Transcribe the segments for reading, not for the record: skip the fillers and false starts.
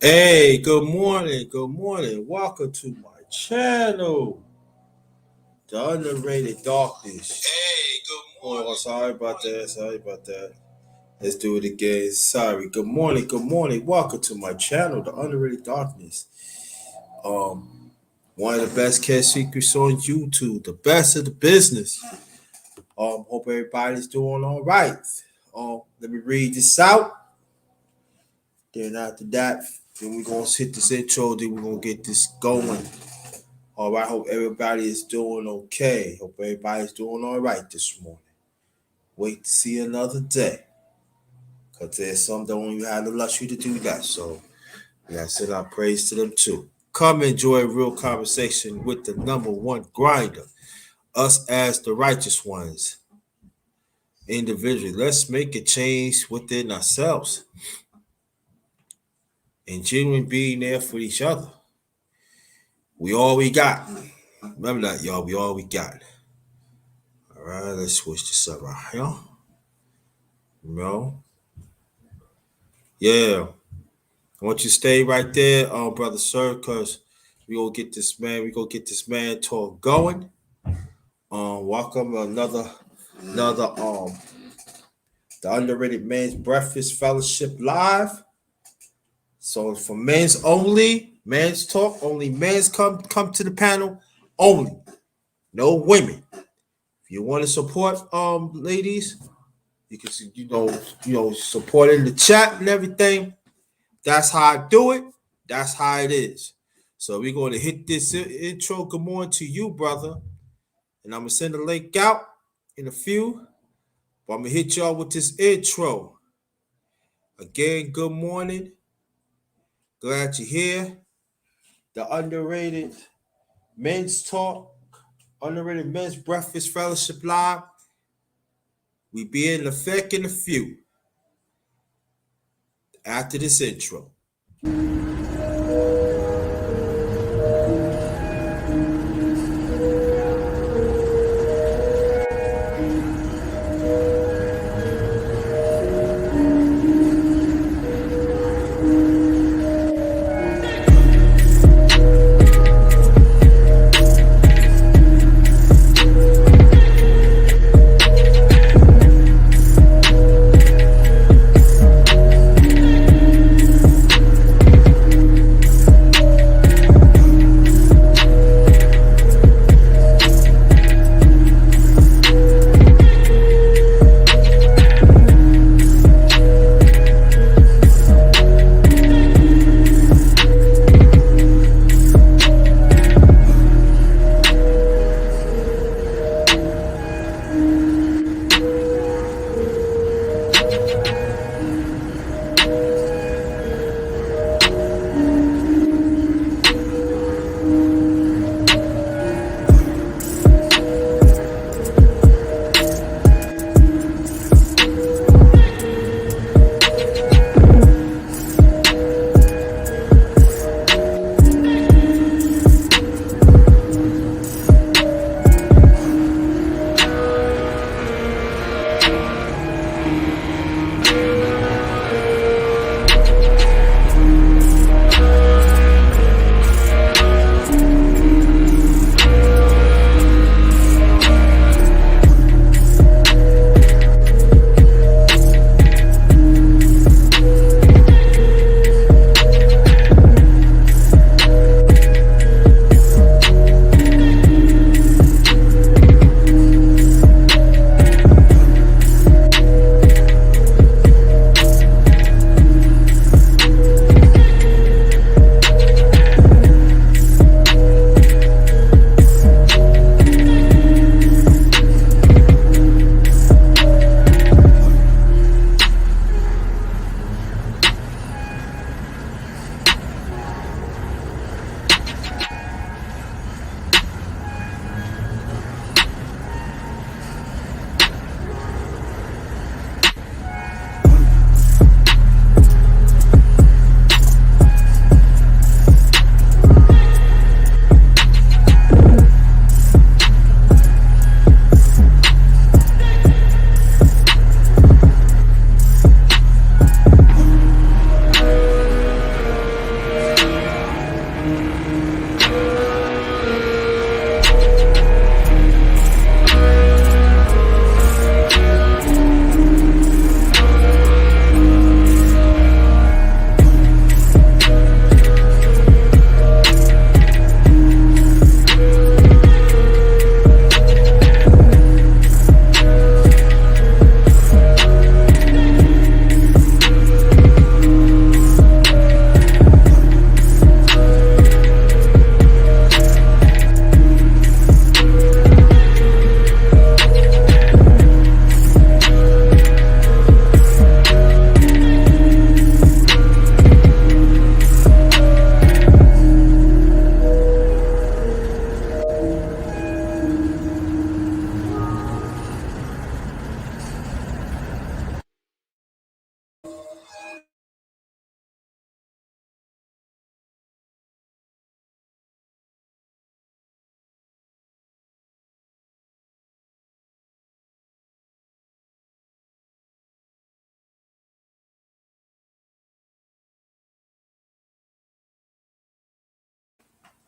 Hey, good morning, good morning. Welcome to my channel, The Underrated Darkness. Hey, good morning. Oh, sorry about that, sorry about that. Let's do it again. Sorry. Good morning, good morning. Welcome to my channel, The Underrated Darkness. Um, One of the best cat secrets on YouTube, the best of the business. Hope everybody's doing all right. Let me read this out. Then after that, then we're gonna hit this intro. Then we're gonna get this going. All right. Hope everybody is doing okay. Hope everybody's doing all right this morning. Wait to see another day, cause there's some that don't even have the luxury to do that. So we gotta send our praise to them too. Come enjoy a real conversation with the number one grinder, us as the righteous ones. Individually, let's make a change within ourselves and genuine being there for each other. We all we got. Remember that, y'all. We all we got. All right, let's switch this up right here. No, yeah. I want you to stay right there, brother sir, because we gonna get this man talk going. Welcome another the Underrated Men's Breakfast Fellowship Live. So for men's only, men's talk, only men's come to the panel only. No women. If you want to support ladies, you can support in the chat and everything. That's how I do it. That's how it is. So we're going to hit this intro. Good morning to you, brother. And I'm going to send the link out in a few. But I'm going to hit y'all with this intro. Again, good morning. Glad you're here. The Underrated Men's Talk, Underrated Men's Breakfast Fellowship Live. We be in effect in a few. After this intro.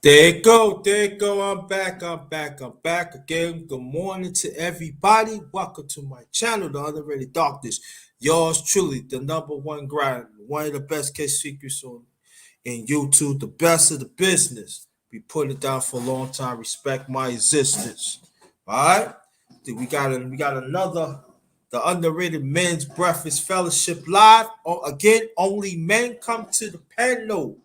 There you go, there you go. I'm back again. Good morning to everybody. Welcome to my channel, The Underrated Darkness. Yours truly, the number one grind, one of the best case secrets on in YouTube, the best of the business. Be putting it down for a long time. Respect my existence. All right. We got another the Underrated Men's Breakfast Fellowship live. Again, only men come to the panel.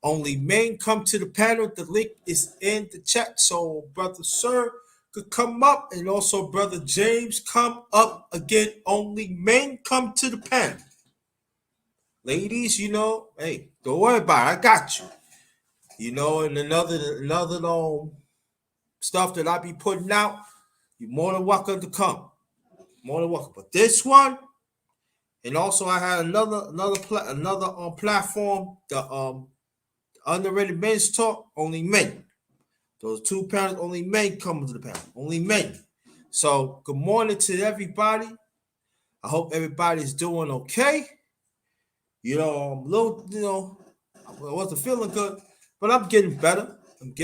Only men come to the panel. The link is in the chat. So, Brother Sir could come up, and also Brother James come up. Again, only men come to the panel. Ladies, hey, don't worry about it. I got you. And another stuff that I be putting out, you're more than welcome to come. More than welcome. But this one, and also I had another platform, the Underrated Men's Talk, only men. Those two panels, only men come to the panel. Only men. So good morning to everybody. I hope everybody's doing okay. I'm a little, I wasn't feeling good, but I'm getting better. Right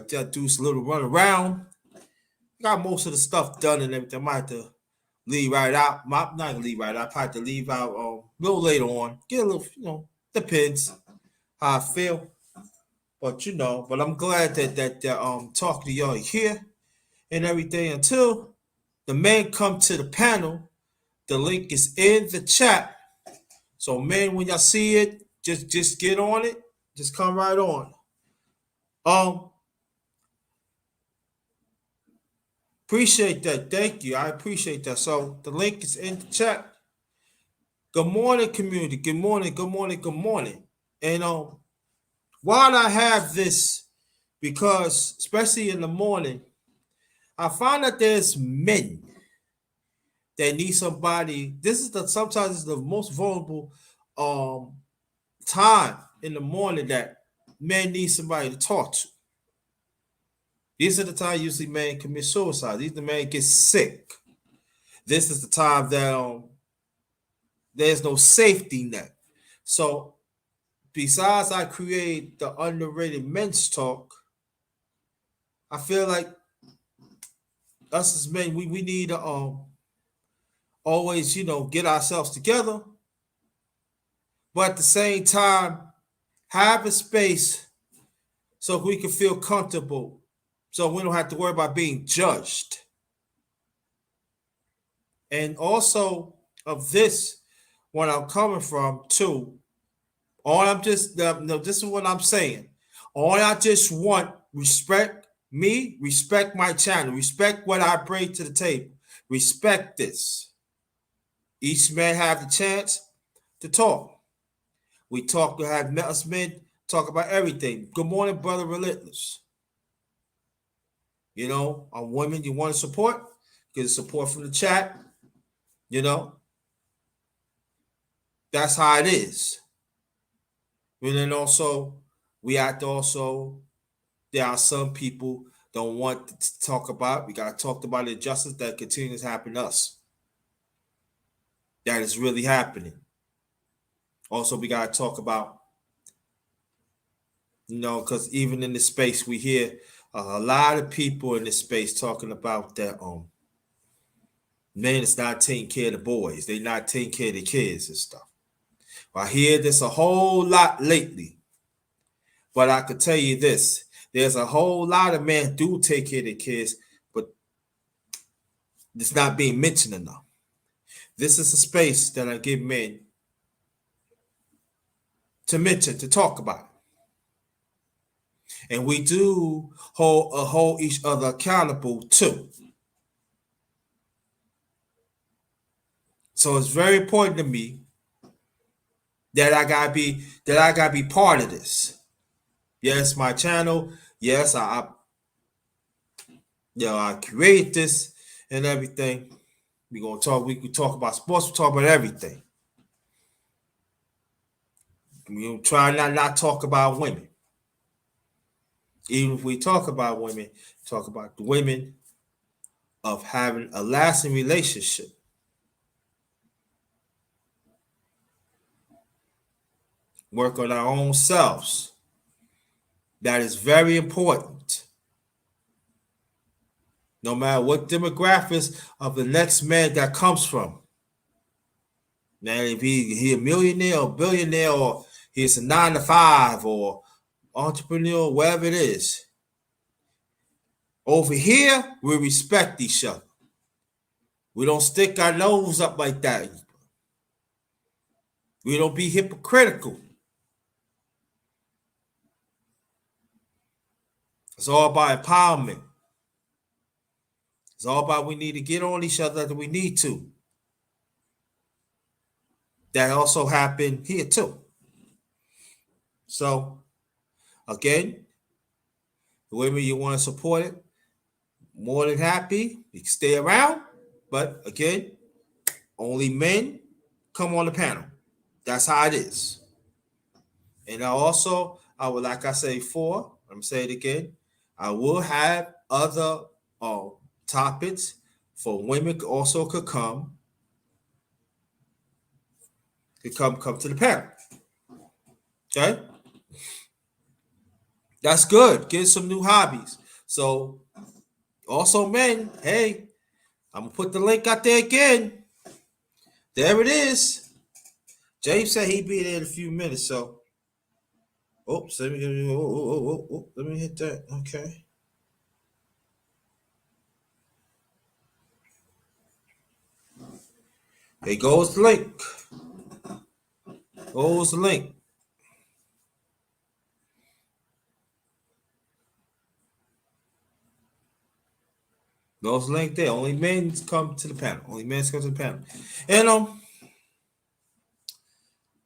there, do a little run around. Got most of the stuff done and everything. I might have to leave right out. I'm not gonna leave right out. I probably have to leave out a little later on. Get a little, depends how I feel. But but I'm glad that talking to y'all here and everything. Until the men come to the panel, the link is in the chat. So men, when y'all see it, just get on it. Just come right on. Appreciate that. Thank you. I appreciate that. So the link is in the chat. Good morning, community. Good morning. Good morning. Good morning. And while I have this, because especially in the morning, I find that there's men that need somebody. Sometimes it's the most vulnerable time in the morning that men need somebody to talk to. These are the times usually men commit suicide. These are the men get sick. This is the time that there's no safety net. So besides I create the Underrated Men's Talk, I feel like us as men, we need to always, get ourselves together, but at the same time, have a space so we can feel comfortable, so we don't have to worry about being judged. And also of this, what I'm coming from too, this is what I'm saying. All I just want, respect me, respect my channel, respect what I bring to the table, respect this. Each man have the chance to talk. We talk, have us men talk about everything. Good morning, brother Relentless. On women you want to support, get support from the chat. That's how it is. And then also, we have to also, there are some people don't want to talk about. We got to talk about the injustice that continues to happen to us. That is really happening. Also, we got to talk about, because even in this space, we hear a lot of people in this space talking about that men is not taking care of the boys. They're not taking care of the kids and stuff. I hear this a whole lot lately. But I could tell you this. There's a whole lot of men do take care of the kids, but it's not being mentioned enough. This is a space that I give men to mention, to talk about. And we do hold each other accountable too. So it's very important to me that I gotta be part of this. Yes, my channel. Yes, I create this and everything. We can talk about sports, we talk about everything. We try not talk about women. Even if we talk about women, talk about the women of having a lasting relationship. Work on our own selves. That is very important. No matter what demographics of the next man that comes from. Now, if he a millionaire or billionaire or he's a 9 to 5 or entrepreneur, whatever it is. Over here, we respect each other. We don't stick our nose up like that. We don't be hypocritical. It's all about empowerment. It's all about we need to get on each other that we need to. That also happened here too. So, again, the women you want to support it, more than happy. You can stay around. But again, only men come on the panel. That's how it is. And I would, like I say before, I'm going to say it again, I will have other topics for women also could come to the panel. Okay? That's good. Get some new hobbies. So, also men, hey, I'm going to put the link out there again. There it is. James said he'd be there in a few minutes, so. Oops, let me hit that. Okay. There goes the link. Goes the link. Goes the link there. Only men come to the panel. Only men come to the panel. And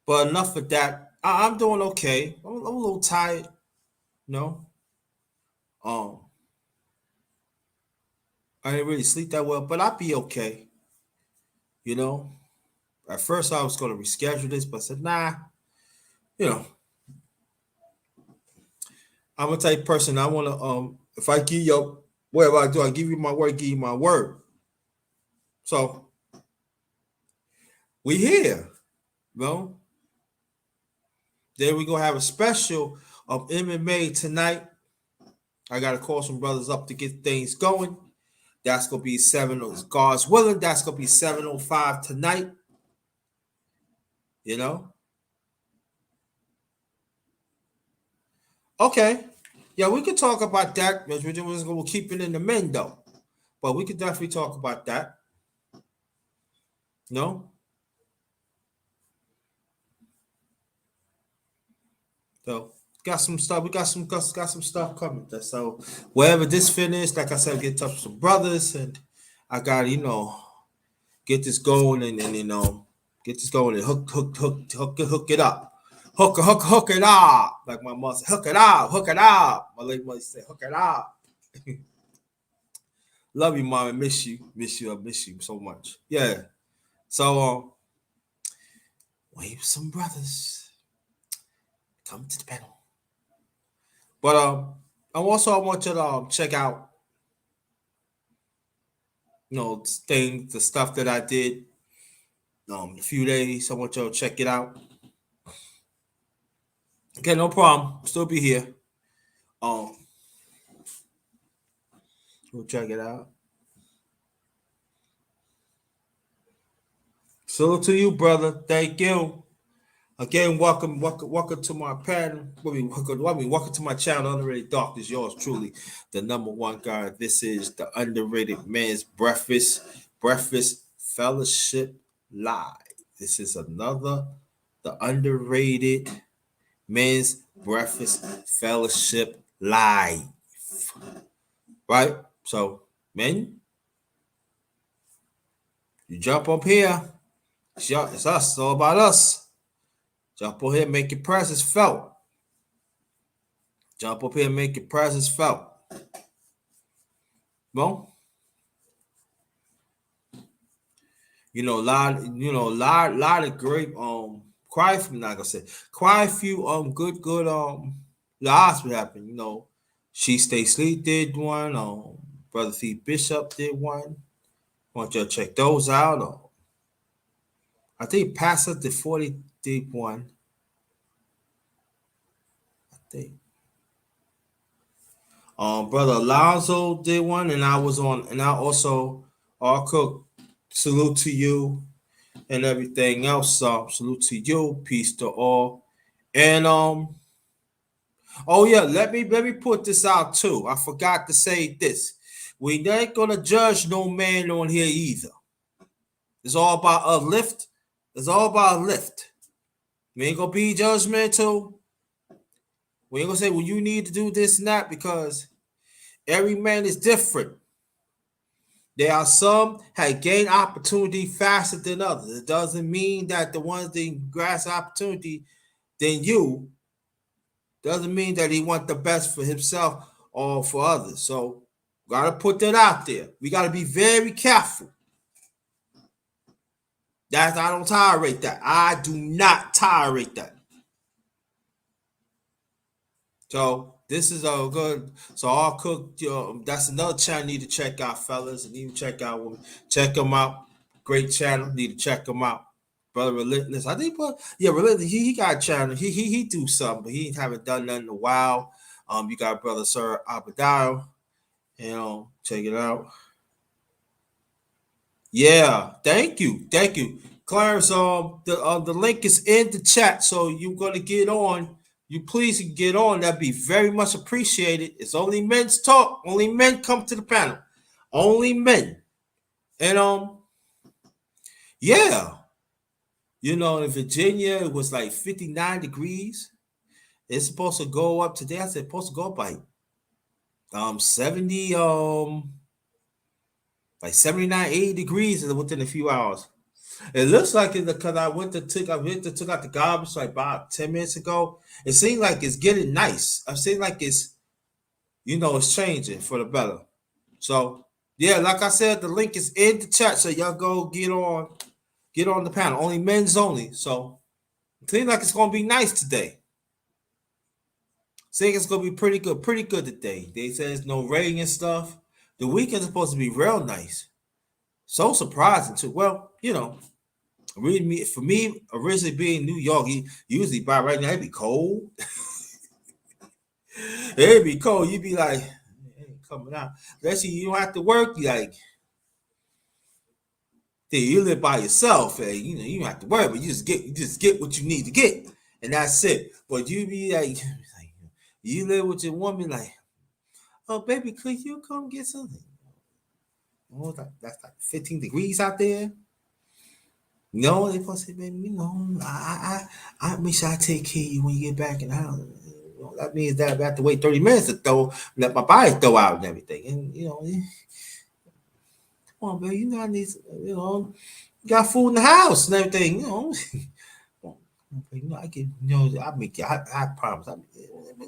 but enough of that. I'm doing okay. I'm a little tired. No. I didn't really sleep that well, but I'll be okay. You know. At first I was gonna reschedule this, but I said, nah, you know. I'm a type person. I wanna if I give you whatever I do, I give you my word, give you my word. So we here. No. Then we gonna have a special of MMA tonight. I gotta call some brothers up to get things going. That's gonna be 7. God's willing. That's gonna be 7:05 tonight. You know. Okay. Yeah, we could talk about that. We'll keep it in the men though, but we could definitely talk about that. No. So got some stuff. We got some stuff coming. So wherever this finished, like I said, get in touch with some brothers, and I got get this going and get this going and hook it up. Hook it up. Like my mother said, hook it up. My late mother said, hook it up. Love you, mom. I miss you. I miss you so much. Yeah. So wave some brothers. Come to the panel. But I want you to check out the stuff that I did a few days. I want you to check it out. Okay, no problem. Still be here. We'll check it out. Salute to you, brother. Thank you. Again, welcome to my panel. Welcome to my channel, Underrated Darkness. Yours truly, the number one guy. This is the Underrated Man's Breakfast Fellowship Live. This is the Underrated Men's Breakfast Fellowship Live. Right? So, men, you jump up here. It's us. It's all about us. Jump up here, make your presence felt. Jump up here, make your presence felt. Well, lot of great quite a few good lives would happen. She Stay Sleep did one. Brother T Bishop did one. Want you to check those out. I think Pastor the 40 did one. Brother Alonzo did one, and I was on, and I also, Cook, salute to you and everything else. Salute to you, peace to all, and oh yeah, let me put this out too. I forgot to say this. We ain't gonna judge no man on here either. It's all about a lift. It's all about a lift. We ain't gonna be judgmental. We ain't gonna say, well, you need to do this and that because every man is different. There are some that gain opportunity faster than others. It doesn't mean that the ones that grasp opportunity than you doesn't mean that he want the best for himself or for others. So gotta put that out there. We gotta be very careful. That I don't tolerate that. I do not tolerate that. So this is a good. So I'll cook. That's another channel you need to check out, fellas, and even check out women. Check them out. Great channel. Need to check them out. Brother Relentless. I think, Relentless. He got a channel. He do something, but he haven't done nothing in a while. You got Brother Sir Abadao. Check it out. Yeah, thank you. Clarence, the link is in the chat, so you're gonna get on. You please get on. That'd be very much appreciated. It's only men's talk. Only men come to the panel. Only men. And yeah. In Virginia, it was like 59 degrees. It's supposed to go up today. I said supposed to go up by 70, like 79, 80 degrees within a few hours. It looks like it because I took out the garbage like about 10 minutes ago. It seems like it's getting nice. I've seen like it's changing for the better. So yeah, like I said, the link is in the chat, so y'all go get on the panel. Only men's only. So it seems like it's gonna be nice today. Saying it's gonna be pretty good today. They say there's no rain and stuff. The weekend's supposed to be real nice. So surprising too. Well, for me, originally being in New York, usually by right now it'd be cold. It'd be cold. You'd be like, it ain't coming out. Especially you don't have to work. You live by yourself, and you don't have to worry, but you just get what you need to get, and that's it. But you be like you live with your woman, like, oh baby, could you come get something? Oh, that's like 15 degrees out there. No, they supposed to say, baby, I make sure I take care of you when you get back in the house. That means that I have to wait 30 minutes to let my body throw out and everything. And come on, baby, I need you got food in the house and everything, I can, I make you. I promise.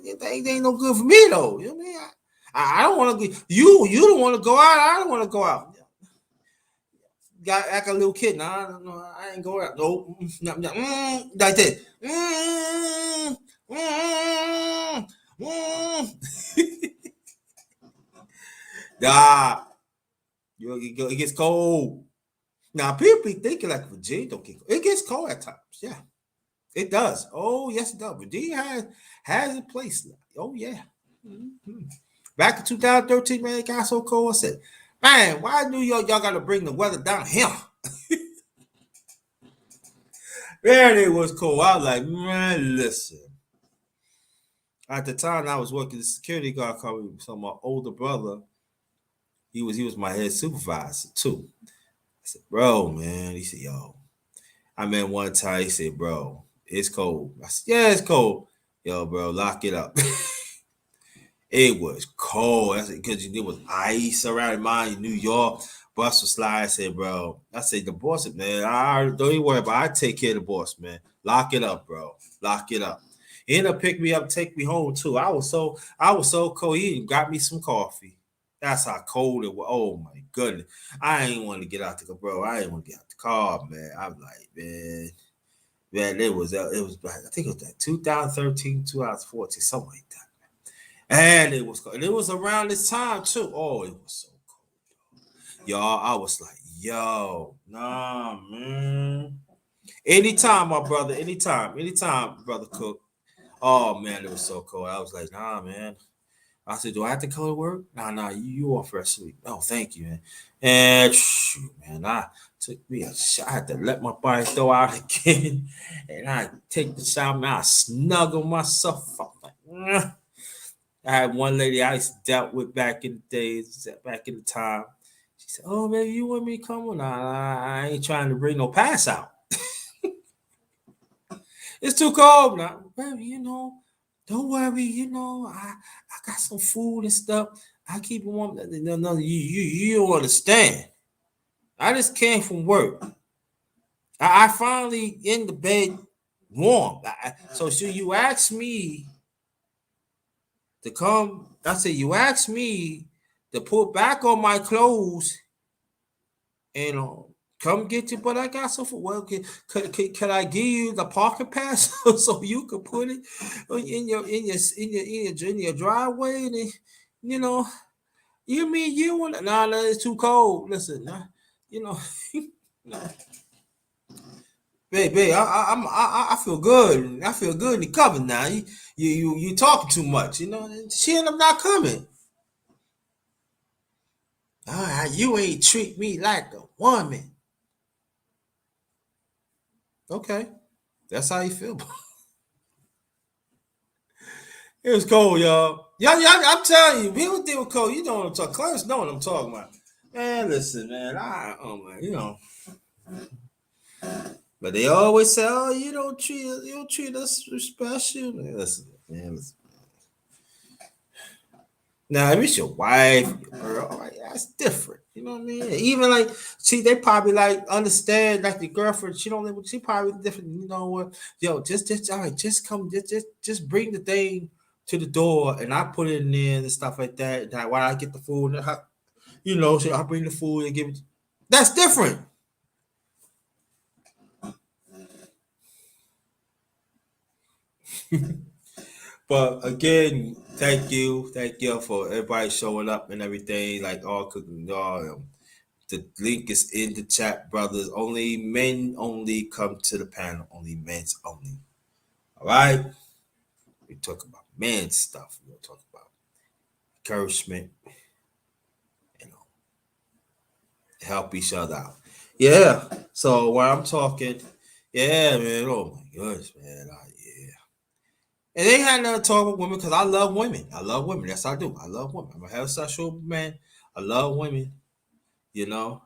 It ain't no good for me though. You know what I mean? I don't want to go. You don't want to go out. I don't want to go out. Got act a little kid. Nah, no, I ain't going out. Nope. Like that. Nah. It gets cold. Now people be thinking like Virginia don't get cold. It gets cold at times. Yeah. It does. Oh, yes, it does. Virginia has a place now. Oh, yeah. Mm-hmm. Back in 2013, man, it got so cold. I said, man, why New York y'all got to bring the weather down here? Man, it was cold. I was like, man, listen. At the time, I was working the security guard called me. So my older brother, he was my head supervisor too. I said, bro, man. He said, yo. I met one time. He said, bro, it's cold. I said, yeah, it's cold. Yo, bro, lock it up. It was cold. I said, because there was ice around mine in New York. Bus was slide. I said, bro. I said, the boss, man, I don't even worry about it. I take care of the boss, man. Lock it up, bro. Lock it up. He ended up picking me up, take me home too. I was so cold. He got me some coffee. That's how cold it was. Oh my goodness. I ain't want to get out the car, bro. I didn't want to get out the car, man. I was like, man, it was I think it was like 2013, 2014, something like that. And it was cold. And it was around this time too. Oh, it was so cold. Y'all, I was like, yo, nah, man. Anytime, my brother, anytime, brother Cook. Oh man, it was so cold. I was like, nah, man. I said, do I have to go to work? Nah, you off rest week. Oh, thank you, man. And shoot, man, I took me a shot. I had to let my body throw out again. And I take the shower, man. I snuggle myself up. Like, I had one lady I used to dealt with back in the days, back in the time. She said, oh, baby, you want me to come on? Nah, I ain't trying to bring no pass out. It's too cold now. Baby, don't worry, I got some food and stuff. I keep it warm. No, you don't understand. I just came from work. I finally in the bed warm. So you ask me to come. I said, you asked me to put back on my clothes and come get you, but I got some for well. Can I give you the parking pass so you can put it in your driveway? And you know, you mean you want? Nah, it's too cold. Listen, nah, you know, nah. Babe, I feel good. I feel good in the cover now. You talking too much. She ended up not coming. You ain't treat me like a woman. Okay, that's how you feel. It was cold, y'all. I'm telling you, people think it was cold. You know what I'm talking. Clarence know what I'm talking about. Man, listen, man. But they always say, "Oh, you don't treat us special." Man, listen. Now, if it's your wife, your girl, all right, that's different. You know what I mean? Even like, see, they probably like understand like the girlfriend. She don't live with. She probably different. You know what? Yo, just all right. Just come. Just bring the thing to the door, and I put it in there and stuff like that. And while I get the food, so I bring the food and give it. That's different. But again, thank you for everybody showing up and everything. Like all cooking, all. The link is in the chat, brothers. Only men only come to the panel. Only men's only. All right. We talk about men's stuff. We'll talk about encouragement. You know, help each other out. Yeah. So while I'm talking, yeah, man. Oh my goodness, man. Yeah. And they had nothing to talk about women because I love women. I love women. Yes, I do. I love women. I'm a heterosexual man. I love women. You know.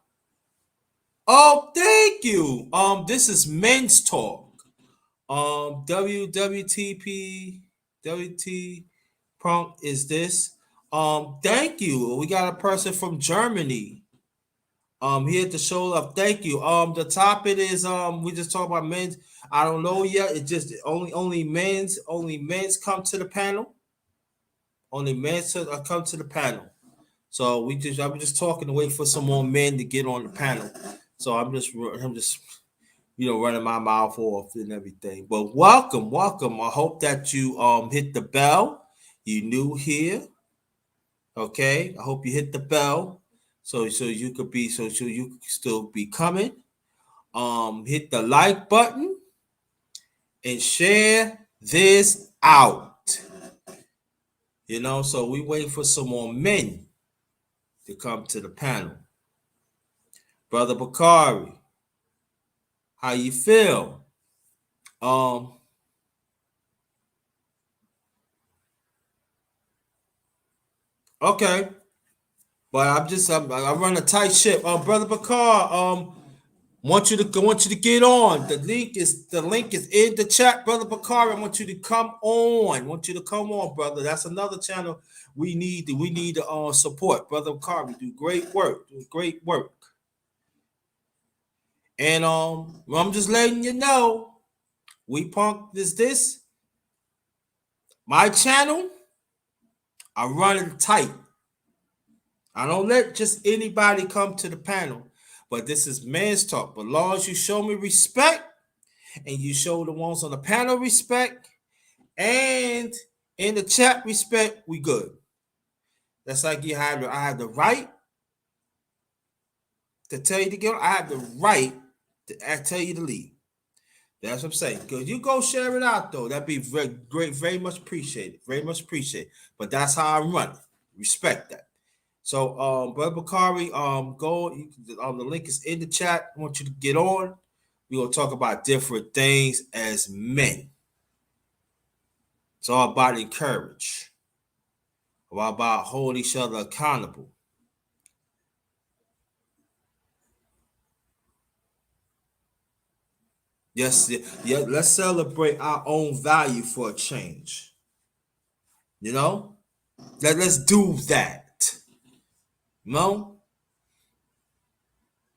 Oh, thank you. This is men's talk. WWTP WT prompt is this. Thank you. We got a person from Germany. Here to show up. Thank you. The topic is we just talk about men's. I don't know yet. It just only men's come to the panel. Only men's come to the panel. So I'm just talking to wait for some more men to get on the panel. So I'm just running my mouth off and everything. But welcome. I hope that you hit the bell. You new here, okay? I hope you hit the bell so you could be so you could still be coming. Hit the like button and share this out. So we wait for some more men to come to the panel. Brother Bakari, how you feel? Um, okay. But I run a tight ship. Brother Bakar, want you to get on. The link is in the chat, Brother Bakar. I want you to come on. Want you to come on, brother. That's another channel we need to support. Brother Bakar, we do great work. And I'm just letting you know, we punk this. My channel, I run it tight. I don't let just anybody come to the panel, but this is men's talk. But long as you show me respect and you show the ones on the panel respect and in the chat respect, we good. That's like I have the right to tell you to go. I have the right to tell you to leave. That's what I'm saying. You go share it out though. That'd be very great, very much appreciated. Very much appreciated. But that's how I run it. Respect that. So Brother Bakari, go the link is in the chat. I want you to get on. We're gonna talk about different things as men. It's all about encourage. All about holding each other accountable. Yes, yeah, let's celebrate our own value for a change. You know? Let's do that. You know?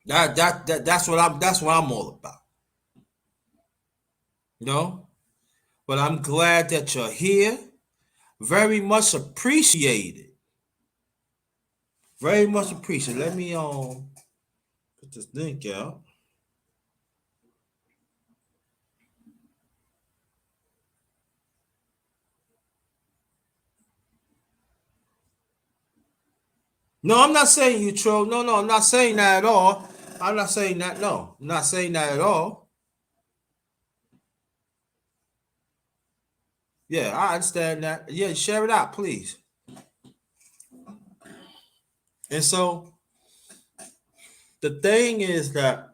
That's what I'm all about. You know? But I'm glad that you're here. Very much appreciated. Very much appreciated. Let me put this link out. No, I'm not saying you troll. No, I'm not saying that at all. I'm not saying that. No, I'm not saying that at all. Yeah, I understand that. Yeah, share it out, please. And so the thing is that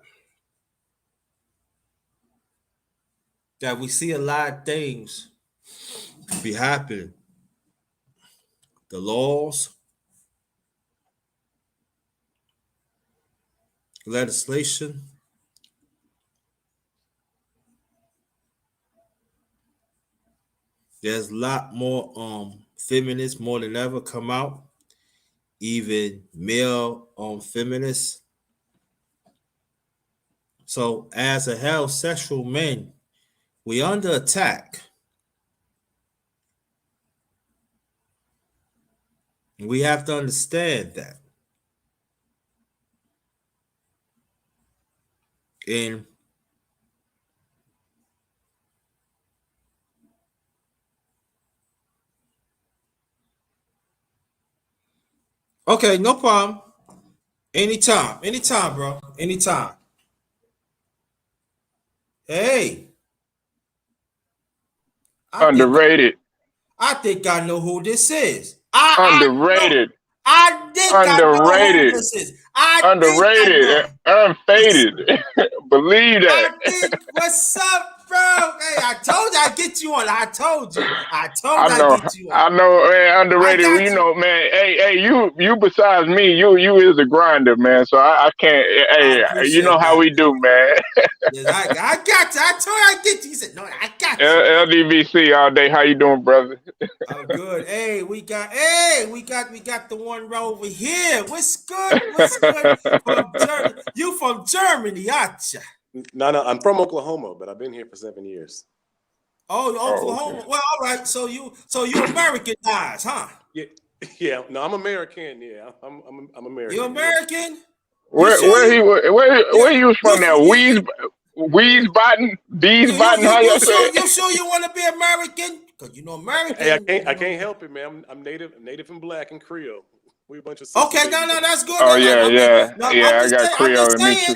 we see a lot of things be happening. The laws, legislation, there's a lot more feminists more than ever come out, even male feminists. So as a heterosexual man, we under attack. We have to understand that. And okay, no problem. Anytime, bro. Anytime. Hey, Underrated. I think I know who this is. Underrated. I think I know who this is. Underrated. Unfaded. Believe that. What's up, bro? Hey, I told you I'd get you on. I told you I'd get you on. I know, man. Underrated. You know, man. Hey, you besides me, you is a grinder, man. So I can't. Hey, you know how we do, man. Yes, I got you. I told you I'd get you. He said, "No, I got you." LDVC all day. How you doing, brother? I'm good. Hey, we got the one right over here. What's good? What's good? From Germany. You from Germany, aren't you? No, I'm from Oklahoma, but I've been here for 7 years. Oh, Oklahoma. Okay. Well, all right. So you Americanized, huh? Yeah. No, I'm American. Yeah, I'm American. You American? Where you was from now? Wiesbaden? How you say? You sure you want to be American? Because you know American. Hey, I can't help it, man. I'm native and black and Creole. We a bunch of okay, no, that's good. Oh yeah. I got Creole in me too.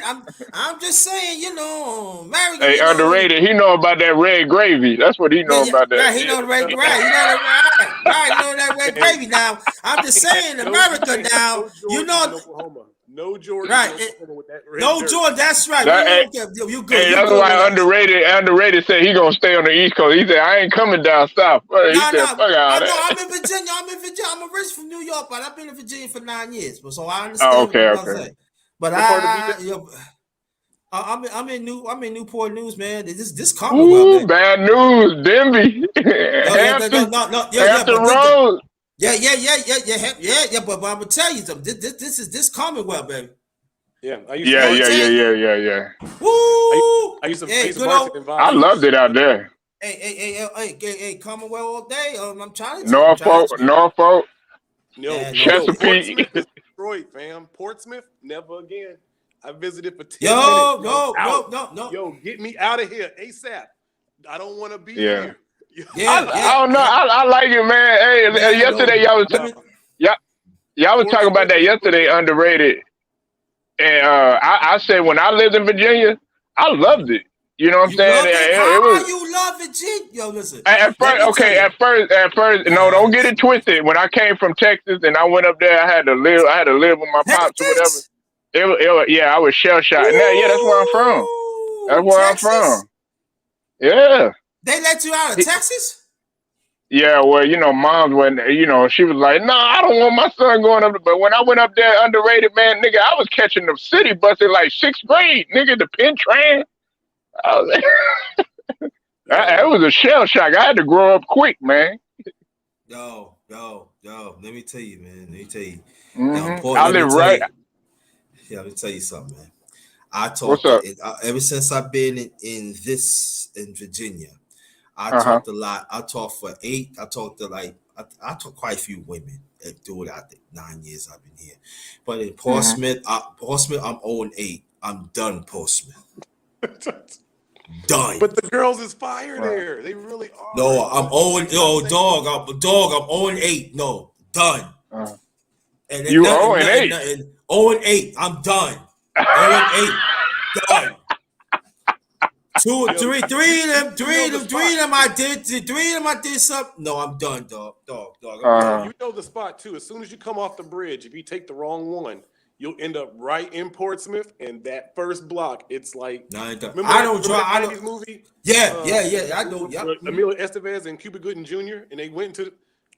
I'm just saying, you know, American. Hey, underrated. He know about that red gravy. That's what he know about that. Right, he know the red gravy. Right. You know that red gravy. Now, I'm just saying, America. Now, you know. Oklahoma. No Jordan. Right. No Jordan. That's right. You good. Hey, that's why Underrated said he gonna stay on the East Coast. He said I ain't coming down south. He said, fuck out I'm in Virginia. I'm originally from New York, but I've been in Virginia for 9 years. So I understand. Oh, okay. But I'm in Newport News, man. This Commonwealth. Ooh, bad news, Denby. Hampton Road. Yeah. But I'm gonna tell you something. This is this Commonwealth, baby. Yeah. Yeah. Woo! I used to market in I loved it out there. Hey, Commonwealth all day. I'm trying to. Norfolk. No, Chesapeake. Detroit, fam. Portsmouth, never again. I visited for 10 minutes. No. Yo, get me out of here ASAP. I don't want to be here. I don't know. I like it, man. Hey, yesterday y'all was talking about that yesterday, Underrated. And I said when I lived in Virginia, I loved it. You know what I'm You saying? love it? It How was you love it, G? Yo, listen. at Let first. me tell Okay, you. at first. No, don't get it twisted. When I came from Texas and I went up there, I had to live with my pops or whatever. Texas? Yeah, I was shell shocked. Now, yeah, that's where I'm from. That's Ooh, where I'm Texas? from. Yeah. They let you out of Texas? Yeah, well, mom's when she was like, "No, I don't want my son going up." But when I went up there, underrated, man, nigga, I was catching the city bus in like sixth grade, nigga, the Penn train. I was, it was a shell shock. I had to grow up quick, man. Yo. Let me tell you, man. Let me tell you. I Let me live tell right. you. Yeah, let me tell you something, man. I What's talked up? ever since I've been in Virginia. I Uh huh. talked a lot. I talked for 8. I talked to I talked quite a few women through it. I think 9 years I've been here. But in Hmm. Portsmouth, I'm 0-8. I'm done, Portsmouth. Done. But the girls is fire Right. there. They really are. No, I'm 0. Yo, dog. I'm 0-8. No, done. Uh, And then you 0-8. nothing. 0-8. I'm done. 0-8. Done. Two, Yo, three the of them. spot. I did. 3 of them. I did something. No, I'm done, dog. I'm Yo, done. uh, you know the spot too. As soon as you come off the bridge, if you take the wrong one, you'll end up right in Portsmouth. And that first block, it's like, No, I ain't done. remember I that don't drive. I 90s don't. movie? Yeah. I know. Yep. With Emilio Estevez and Cuba Gooding Jr. and they went to, it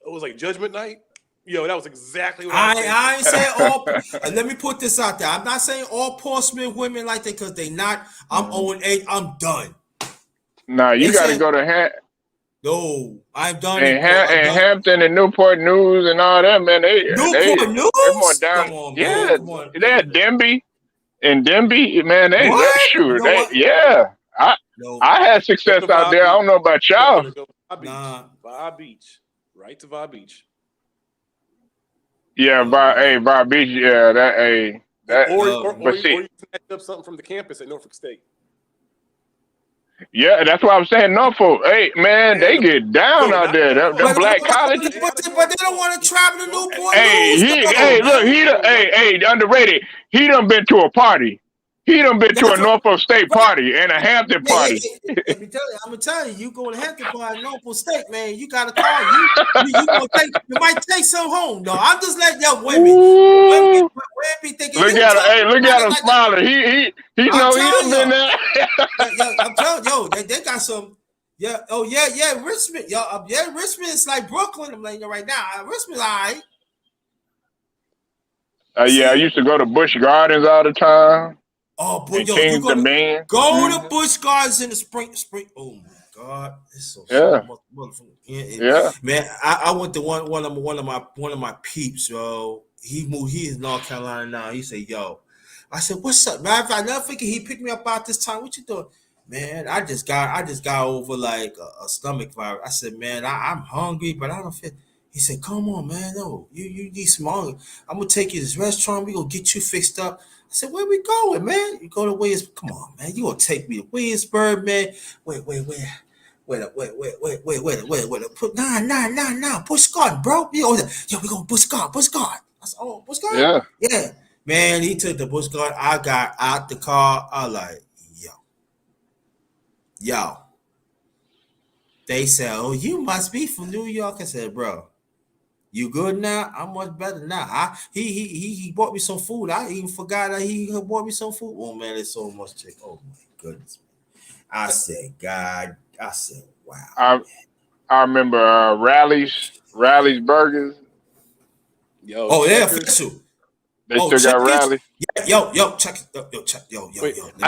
was like Judgment Night. Yo, that was exactly what I was thinking. I ain't saying all. Let me put this out there. I'm not saying all Portsmouth women like that because they not. I'm 0-8. I'm done. nah, They you got to said go to no. I'm done in and, Port. I'm done. Hampton and Newport News and all that, man. Newport They're more News. down. Come on, man. Yeah, Come on. they had Denby and Denby, man. What? You Shoot, know what? yeah. No. I had Go success to out Vibe there. I Beach. don't know about You y'all. gotta go to Vibe Beach. Nah. Vibe Beach. Right to Vibe Beach. Yeah, Yo, man. by Beach, yeah, Or but see, you snatch up something from the campus at Norfolk State. yeah, that's why I'm saying Norfolk. Hey, man, Yeah, they no, get down no, out not there. Them Norfolk. But, black but, colleges. They gotta but go. they don't want to travel to Go Newport Hey, News, though, look, man. underrated. He done been to a party. He done been to a That's what. Norfolk State But, party and a Hampton party. let me tell you, I'm gonna tell you, you go to Hampton by Norfolk State, man. You got a car. You gonna take. You might take some home. No, I'm just letting y'all women. Ooh, Women be thinking you talking look about at it him like that. smiling. He I'm know he telling done been y'all. there. Yeah, I'm telling yo, they got some. Yeah. Oh yeah. Richmond. Yeah. Richmond is like Brooklyn. I'm letting you right now. Richmond, all right. Yeah, I See. used to go to Busch Gardens all the time Oh, but and yo, you King's gonna Dominion. go to Hmm. Busch Gardens in the spring. Oh my God, it's so Yeah, motherfucking. Yeah, yeah. man, I went to one of my peeps, yo. He moved. He is North Carolina now. He said, "Yo," I said, "What's up, man?" I never forget. He picked me up out this time. What you doing, man? I just got over like a stomach virus. I said, "Man, I'm hungry, but I don't feel." He said, "Come on, man. No, you need some hunger. I'm gonna take you to this restaurant. We gonna get you fixed up." I said, "Where we going, man? You go to Williams? Come on, man. You gonna take me to Williamsburg, man? Wait. Wait. Nah. Busch Garden, bro. Yo, we going Busch Garden. I said, oh, Busch Garden? Yeah. Yeah. Man, he took the Busch Garden. I got out the car. I was like, yo. They said, oh, you must be from New York. I said, bro, you good now? I'm much better now. He bought me some food. I even forgot that he bought me some food. Oh man, it's so much chicken. Oh my goodness. I said, God. I said, wow. I I remember Rally's Burgers. Yo, Oh, they're Checkers. official. They Oh, still got checkers. Rally. Yo, check. Yo. Wait, Let me.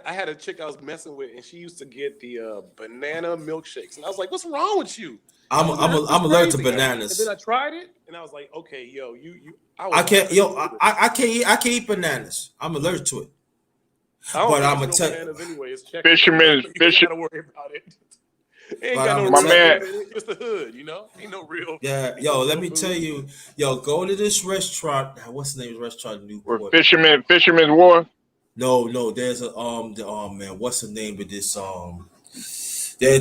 I had a chick I was messing with, and she used to get the banana milkshakes, and I was like, "What's wrong with you?" I was like, "That's I'm allergic to crazy." And then bananas. I tried it, and I was like, "Okay, yo, you." I I was like, can't. "Couldn't Yo, believe it." I can't eat bananas. I'm allergic to it. I don't But think I'm it's gonna no tell. bananas anyway. It's Checkers, so Fisherman's you ain't fish. got to worry about it. It ain't But got I'm no gonna My real tell. man, food in it. Just the hood, you know. Ain't no real, Yeah, ain't no yo, let real me tell food. you. Yo, go to this restaurant. What's the name of the restaurant in or Newport? Fisherman's Wharf. No. There's a man. What's the name of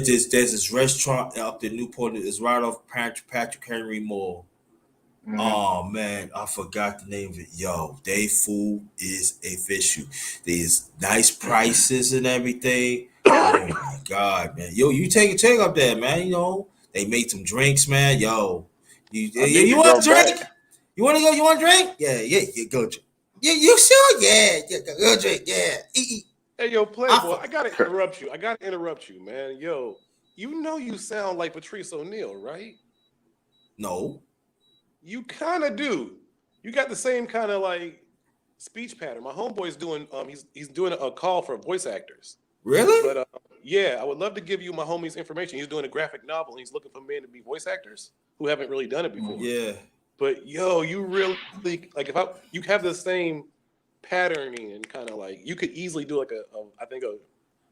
this there's this restaurant up in Newport. It's right off Patrick Henry Mall. Hmm. Oh man, I forgot the name of it. Yo, they food is official. There's nice prices and everything. Oh my God, man. Yo, you take a check up there, man. You know, they made some drinks, man. Yo, I need you to want go a drink? back. You want to go? You want a drink? Yeah, go drink. You sure? Yeah, go drink. Yeah. Hey, yo, I Playboy, fuck. I gotta interrupt you. I gotta interrupt you, man. Yo, you know you sound like Patrice O'Neal, right? No. You kind of do. You got the same kind of like speech pattern. My homeboy's doing he's doing a call for voice actors. Really? But yeah, I would love to give you my homie's information. He's doing a graphic novel. And he's looking for men to be voice actors who haven't really done it before. Yeah. But yo, you really like you have the same patterning and kind of like you could easily do like I think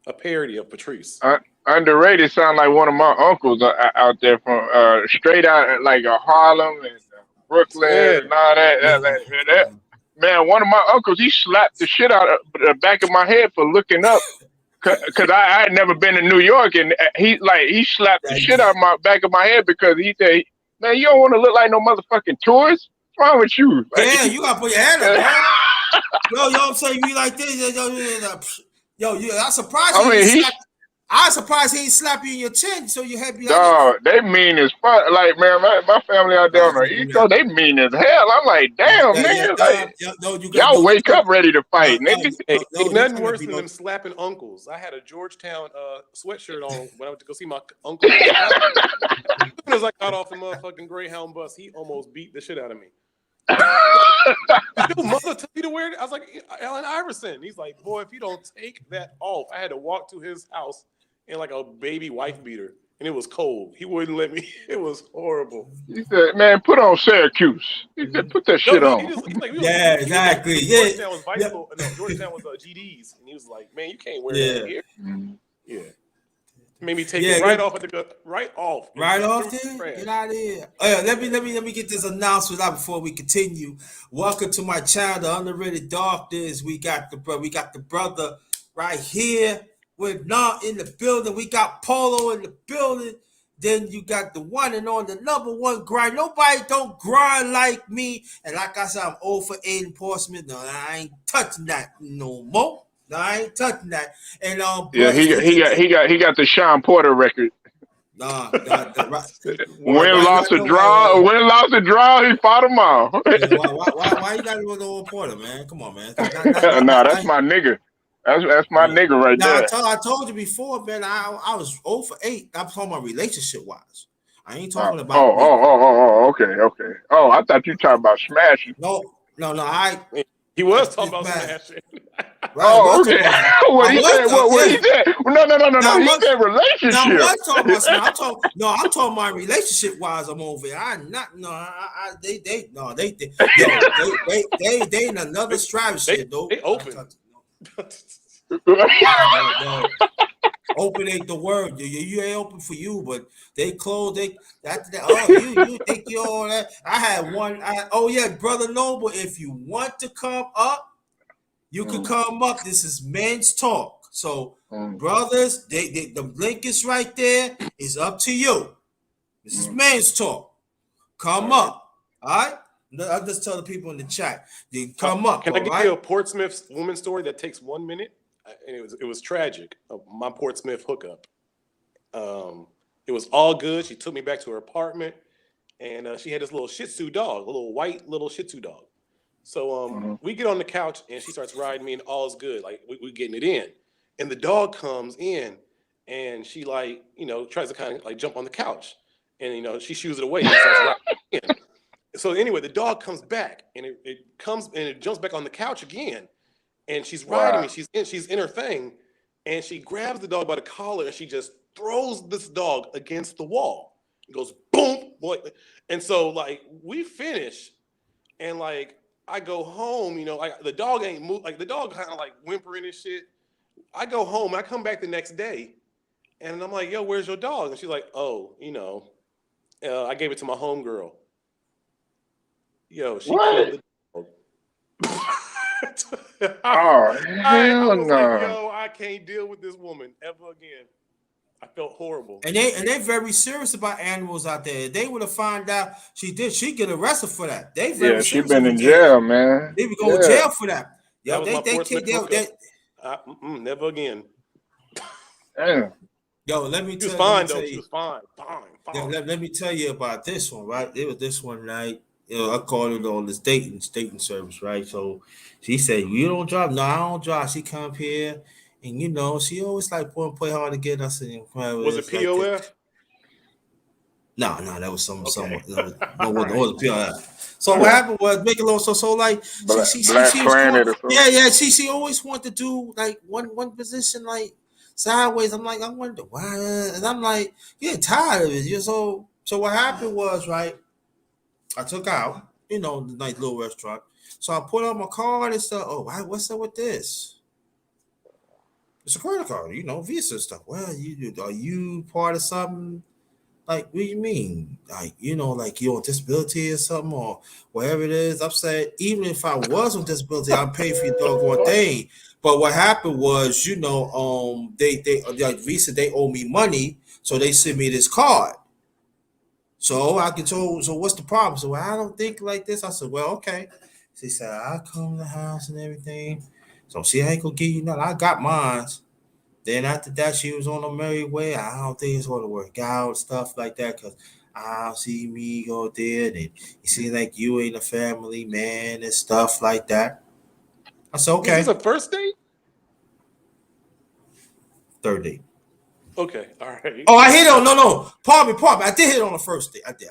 a parody of Patrice. Underrated sound like one of my uncles out there from straight out like Harlem and Brooklyn Yeah. and all that. Yeah. Man, one of my uncles, he slapped the shit out of the back of my head for looking up. Cause I had never been to New York, and he slapped the shit out of my back of my head because he said, "Man, you don't want to look like no motherfucking tourist. What's wrong with you?" Yeah, you gotta put your hand up, bro. Yo, you know what I'm saying? You like this? Yo, I'm surprised I mean, I'm surprised he ain't slap you in your chin, so your head be like dog, they mean as fuck. Like, man, my family out there on the East Coast, they mean as hell. I'm like, damn, nigga, like, y'all wake up ready to fight, nigga. Hey, ain't nothing worse than them slapping uncles. I had a Georgetown sweatshirt on when I went to go see my uncle. As soon as I got off the motherfucking Greyhound bus, he almost beat the shit out of me. Did your mother tell you to wear it? I was like, Allen Iverson. He's like, boy, if you don't take that off, I had to walk to his house in like a baby wife beater, and it was cold. He wouldn't let me. It was horrible. He said, man, put on Syracuse. He said, put that shit on. Yeah, exactly. Yeah. Georgetown was vice school. No, Georgetown was GDs, and he was like, man, you can't wear that here. Yeah. Made me take it right off at the right off. Right off there? Get out of here. Oh, yeah, let me get this announcement out before we continue. Welcome to my channel, the Underrated Darkness. We got the brother right here. We're not in the building. We got Polo in the building. Then you got the one and on the number one grind. Nobody don't grind like me. And like I said, I'm 0 for 8 in Portsmouth. No, I ain't touching that no more. No, I ain't touching that. And yeah, he got the Sean Porter record. Nah, win, lost, or draw, he fought them all. Why you gotta go to old Porter, man? Come on, man. Nah, that's my nigga. That's my nigga right there. I told you before, man. I was 0 for 8. I'm talking about relationship wise. I ain't talking about. Okay. Oh, I thought you talking about smashing. No. He was talking about smashing. Right, okay. What he said? What he said? No. He said relationship. No, I was talking about smashing. I'm talking about relationship wise. I'm over it. They in another strap shit though. They open. No. Open ain't the word. You ain't open for you, but they close. You think you all that. I had one. Brother Noble. If you want to come up, you can come up. This is men's talk. So, brothers, the link is right there. It's up to you. This is men's talk. Come up. All right. I'll just tell the people in the chat. They come up. Can I give you a Portsmouth woman story that takes 1 minute? And it was tragic. My Portsmouth hookup. It was all good. She took me back to her apartment, and she had this little Shih Tzu dog, a little white little Shih Tzu dog. So we get on the couch, and she starts riding me, and all's good. Like we getting it in, and the dog comes in, and she tries to kind of like jump on the couch, and she shoos it away. And starts riding in. So anyway, the dog comes back, and it comes and it jumps back on the couch again. And she's riding me. She's in her thing, and she grabs the dog by the collar and she just throws this dog against the wall. It goes boom, boy. And so like we finish, and like I go home. The dog ain't move. Like the dog kind of like whimpering and shit. I go home. I come back the next day, and I'm like, "Yo, where's your dog?" And she's like, "Oh, I gave it to my homegirl." Yo, she killed the dog. Hell no! Like, yo, I can't deal with this woman ever again. I felt horrible. And they're very serious about animals out there. They would have found out she'd get arrested for that. She been in jail, man. They would go to jail for that. Never again. Damn. Yo, let me She was tell fine though. She you. was fine. Yeah, Fine. let me tell you about this one, right? It was this one night. I called it on this dating service, right? So she said, "You don't drive." No, I don't drive. She come here, and she always like play hard to get us in. Was it It's like that. POF? No, that was Okay. someone. No, All it right. wasn't PRI. So what Yeah. happened was, make it long so like Black she was going. Planet or something. Yeah. She always wanted to do like one position like sideways. I'm like, I wonder why, and I'm like, you're tired of it. So what happened was, right? I took out, the nice little restaurant. So I put on my card and stuff. Oh, what's up with this? It's a credit card, Visa and stuff. Well, are you part of something? Like, what do you mean? Like, like you're on disability or something or whatever it is. I'm saying, even if I was on disability, I'm paying for your doggone thing. But what happened was, they like Visa, they owe me money, so they sent me this card. So I get told, so what's the problem? So I don't think like this. I said, well, okay. She said, I come to the house and everything. So see, I ain't gonna give you nothing. I got mine. Then after that, she was on a merry way. I don't think it's going to work out, stuff like that, because I don't see me go there. And you seem like you ain't a family man and stuff like that. I said, Was this okay. a first date? Third date. Okay. All right. Oh, I hit on, no. Pardon me. I did hit on the first date. I did.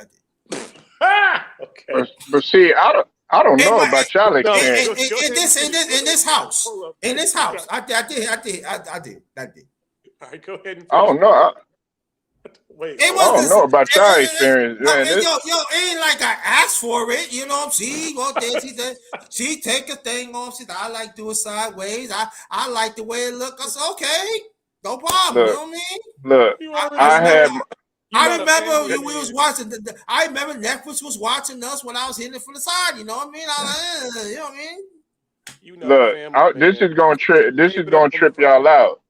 Okay. But see, I don't know about y'all No, experience. In this house. In this house. I did. All right, go ahead and I finish. don't know. Wait. It I was don't this. know about y'all experience, No, man. it ain't like I asked for it. She go there. She said she take a thing off. She said, I like do it sideways. I like the way it look. I said, okay, no problem. You Look, know what I mean? look. You I, already I I know. remember. had You're I not a remember family we was man. watching. I remember Netflix was watching us when I was hitting it from the side. You know what I mean? I was like, you know what I mean? You not a look. family This man. is gonna trip. This Gave is it up gonna on the trip first y'all date. out.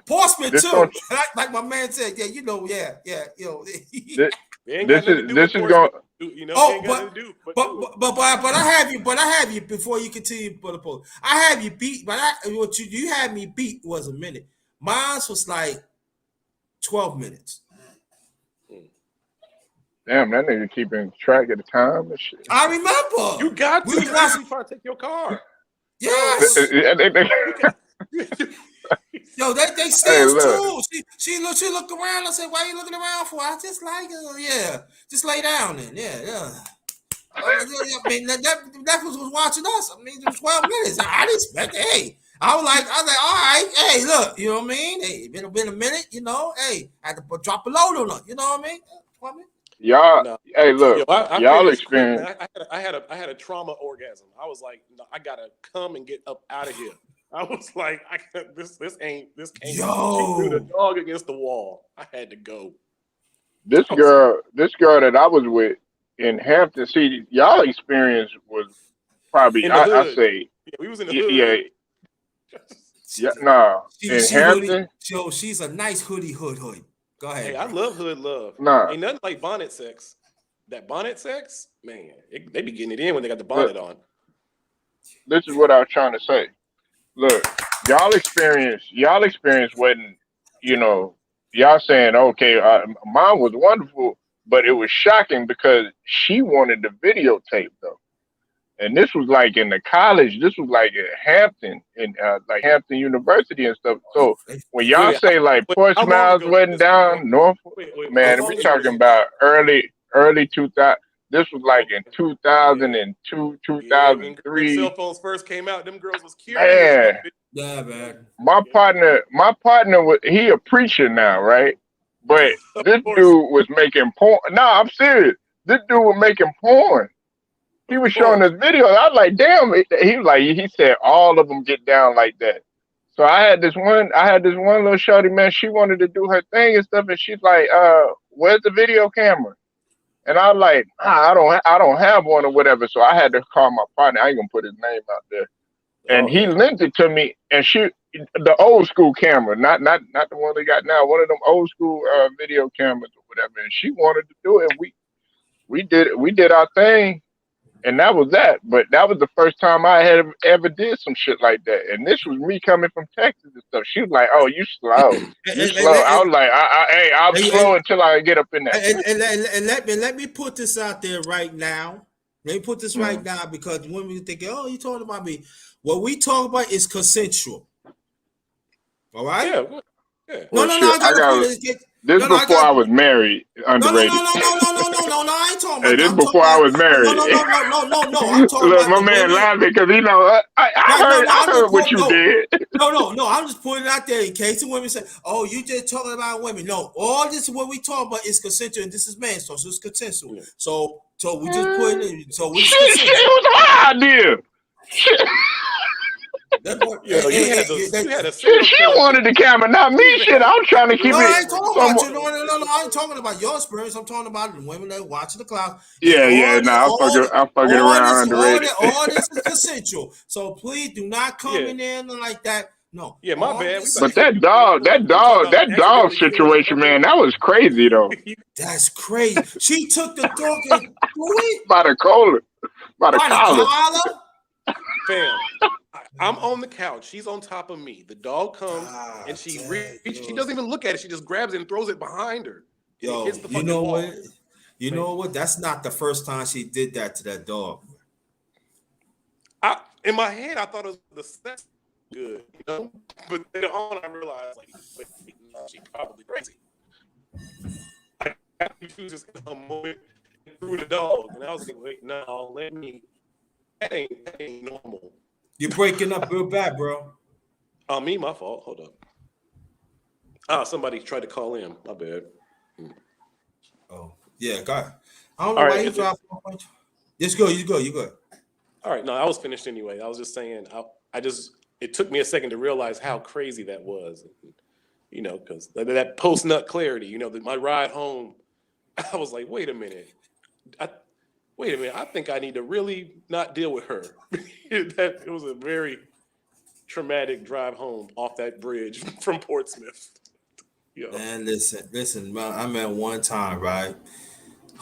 Portsmouth This gonna too. Like my man said, yeah, yeah. this, They ain't got this nothing to is do this with is going. Portsmouth. You know, they Oh, ain't got nothing but to do but but do it. but but I have you before you continue for the poll. I have you beat, but what you had me beat was a minute. Mine was like 12 minutes. Damn, that nigga keeping track of the time and shit. I remember. You got We to. was Your not. auntie trying to take your car. Yes. You got. Yo, they Hey, steals look, too. She looked around. I said, "Why are you looking around for?" I just like it. Yeah, just lay down then. Yeah. I mean, that was watching us. I mean, it was 12 minutes. I didn't expect it. Hey, I was like, all right, hey, look, you know what I mean? Hey, been a minute, Hey, I had to drop a load on her, you know what I mean? y'all. No. Hey, Yo, look, I y'all finished quick, experience. man. I had a trauma orgasm. I was like, no, I gotta come and get up out of here. I was like, I can't, this can't. She threw the Yo, dog against the wall. I had to go. This I was like, girl that I was with in Hampton. See, y'all experience was probably in the I hood. say Yeah, we was in the yeah hood. nah in she hoodie. Hampton Yo, she's a nice hoodie hood. Go Hey, ahead, I bro. love hood love. nah. Ain't nothing like bonnet sex. That bonnet sex, man, they be getting it in when they got the Look, bonnet on. this is what I was trying to say. Look, y'all experience wasn't you know y'all saying okay, mine was wonderful, but it was shocking because she wanted the videotape though. And this was like in the college. This was like at Hampton, in like Hampton University and stuff. So when y'all Wait, say like how long Portsmouth ago was wasn't this, my bro? down, Norfolk, How man, we long ago was talking this? about early 2000. This was like in Okay. Yeah. 2002, Yeah, when cell 2003. phones first came out, them girls was curious about Man, it. Yeah, man. Yeah, my partner was he a preacher now, right? But of this course, dude was making porn. No, I'm serious. This dude was making porn. He of was showing course. us videos. I was like, damn. He was like, he said all of them get down like that. So I had this one little shorty, man. She wanted to do her thing and stuff, and she's like, where's the video camera? And I was like, I don't have one or whatever. So I had to call my partner. I ain't gonna put his name out there. And Oh he yeah. lent it to me, and the old school camera, not the one they got now, one of them old school video cameras or whatever. And she wanted to do it. We did our thing. and that was that. But that was the first time I had ever did some shit like that. And this was me coming from Texas and stuff. She was like, "Oh, you slow, you slow." I was like, "Hey, I'm slow until I get up in that." And let me put this out there right now. Let me put this right now because when we think, oh, you talking about me, what we talk about is consensual. All right? Yeah. No, I gotta put it. This before I was married. Underrated. No, I ain't talking about Hey, this I'm before I was married. no. I'm talking Look, about my the man women. laughing because I heard what you did. No, I'm just putting it out there in case the women say, oh, you just talking about women. No, all this is what we talk about is consensual, and this is man, so it's consensual. Yeah. So we just put it in. So we Shit, it was my idea. Shit. You had a She wanted the camera, not me. Shit, I'm trying to keep no, it. I ain't talking about you. No, I ain't talking about your experience. I'm talking about the women that watching the cloud. Yeah. Nah, I'm fucking around. Underrated. All this is consensual. So please do not come in like that. No. Yeah, my bad. But that dog situation, man, that was crazy though. That's crazy. She took the dog and threw it by the collar. Fam, I'm on the couch. She's on top of me. The dog comes and she she doesn't even look at it. She just grabs it and throws it behind her. Yo, you know what? You know what? That's not the first time she did that to that dog. In my head, I thought it was the sex good, you know? But then on, I realized, like, she's probably crazy. She was just in a moment and threw the dog. And I was like, wait, no, that ain't normal. You're breaking up real bad, bro. Me, my fault. Hold up. Somebody tried to call in. My bad. Oh, yeah, go ahead. I don't know why you dropped. Just go. You go. All right. No, I was finished anyway. I was just saying, it took me a second to realize how crazy that was. You know, because that post-nut clarity, you know, my ride home, I was like, wait a minute. I think I need to really not deal with her. It was a very traumatic drive home off that bridge from Portsmouth. Man, listen, man, I met one time, right?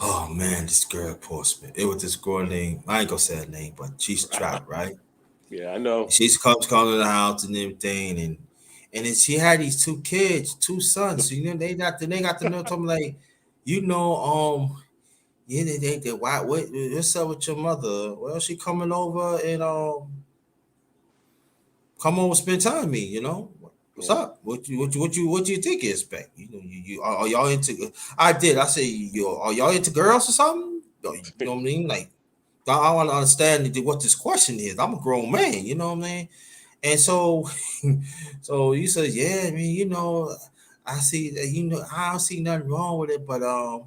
Oh man, this girl at Portsmouth. It was this girl named, I ain't gonna say her name, but she's trapped, right? Yeah, I know. She's comes to the house and everything, and then she had these two kids, two sons. You know, they got to know something like, you know, yeah, they what's up with your mother? Well, she coming over and come over spend time with me, you know. What's up? What you think you expect? You know, you are y'all into? I say, are y'all into girls or something? You know what I mean? Like, I want to understand what this question is. I'm a grown man, you know what I mean? And so, so you said, yeah, I mean, you know, I see that, you know, I don't see nothing wrong with it, but I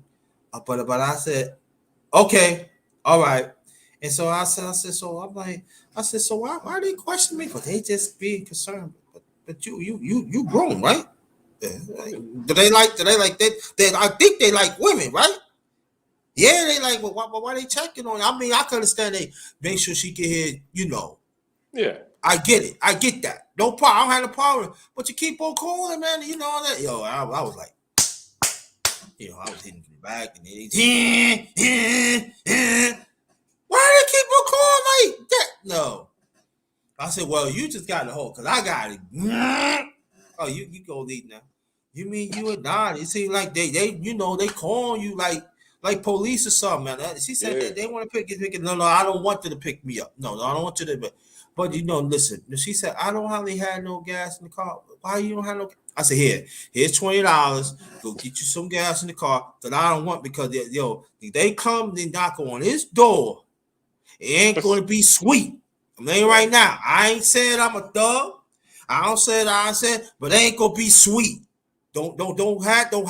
said, okay, all right. And so I said, so I'm like, so why they question me? But they just being concerned. But you grown, right? Do they like that? I think they like women, right? Yeah, they like. Well, why they checking on? I mean, I can understand they make sure she get here. You know. Yeah. I get it. I get that. No problem. I don't have a problem. But you keep on calling, man. You know that. Yo, I was like, you know, I was hitting the back and then why they keep on calling like that? No. I said, well, you just got the hole because I got it. Oh, you go lead now. You mean you and Don? It seems like they you know they calling you like police or something, man. She said they want to pick it. No, I don't want you to pick me up. No, I don't want you to. But you know, listen. She said I don't hardly have no gas in the car. Why you don't have no? I said here's $20. Go get you some gas in the car that I don't want because they come they knock on this door. It ain't going to be sweet. I'm saying right now. I ain't saying I'm a thug. I said, but it ain't gonna be sweet. Don't have them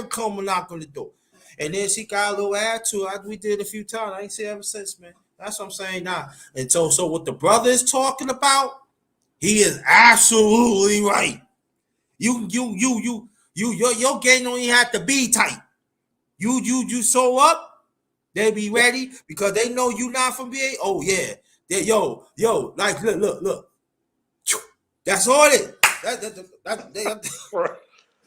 come and knock on the door. And then she got a little attitude. We did it a few times. I ain't seen ever since, man. That's what I'm saying now. And so what the brother is talking about, he is absolutely right. Your game don't even have to be tight. You sew up, they be ready because they know you not from BA. Oh yeah. Yo, like look. That's all it.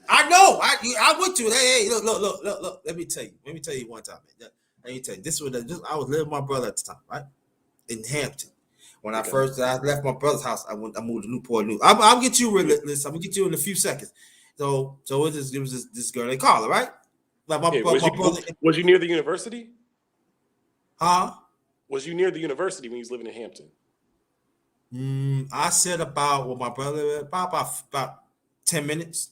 I know. I went to. Hey, look. Let me tell you one time, man. Let me tell you, I was living with my brother at the time, right? In Hampton. When I Okay. left my brother's house, I moved to Newport News. I'll get you relentless. I'm gonna get you in a few seconds. So it was this girl they call her, right? Like my brother. Was you near the university? Huh? Was you near the university when you was living in Hampton? I said about my brother about 10 minutes.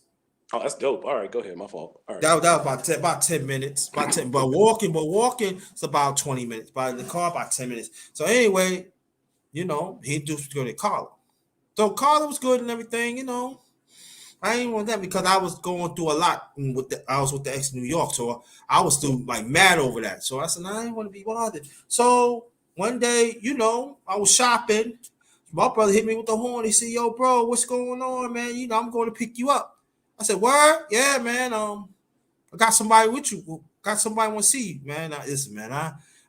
Oh, that's dope. All right, go ahead. My fault. All right. That was about 10 minutes. About 10, but walking it's about 20 minutes. By the car, about 10 minutes. So anyway, he just go to Carla. So Carla was good and everything, I didn't want that because I was going through a lot I was with the ex New York, so I was still like mad over that. So I said, I didn't want to be bothered. So one day, I was shopping. My brother hit me with the horn. He said, "Yo, bro, what's going on, man? I'm going to pick you up." I said, "Word? Yeah, man. I got somebody with you. Got somebody want to see you, man. Listen, man.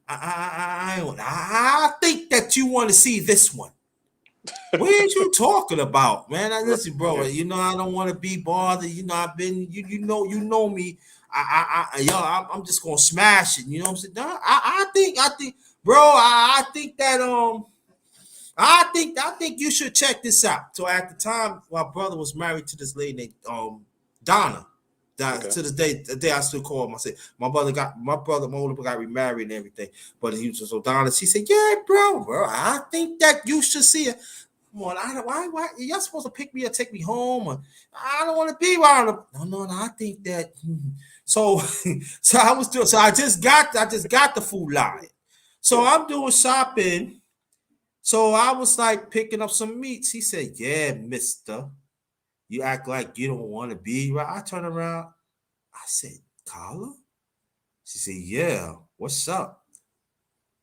I think that you want to see this one. What are you talking about, man? Listen, bro. I don't want to be bothered. I've been. You know me. I'm just gonna smash it. You know what I'm saying? I think, bro. I think that I think you should check this out. So at the time, my brother was married to this lady named Donna. Okay. To this day, the day I still call him. I said, my older brother got remarried and everything. But he was just so Donna. She said, "Yeah, bro, I think that you should see it. Come on, why you're supposed to pick me or take me home? Or, I don't want to be around them. No, I think that." So I just got the food line. So I'm doing shopping. So I was like picking up some meats. He said, "Yeah, mister, you act like you don't want to be right." I turn around. I said, "Carla?" She said, "Yeah, what's up?"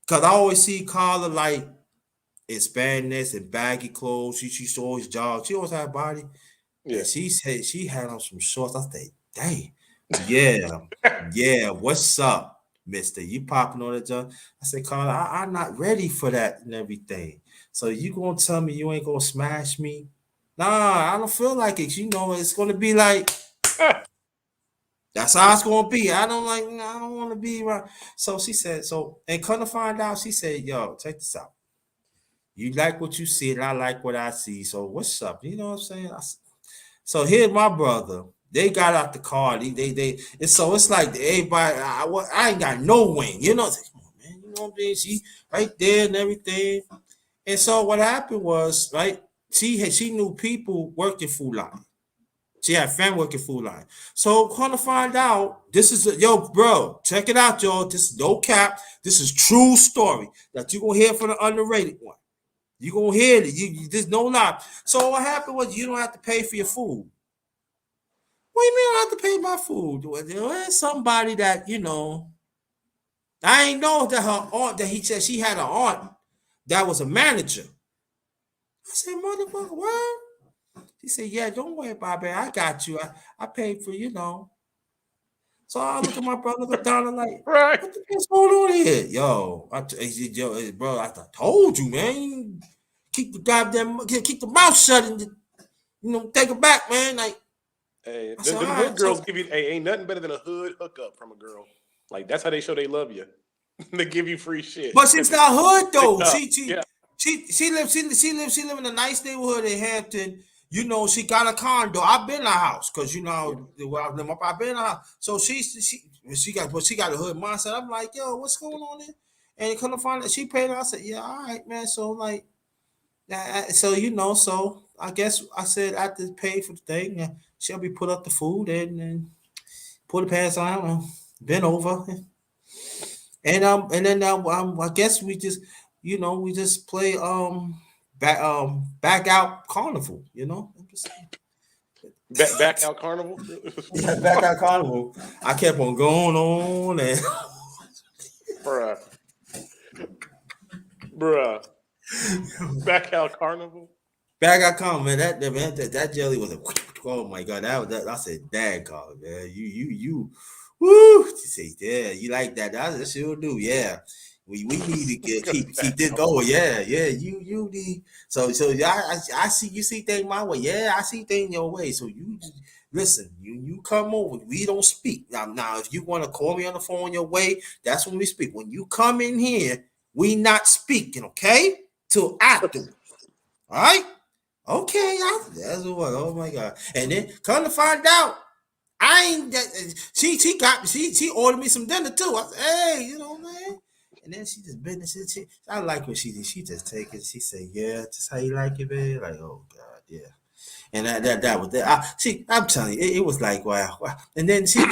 Because I always see Carla like in spandex and baggy clothes. She always jog. She always had a body. Yeah. And she said she had on some shorts. I said, "Dang, yeah, what's up, mister? You popping on the junk?" I said, "Carla, I'm not ready for that and everything. So you gonna tell me you ain't gonna smash me? Nah, I don't feel like it. It's gonna be like that's how it's gonna be. I don't want to be right." So she said, and come to find out, she said, "Yo, check this out. You like what you see, and I like what I see. So what's up?" You know what I'm saying? So here's my brother. They got out the car. And so it's like everybody. I ain't got no wing. Come on, man. You know what I'm saying? She right there and everything. And so what happened was, right? She knew people working Food Line. She had family working Food Line. So come to find out, this is yo, bro. Check it out, y'all. This is no cap. This is true story that you gonna hear from the underrated one. You gonna hear it. There's no lie. So what happened was you don't have to pay for your food. What do you mean I don't have to pay my food? There's somebody that I ain't know that her aunt that he said she had an aunt that was a manager. I said, "Motherfucker, what?" He said, "Yeah, don't worry about it. I got you. I paid for So I look at my brother, look down and like, right. What the hell's going on here? Yo, bro, I told you, man. Keep the mouth shut and take it back, man. Like, hey, the hood girls give you ain't nothing better than a hood hookup from a girl. Like that's how they show they love you. They give you free shit. But she's not hood though. She lives in a nice neighborhood in Hampton. She got a condo. I've been in her house because where I live up. I've been in her house. So she got a hood mindset. I'm like, yo, what's going on there? And come to find out she paid her. I said, yeah, all right, man. So like, so I guess I said I have to pay for the thing. She'll be put up the food and put the pants on, bend over, and then I guess we just play back out carnival, Back out carnival. Yeah, back out carnival. I kept on going on and bruh, back out carnival. Back out carnival, man. That jelly was oh my god, that I said, "Dang, Carl, man, you, woo." She said, "Yeah, you like that? That sure do, yeah." We need to keep this going. Yeah. You need I see you see things my way. Yeah, I see things your way. So listen, you come over, we don't speak. Now, if you want to call me on the phone on your way, that's when we speak. When you come in here, we not speaking, okay? Till afterwards. All right? Okay, that's what. Oh my God! And then come to find out, I ain't that. She ordered me some dinner too. I said, hey, man. And then she just business. I like what she did. She just take it. She said, yeah, just how you like it, babe. Like, oh God, yeah. And that was that. I'm telling you, it was like wow. And then she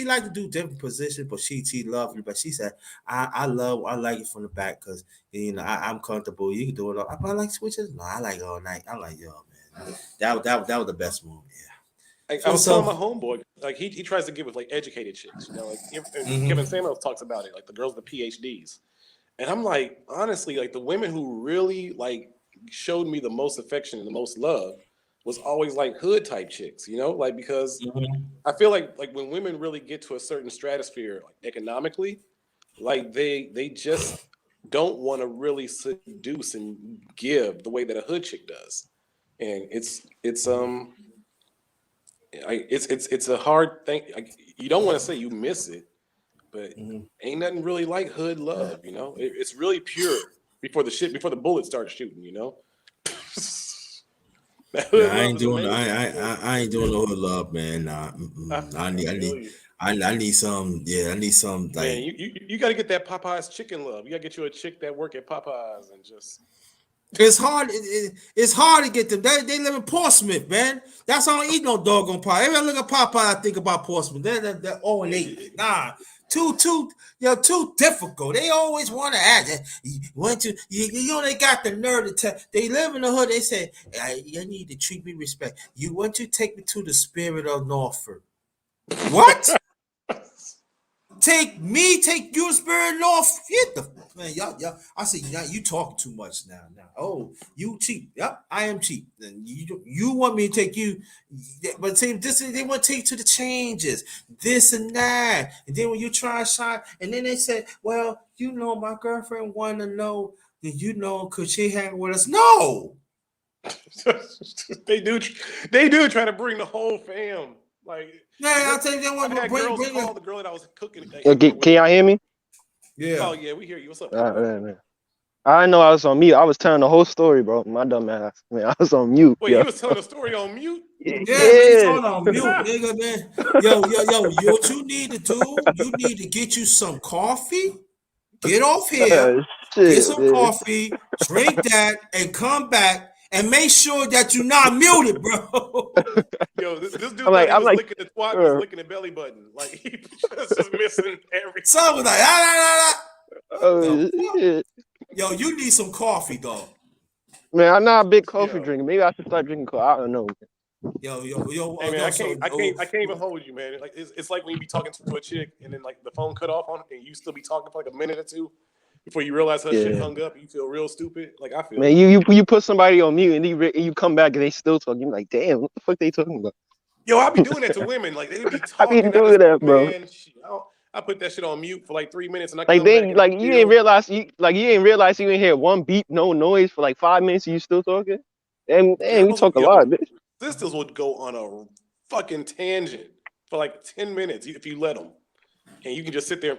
liked to do different positions, but she loved it. But she said, I like it from the back because I'm comfortable. You can do it all. I like switches. No, I like it all night. I'm like, yo, man, that was the best move. Yeah. I So was telling so. my homeboy, like he tries to get with like educated chicks, like and Kevin Mm-hmm. Samuels talks about it, like the girls with the PhDs. And I'm like, honestly, like the women who really like showed me the most affection and the most love was always like hood type chicks, like because Mm-hmm. I feel like when women really get to a certain stratosphere, like economically, like they just don't want to really seduce and give the way that a hood chick does, and it's a hard thing. Like, you don't want to say you miss it, but Mm-hmm. ain't nothing really like hood love. It's really pure before the bullets start shooting. That Yeah, hood I love ain't is doing. amazing. I ain't doing no hood love, man. Nah, I I need. feel you. I need some. Yeah, I need some. Man, Like you got to get that Popeyes chicken love. You got to get you a chick that work at Popeyes and just it's hard. It's hard to get them. They live in Portsmouth, man. That's why I don't eat no doggone pie. Every time I look at Popeye, I think about Portsmouth. They're 0-8. Nah, too difficult. They always want to act. They got the nerve to tell. They live in the hood. They say, you need to treat me respect. You want to take me to the spirit of Norfolk. What? Take you, Spirit North. Get the man, y'all. I say you talking too much now. Oh, you cheap. Yep, I am cheap. And you want me to take you, but see, they want to take you to the changes, this and that. And then when you try to shine, and then they say, well, my girlfriend wanted to know that could she hang with us? No. they do they do try to bring the whole fam. Like Yeah, I'll tell you, they I've want to had bring girls bring call it. the girl that I was cooking Can, with. can y'all hear me? Yeah. Oh yeah, we hear you. What's up, homeboy? Man. I know I was on mute. I was telling the whole story, bro. My dumb ass. Man, I was on mute. Wait, Yeah. you was telling a story on mute? Yeah, man, you Yeah. talking on mute, nigga, man. Yo, what you need to do, you need to get you some coffee, get off here, get Shit, some man. coffee, drink that, and come back and make sure that you're not muted, bro. Yo, this dude I'm thought like, he I'm was like, licking the twat, he was uh, licking the belly button. Like he just missing So I everything. was like, ah, ah, ah, ah. What the oh fuck? shit. Yo, you need some coffee, dog. Man, I'm not a big coffee Yo. drinker. Maybe I should start drinking coffee. I don't know. Hey man, Yo, so I can't even hold you, man. Like it's like when you be talking to a chick and then like the phone cut off on and you still be talking for like a minute or two before you realize her shit Yeah. hung up and you feel real stupid. Like I feel Man, you. you put somebody on mute and you come back and they still talking. You're like, damn, what the fuck they talking about? Yo, I be doing that to women. Like they be I be talking. I doing just that, bro. man, shit, I put that shit on mute for like 3 minutes and I Like come back then, and like it's you didn't still. realize you didn't hear one beep, no noise for like 5 minutes. And you still talking? Damn, you talk a lot, bitch. Sisters would go on a fucking tangent for like 10 minutes if you let them, and you can just sit there.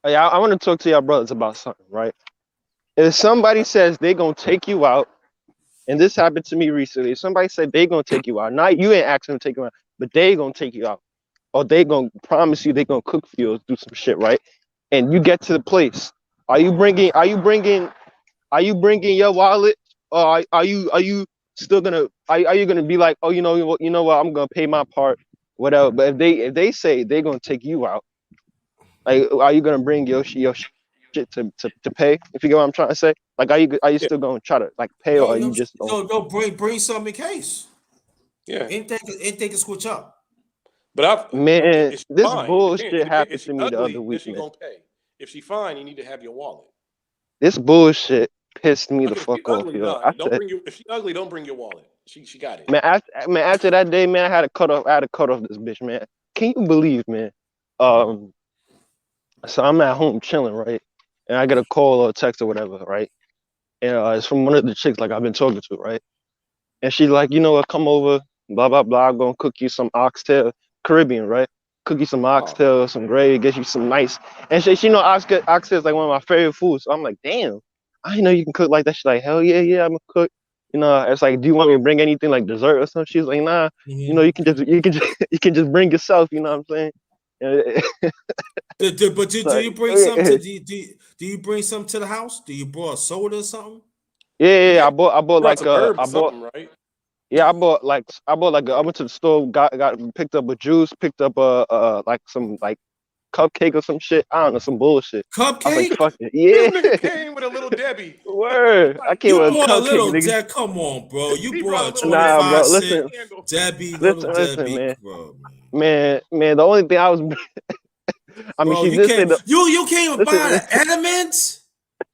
Hey, I want to talk to y'all brothers about something, right? If somebody says they gonna take you out, and this happened to me recently, if somebody said they gonna take you out, not you ain't asking them to take you out, but they gonna take you out, or they gonna promise you they gonna cook for you or do some shit, right? And you get to the place, are you bringing your wallet, or are you still gonna are you gonna be like, oh, you know what, I'm gonna pay my part, whatever. But if they say they're gonna take you out, like, are you gonna bring your shit to pay? If you get what I'm trying to say, like, are you Yeah, still gonna try to like pay, or yo, are yo, you just gonna? yo, bring something in case. yeah. Anything can switch up. But Man, if she's this fine, it depends. bullshit It depends. If happened she to me the other ugly, then week, she man. gonna pay. If she fine, you need to have your wallet. This bullshit pissed me the Okay, if she fuck off, ugly, yo. nah, I don't said, bring your. If she ugly, don't bring your wallet. She got it. after that day, man, I had to cut off this bitch, man. Can you believe, man? Um, so I'm at home chilling, right? And I get a call or a text or whatever, right? And it's from one of the chicks like I've been talking to, right? And she's like, you know what, come over. blah blah blah. I'm gonna cook you some oxtail, Caribbean, right? Cook you some oxtail, some gravy, get you some nice. And she know oxtail is like one of my favorite foods. So I'm like, damn, I didn't know you can cook like that. She's like, hell yeah, yeah, I'm gonna cook. You know, it's like, do you want me to bring anything like dessert or something? She's like, nah, you know, you can just you can just bring yourself. You know what I'm saying? But do you bring something to do you bring something to the house? Do you brought a soda or something? Yeah. I bought Brought like some herbs or I bought something, right? yeah, I bought like I went to the store, got picked up a juice, picked up like some like cupcake or some shit. I don't know, some bullshit. I was like, Cupcake? fuck it. This Yeah. nigga came with a little Debbie. Word. I came You with a brought a cupcake, little nigga. Deb. Come on, bro. You He brought a brought a little Nah, Debbie bro. 25-cent Listen, candle. Debbie, little listen, Debbie, man. bro, man. Man, the only thing I was I mean Bro, she you did say can't the you can't even buy listen, the elements,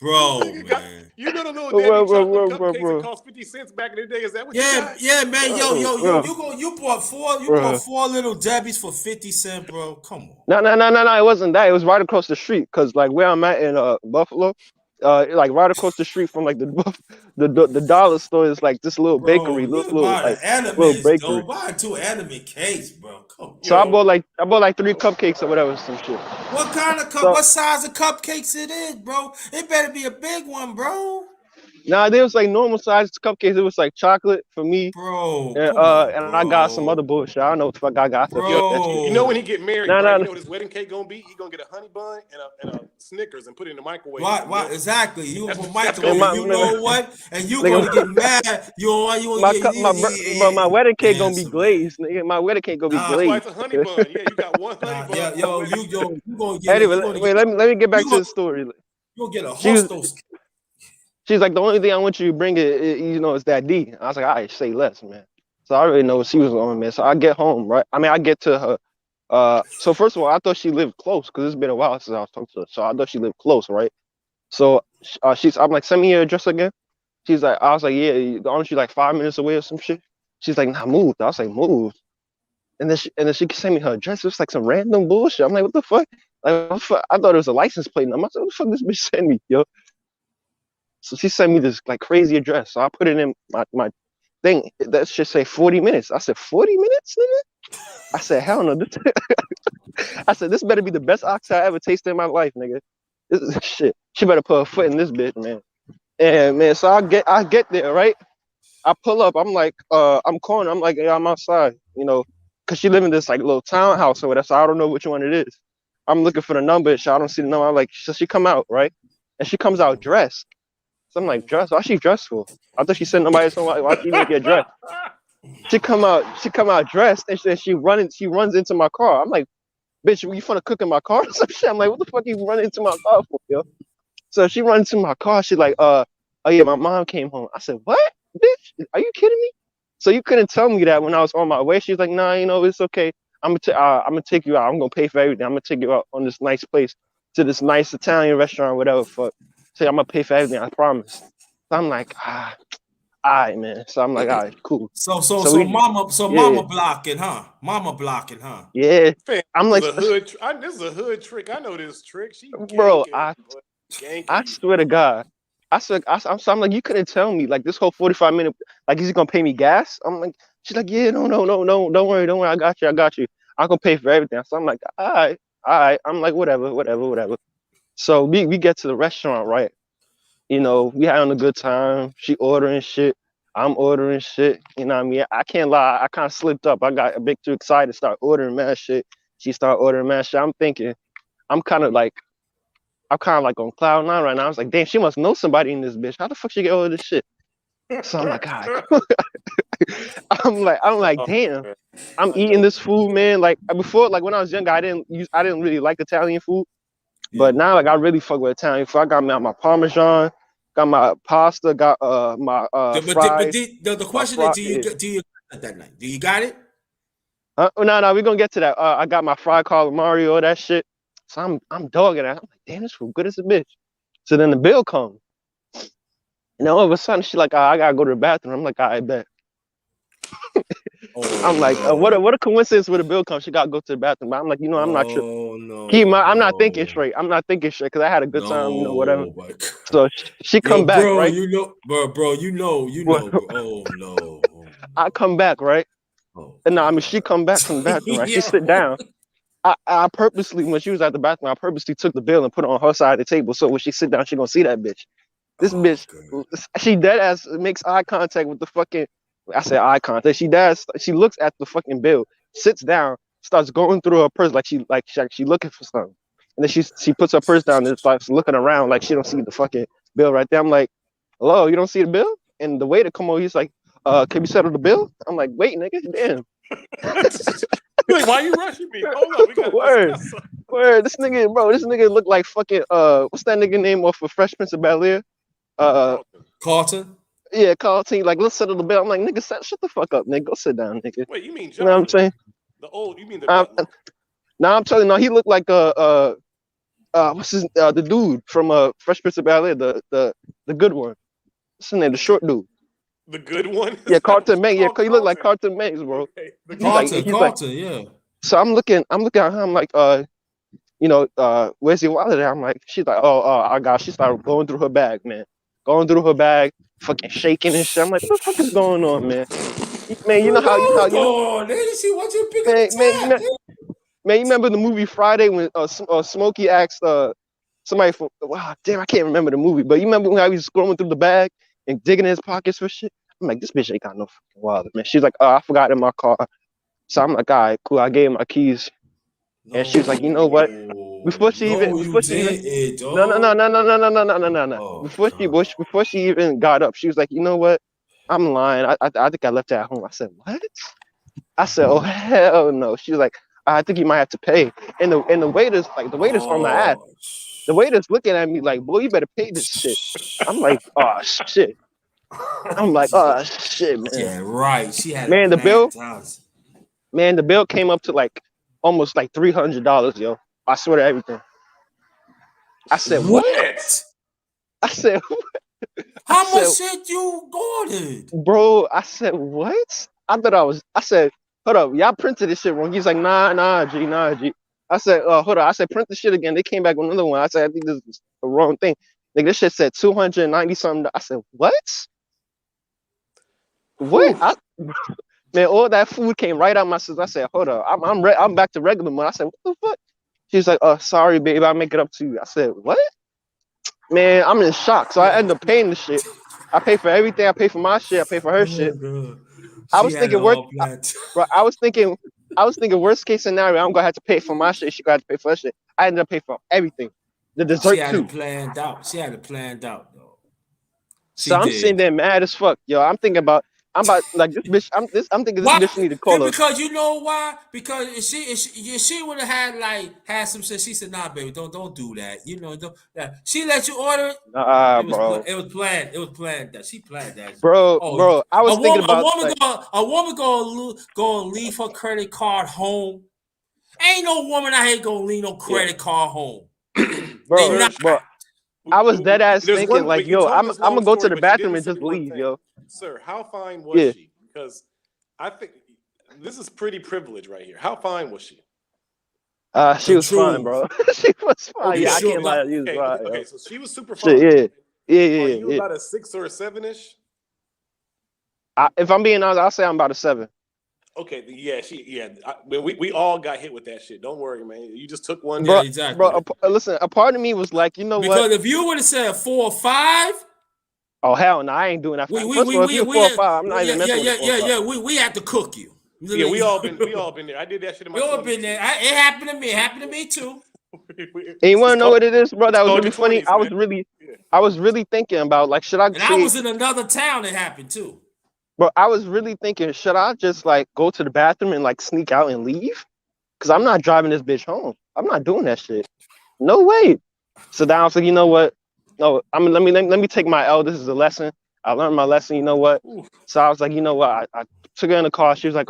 bro, Nigga got, man. you know the little Debbie bro, chocolate bro, bro, cupcakes that bro, cost 50 cents back in the day? Is that what you Yeah, got? yeah, man. Yo, bro, you bought bro. four little Debbies for 50 cents, bro. Come on. No. It wasn't that. It was right across the street. Cause like where I'm at in Buffalo, like right across the street from like the dollar store is like this little bakery, Bro, you little buy like the little elements, though. bakery. Buy two anime cakes, bro. Come on. So Yo, I bought like 3 cupcakes or whatever, some shit. What kind of So what size of cupcakes it is, bro? It better be a big one, bro. now there was like normal sized cupcakes. It was like chocolate for me, Bro, come on, and I got some other bro. bullshit. I don't know what the fuck I got. I said yo, fuck that shit. you know when Bro. he get married, Nah, right? nah, You nah. know what his wedding cake gonna be? He gonna get a honey bun and a Snickers and put it in the microwave with Why? some Why? milk. Exactly. You That's put that's And gonna microwave, be and my you nigga, know what? And you nigga, gonna get mad. You gonna get bro, my wedding cake gonna be answer, man. glazed, nigga. My wedding cake gonna be Nah, that's why glazed. it's a honey bun. Yeah, you got one honey bun yeah, for the yo, wedding cake. you gonna get it. Anyway, wait, let me get back You to gonna the story. you gonna get a She was hostos. she's like the only thing I want you to bring you know, is that D. I was like, all right, say less, man. So I already know what she was on, man. So I get home, right? I mean, I get to her. So first of all, I thought she lived close because it's been a while since I was talking to her. So I thought she lived close, right? So I'm like, send me your address again. I was like, yeah, aren't you like 5 minutes away or some shit? She's like, nah, moved. I was like, moved. And then she sent me her address. It was like some random bullshit. I'm like, what the fuck? Like, what the fuck? I thought it was a license plate number. I said, what the fuck this bitch sent me, yo? So she sent me this like crazy address. So I put it in my thing. That should say 40 minutes. I said, 40 minutes, nigga? I said, hell no. I said, this better be the best oxtail I ever tasted in my life, nigga. This is shit. She better put her foot in this bitch, man. And man, so I get there, right? I pull up. I'm like, I'm calling. I'm like, yeah, I'm outside, you know, cause she live in this like little townhouse or whatever. So I don't know which one it is. I'm looking for the number. So I don't see the number. I'm like, so she come out, right? And she comes out dressed. So I'm like, dressed? Why she dressed for? I thought she sent nobody somewhere. Why she even get dressed? She come out dressed, and she runs into my car. I'm like, bitch, you finna cook in my car or some shit? I'm like, what the fuck you running into my car for, yo? So she runs into my car. She's like, oh yeah, my mom came home. I said, what, bitch? Are you kidding me? So you couldn't tell me that when I was on my way. She's like, nah, you know, it's okay. I'm gonna take you out. I'm gonna pay for everything. I'm gonna take you out on this nice place to this nice Italian restaurant, whatever. Fuck. Say I'm gonna pay for everything. I promise. So I'm like, all right, man. So I'm like, all right, cool. So Mama blocking, huh? Mama blocking, huh? yeah. Fam, I'm this like, is a hood. This is a hood trick. I know this trick. She bro, ganking, boy. I Ganking you. swear to God. I'm like, you couldn't tell me like this whole 45 minute, like, is he gonna pay me gas? I'm like, she's like, yeah, no, don't worry, I got you. I'm gonna pay for everything. So I'm like, all right. I'm like, whatever. So we get to the restaurant, right? You know, we having a good time. She ordering shit. I'm ordering shit. You know what I mean? I can't lie. I kind of slipped up. I got a bit too excited, start ordering mad shit. She started ordering mad shit. I'm thinking, I'm kind of like on cloud nine right now. I was like, damn, she must know somebody in this bitch. How the fuck she get all this shit? So I'm like, all right. I'm like, Oh, damn. man. I'm I eating know. this food, man. Like before, like when I was younger, I didn't really like Italian food. Yeah. But now, like, I really fuck with Italian food. I got my Parmesan, got my pasta, got my fries, The my question is, fry. Yeah. do you got it that night? Do you got it? No, we're gonna get to that. I got my fried calamari, all that shit. So I'm dogging that. I'm like, damn, this food good as a bitch. So then the bill comes. And then all of a sudden, she like, I gotta go to the bathroom. I'm like, I bet. I'm like, Oh what a coincidence with a bill comes. She gotta go to the bathroom. But I'm like, you know, I'm not tripping. I'm not thinking straight. I'm not thinking straight because I had a good time, you know, whatever. No, my God. So she come back, bro, right? you know, bro, you know, bro. Oh no. I come back, right? Oh, And no, I mean she come back from the bathroom, right? She sit down. I purposely, when she was at the bathroom, I purposely took the bill and put it on her side of the table. So when she sit down, she gonna see that bitch. This oh, bitch, God. she dead ass makes eye contact with the fucking. I said eye contact. She does. She looks at the fucking bill, sits down, starts going through her purse like she looking for something, and then she puts her purse down and starts looking around like she don't see the fucking bill right there. I'm like, hello, you don't see the bill? And the waiter come over, he's like, can we settle the bill? I'm like, wait, nigga, damn. Like, why you rushing me? Hold up, we gotta Word. discuss something. Word, this nigga look like fucking what's that nigga name off of Fresh Prince of Bel-Air? Carlton? Yeah, Carlton. Like, let's settle the bill. I'm like, nigga, shut the fuck up, nigga. Go sit down, nigga. Wait, you mean You know what I'm Johnson? saying? You mean the butler? Now I'm telling you, no, he looked like what's his the dude from Fresh Prince of Bel-Air, the good one. What's his name? The short dude. The good one? Yeah, Carlton May. Yeah, called he looked like Carlton? Carlton Mays, bro. Okay. Carlton, yeah. So I'm looking at him. I'm like, where's your wallet at? I'm like, she's like, I got. She started going through her bag, man. Going through her bag, fucking shaking and shit. I'm like, what the fuck is going on, man? Man, you know how See what you pick up man, the man, tab. man, you remember the movie Friday when Smokey asked somebody from damn, I can't remember the movie, but you remember when I was scrolling through the bag and digging in his pockets for shit? I'm like, this bitch ain't got no fucking wallet, man. She's like, I forgot it in my car. So I'm like, all right, cool. I gave her my keys. And she was like, you know what? Before she even no, Before she even got up, she was like, you know what? I'm lying. I think I left it at home. I said, what? I said, oh hell no. She was like, I think you might have to pay. And the waiter's on my ass. The waiter's looking at me like, boy, you better pay this shit. I'm like, oh shit. I'm like, oh shit, man. Yeah, right. She had man, the bill came up to like almost like $300, yo. I swear to everything. I said, what? I said, how much shit you ordered? Bro, I said, what? I said, hold up, y'all printed this shit wrong. He's like, nah, G. I said, hold up. I said, print the shit again. They came back with another one. I said, I think this is the wrong thing. Like, this shit said 290 something. I said, what? What? Man, all that food came right out my sister. I said, hold up, I'm back to regular money. I said, what the fuck? She's like, sorry, babe, I'll make it up to you. I said, what? Man, I'm in shock. So I end up paying the shit. I pay for everything. I pay for my shit. I pay for her shit. I was thinking worst case scenario, I'm gonna have to pay for my shit. She got to pay for her shit. I ended up paying for everything. The dessert she had too. It planned out. She had it planned out though. I'm sitting there mad as fuck, yo. I'm like this bitch. I'm thinking this bitch need to call us. Because you know why? Because if she would have had some shit. She said, "Nah, baby, don't do that." You know, she let you order it. Bro. It was planned. It was planned that she planned that. Bro. I was thinking about a woman gonna leave her credit card home. Ain't no woman out here gonna leave no credit card home. Bro. I was dead ass thinking like, yo, I'm gonna go to the bathroom and just leave, yo. Sir, how fine was she? Because I think this is pretty privilege right here. How fine was she? She was fine, bro. She was fine. Okay, I can't lie. Okay, so she was super fine. Yeah. Are you about a 6 or a 7-ish? If I'm being honest, I'll say I'm about a 7. Okay, we all got hit with that shit. Don't worry, man. You just took one. Bro, yeah, exactly. Bro, listen, a part of me was like, you know what? Because if you would have said 4 or 5, oh hell no, I ain't doing that. First of all, if you 4 or 5, I'm not even messing with 4 or 5. Yeah. We had to cook you. Yeah, we all been there. I did that shit in my. We all been there. It happened to me. It happened to me too. And you want to know what it is, bro? That was really funny. 20s, I was really thinking about like, should I? And I was in another town. It happened too. But I was really thinking, should I just like go to the bathroom and like sneak out and leave? Because I'm not driving this bitch home. I'm not doing that shit. No way. So then I was like, you know what? No, let me take my L. This is a lesson. I learned my lesson. You know what? So I was like, you know what? I took her in the car. She was like,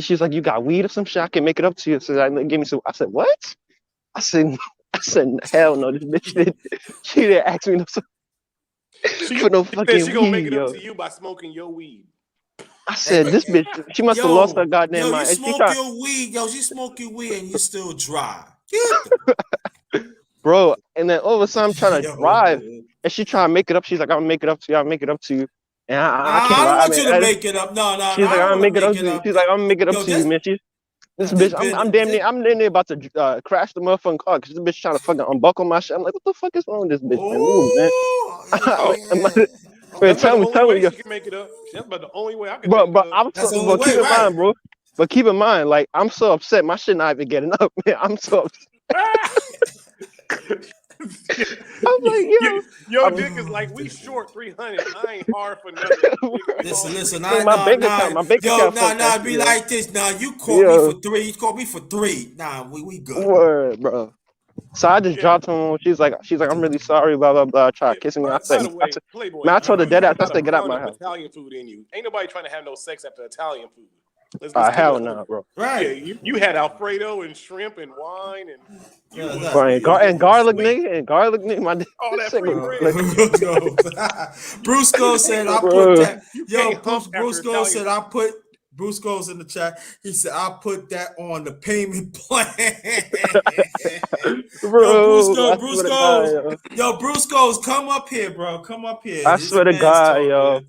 she's like, you got weed or some shit? I can make it up to you. So I gave me some. I said, what? I said, hell no. This bitch she didn't ask me no. She gonna make it up to you by smoking your weed. I said, this bitch, she must have lost her goddamn mind. You smoke your weed, she smoke your weed and you still dry. Bro, and then all of a sudden I'm trying to drive and she trying to make it up. She's like, I'll make it up to you. And I can't I don't lie. want you to make it up. No, I She's like, don't I'm want to make it make up it to you. up. She's like, I'm make it up Yo, to you, man. This this bitch, been I'm damn near about to crash the motherfucking car because this bitch trying to fucking unbuckle my shit. I'm like, what the fuck is wrong with this bitch, man? Move, man. Oh, Yeah. Man, that's about the only tell way me, yo. she can make it up. That's about the only way I can Bro, think but of. I'm That's the so, only but keep way, in mind, right? bro. But keep in mind, like, I'm so upset. My shit not even getting up, man. I'm so upset. I'm like, yo. Your dick is like, we short 300. I ain't hard for nothing. Listen, Man, my bank account fucked that be shit up. like this. Nah, you caught me Yo, for 3. You caught me for 3. Nah, we good. word, bro. So I just Yeah, dropped him. She's like, I'm really sorry, blah blah blah. Try yeah. kissing me. By the way, Playboy, Man, I told her you dead ass. got I about a said, get out pound my of house. Italian food in you. Ain't nobody trying to have no sex after Italian food. Let's keep Hell it no, bro. Right. Yeah, you had Alfredo and shrimp and wine and you was Right, and garlic nigga, my dick. all that Shit free was bread. like, Brusco said I put bro. that. You Yo, can't hump after Brusco Italian. said I put. Brusco's in the chat. He said I put that on the payment plan. Bro, I swear to God, yo. Brusco's, come up here, bro. Come up here. I It's swear to man's God, talk, yo. man.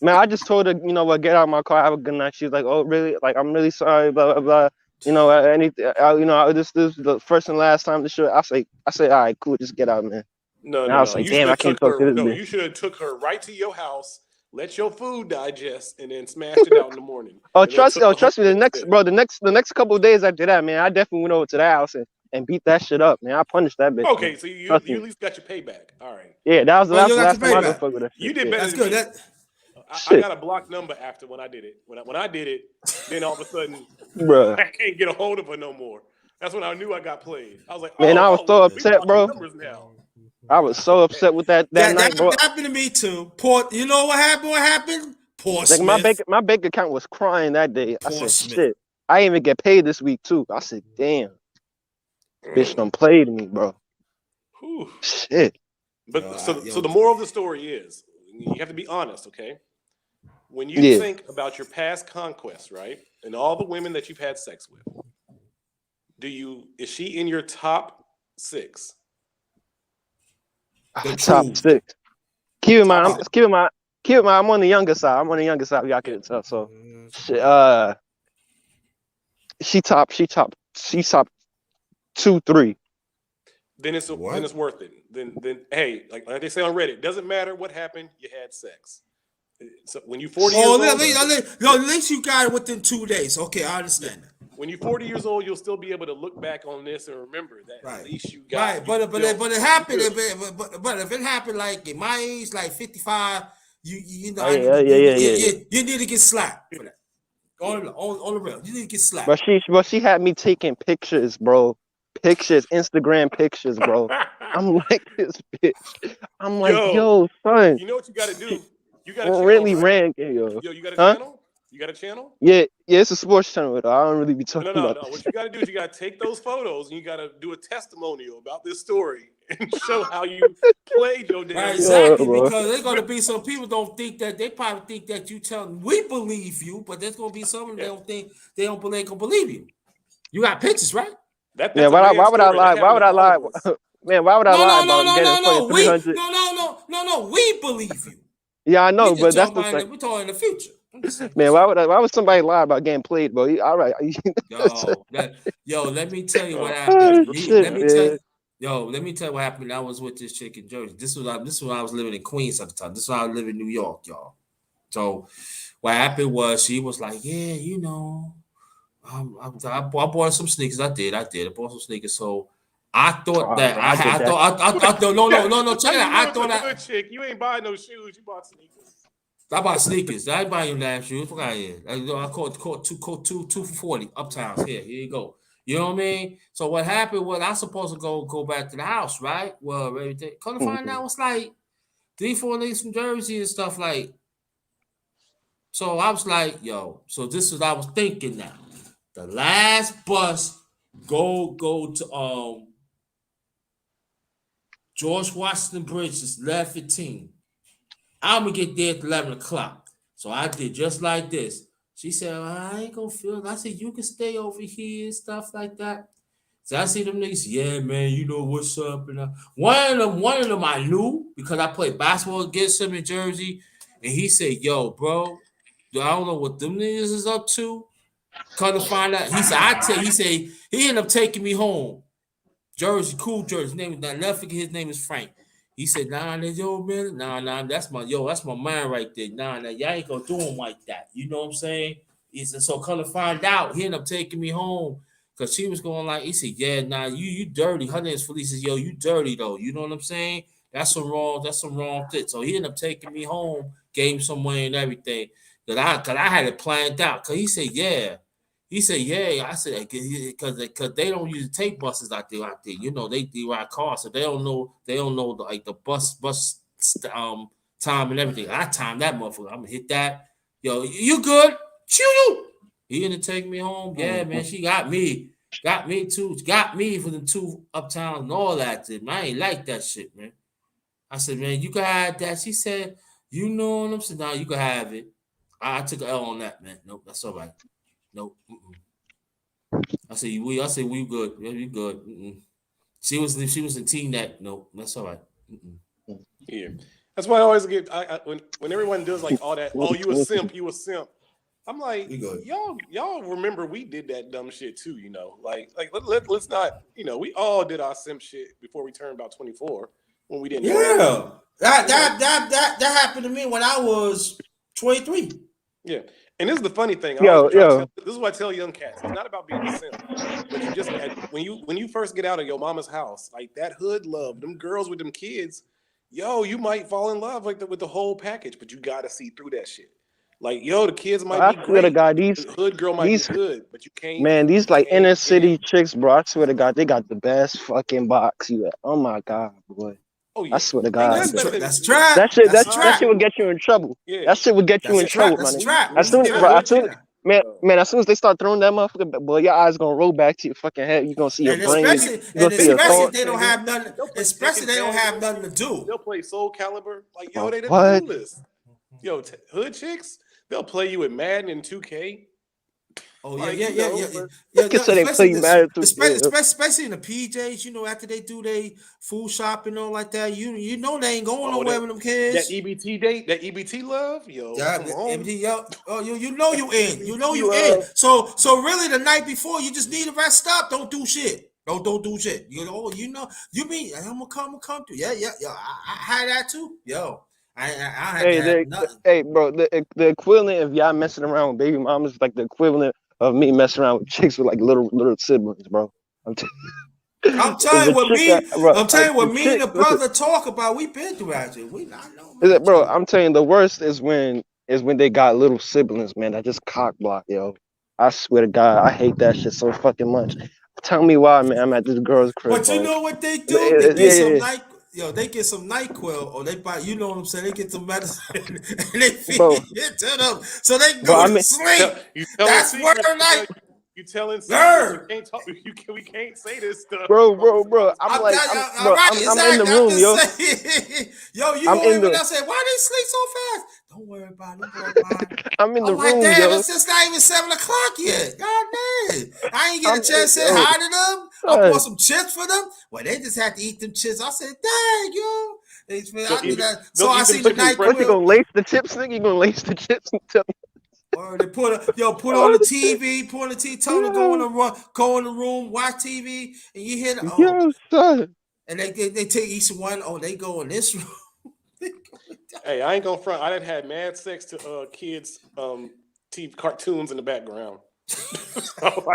Man, I just told her, you know what, get out of my car, have a good night. She's like, oh, really? Like, I'm really sorry, blah, blah, blah. You know, this is the first and last time to show. I say, all right, cool, just get out, man. No. I was like, You should damn, I have can't took talk to her. this No, bitch. you should have took her right to your house, let your food digest, and then smashed it out in the morning. Oh, trust me. The next couple of days after that, man, I definitely went over to that house and beat that shit up, man. I punished that bitch. Okay, man. so you at least got your payback. All right. Yeah, that was the last time I payback. fuck with that shit. You did better That's than good. me. I got a blocked number after when I did it. When I did it, then all of a sudden, bruh, I can't get a hold of her no more. That's when I knew I got played. I was like, man, I was so upset, bro. Numbers now. I was so upset with that night, bro. That happened to me too. You know what happened? Poor Like Smith. my bank account was crying that day. I said, Smith. shit. I didn't even get paid this week too. I said, damn, bitch done played me, bro. Whew. Shit. But so the moral of the story is, you have to be honest, okay? When you think about your past conquests, right, and all the women that you've had sex with, is she in your top 6? Top 6. Keep in mind, I'm on the younger side. Y'all can tell. So, she top 2, 3. Then it's worth it. Then hey, like they say on Reddit, doesn't matter what happened, you had sex. So when you 40 years old, at least you got it within 2 days. Okay, I understand that. When you're 40 years old, you'll still be able to look back on this and remember that at least you got. Right, but it happened. But if it happened like at my age, like 55, you know, you need to get slapped for that. On the real, you need to get slapped. But she had me taking pictures, bro. Instagram pictures, bro. I'm like this bitch. I'm like, yo, son. You know what you got to do? You got a channel, really right? yo. Yo, you got a channel? You got a channel? Yeah, it's a sports channel. I don't really be talking about No. What you got to do is you got to take those photos and you got to do a testimonial about this story and show how you played your damn. Right, exactly, because there's going to be some people don't think that, they probably think that you tell them, we believe you, but there's going to be some they don't think, they don't believe you. You got pictures, right? Yeah, why would I lie? Why would I lie? Man, why would I lie about getting fucking 300? No, we believe you. Yeah, I know, but that's just like, we're talking in the future. Man, why would somebody lie about getting played, bro? All right. Let me tell you what happened. Let me tell you what happened. I was with this chick in Jersey. This was when I was living in Queens at the time. This is when I was living in New York, y'all. So what happened was she was like, yeah, you know, I bought some sneakers. I did. I bought some sneakers. So I thought that I thought no. Check it out. I thought good chick. You ain't buying no shoes. You bought sneakers. I bought sneakers. I ain't buying you damn shoes. Fuck out of here. I caught two for 40 uptown. Here you go. You know what I mean? So what happened was I was supposed to go back to the house, right? Well, everything. Couldn't find out it's like 3-4 niggas from Jersey and stuff like. So I was like, yo. So this is what I was thinking now. The last bus go to George Washington Bridge is 11:15. I'm gonna get there at 11 o'clock. So I did just like this. She said, I ain't gonna feel it. I said, you can stay over here and stuff like that. So I see them niggas, yeah, man, you know what's up. And one of them I knew because I played basketball against him in Jersey. And he said, "Yo, bro, I don't know what them niggas is up to. Come to find out." He said, he said he ended up taking me home. Jersey, cool Jersey. His name is, I never forget, his name is Frank. He said, "Nah, yo, man, nah, that's my man right there. Nah, y'all ain't gonna do him like that. You know what I'm saying?" He said, "So come to find out," he ended up taking me home because she was going like, he said, "Yeah, nah, you dirty." Her name is Felicia. Yo, you dirty though. You know what I'm saying? That's some wrong shit. So he ended up taking me home, gave him some money and everything. Cause I had it planned out. Cause he said, "Yeah." He said, "Yeah." I said, "Because they don't use tape buses out there. You know, they ride cars, so they don't know the bus time and everything. I timed that motherfucker. I'm gonna hit that. Yo, you good? Choo. He didn't take me home. Yeah, man, she got me too. Got me for the two uptown and all that. Man, I ain't like that shit, man. I said, "Man, you can have that." She said, "You know what I'm saying? Nah, you can have it." I took an L on that, man. Nope, that's all right. Nope. I said, we good. Yeah, we good. She was a team that. Nope, that's all right. Yeah, that's why I always get. When everyone does like all that. Oh, you a simp. You a simp. I'm like, y'all remember we did that dumb shit too, you know? Let's not, you know, we all did our simp shit before we turned about 24 when we didn't know. That happened to me when I was 23. Yeah. And this is the funny thing. This is what I tell young cats. It's not about being a simp, but you just when you first get out of your mama's house, like that hood love, them girls with them kids, yo, you might fall in love with the whole package, but you gotta see through that shit. Like, yo, the kids might be great. I swear to God, the hood girl might be good, but you can't. Man, these like inner city chicks, bro. I swear to God, they got the best fucking box. Oh my God, boy. Oh yeah. I swear to God. That's trap. That shit would get you in trouble. Yeah. That shit would get you in trouble, man. As soon as they start throwing that motherfucker, boy, your eyes gonna roll back to your fucking head. You're gonna see your brain. Especially if they don't have nothing. Especially they don't have nothing to do. They'll play Soul Calibur. Like, yo, they the coolest. Yo, hood chicks. They'll play you at Madden and 2K. Oh yeah. Especially in the PJs, you know, after they do their food shopping and all like that, you know they ain't going nowhere with them kids. That EBT date, that EBT love, yo. You know you in. So really the night before you just need to rest up. Don't do shit. Don't do shit. You mean I'm gonna come through. Yeah. I had that too. Yo. I had nothing. Hey, bro, the equivalent of y'all messing around with baby mamas is like the equivalent of me messing around with chicks with like little siblings, bro. I'm telling you what me and the brother talk about. We been through that shit. We not know. Bro, I'm telling you, the worst is when they got little siblings, man. That just cock block, yo. I swear to God, I hate that shit so fucking much. Tell me why, man. I'm at this girl's crib. But you know what they do? They get some they get some NyQuil, or they buy, you know what I'm saying? They get some medicine and they feed it to them so they go to sleep. That's word night. You telling secrets. You can't talk. We can't say this stuff, bro. I'm in the room, yo. I said, why they sleep so fast? Don't worry about it. I'm in the room, damn, yo. It's just not even 7 o'clock yet. God damn, I ain't get a chance to say hi to them. I bought some chips for them. Well, they just had to eat them chips. I said, dang, yo. I see the night. What, you gonna lace the chips, nigga? You gonna lace the chips and tell me? They put on the TV, tell them go in the room, watch TV, and you hear and they take each one. Oh, they go in this room. Hey, I ain't gonna front. I done had mad sex to kids TV cartoons in the background. So,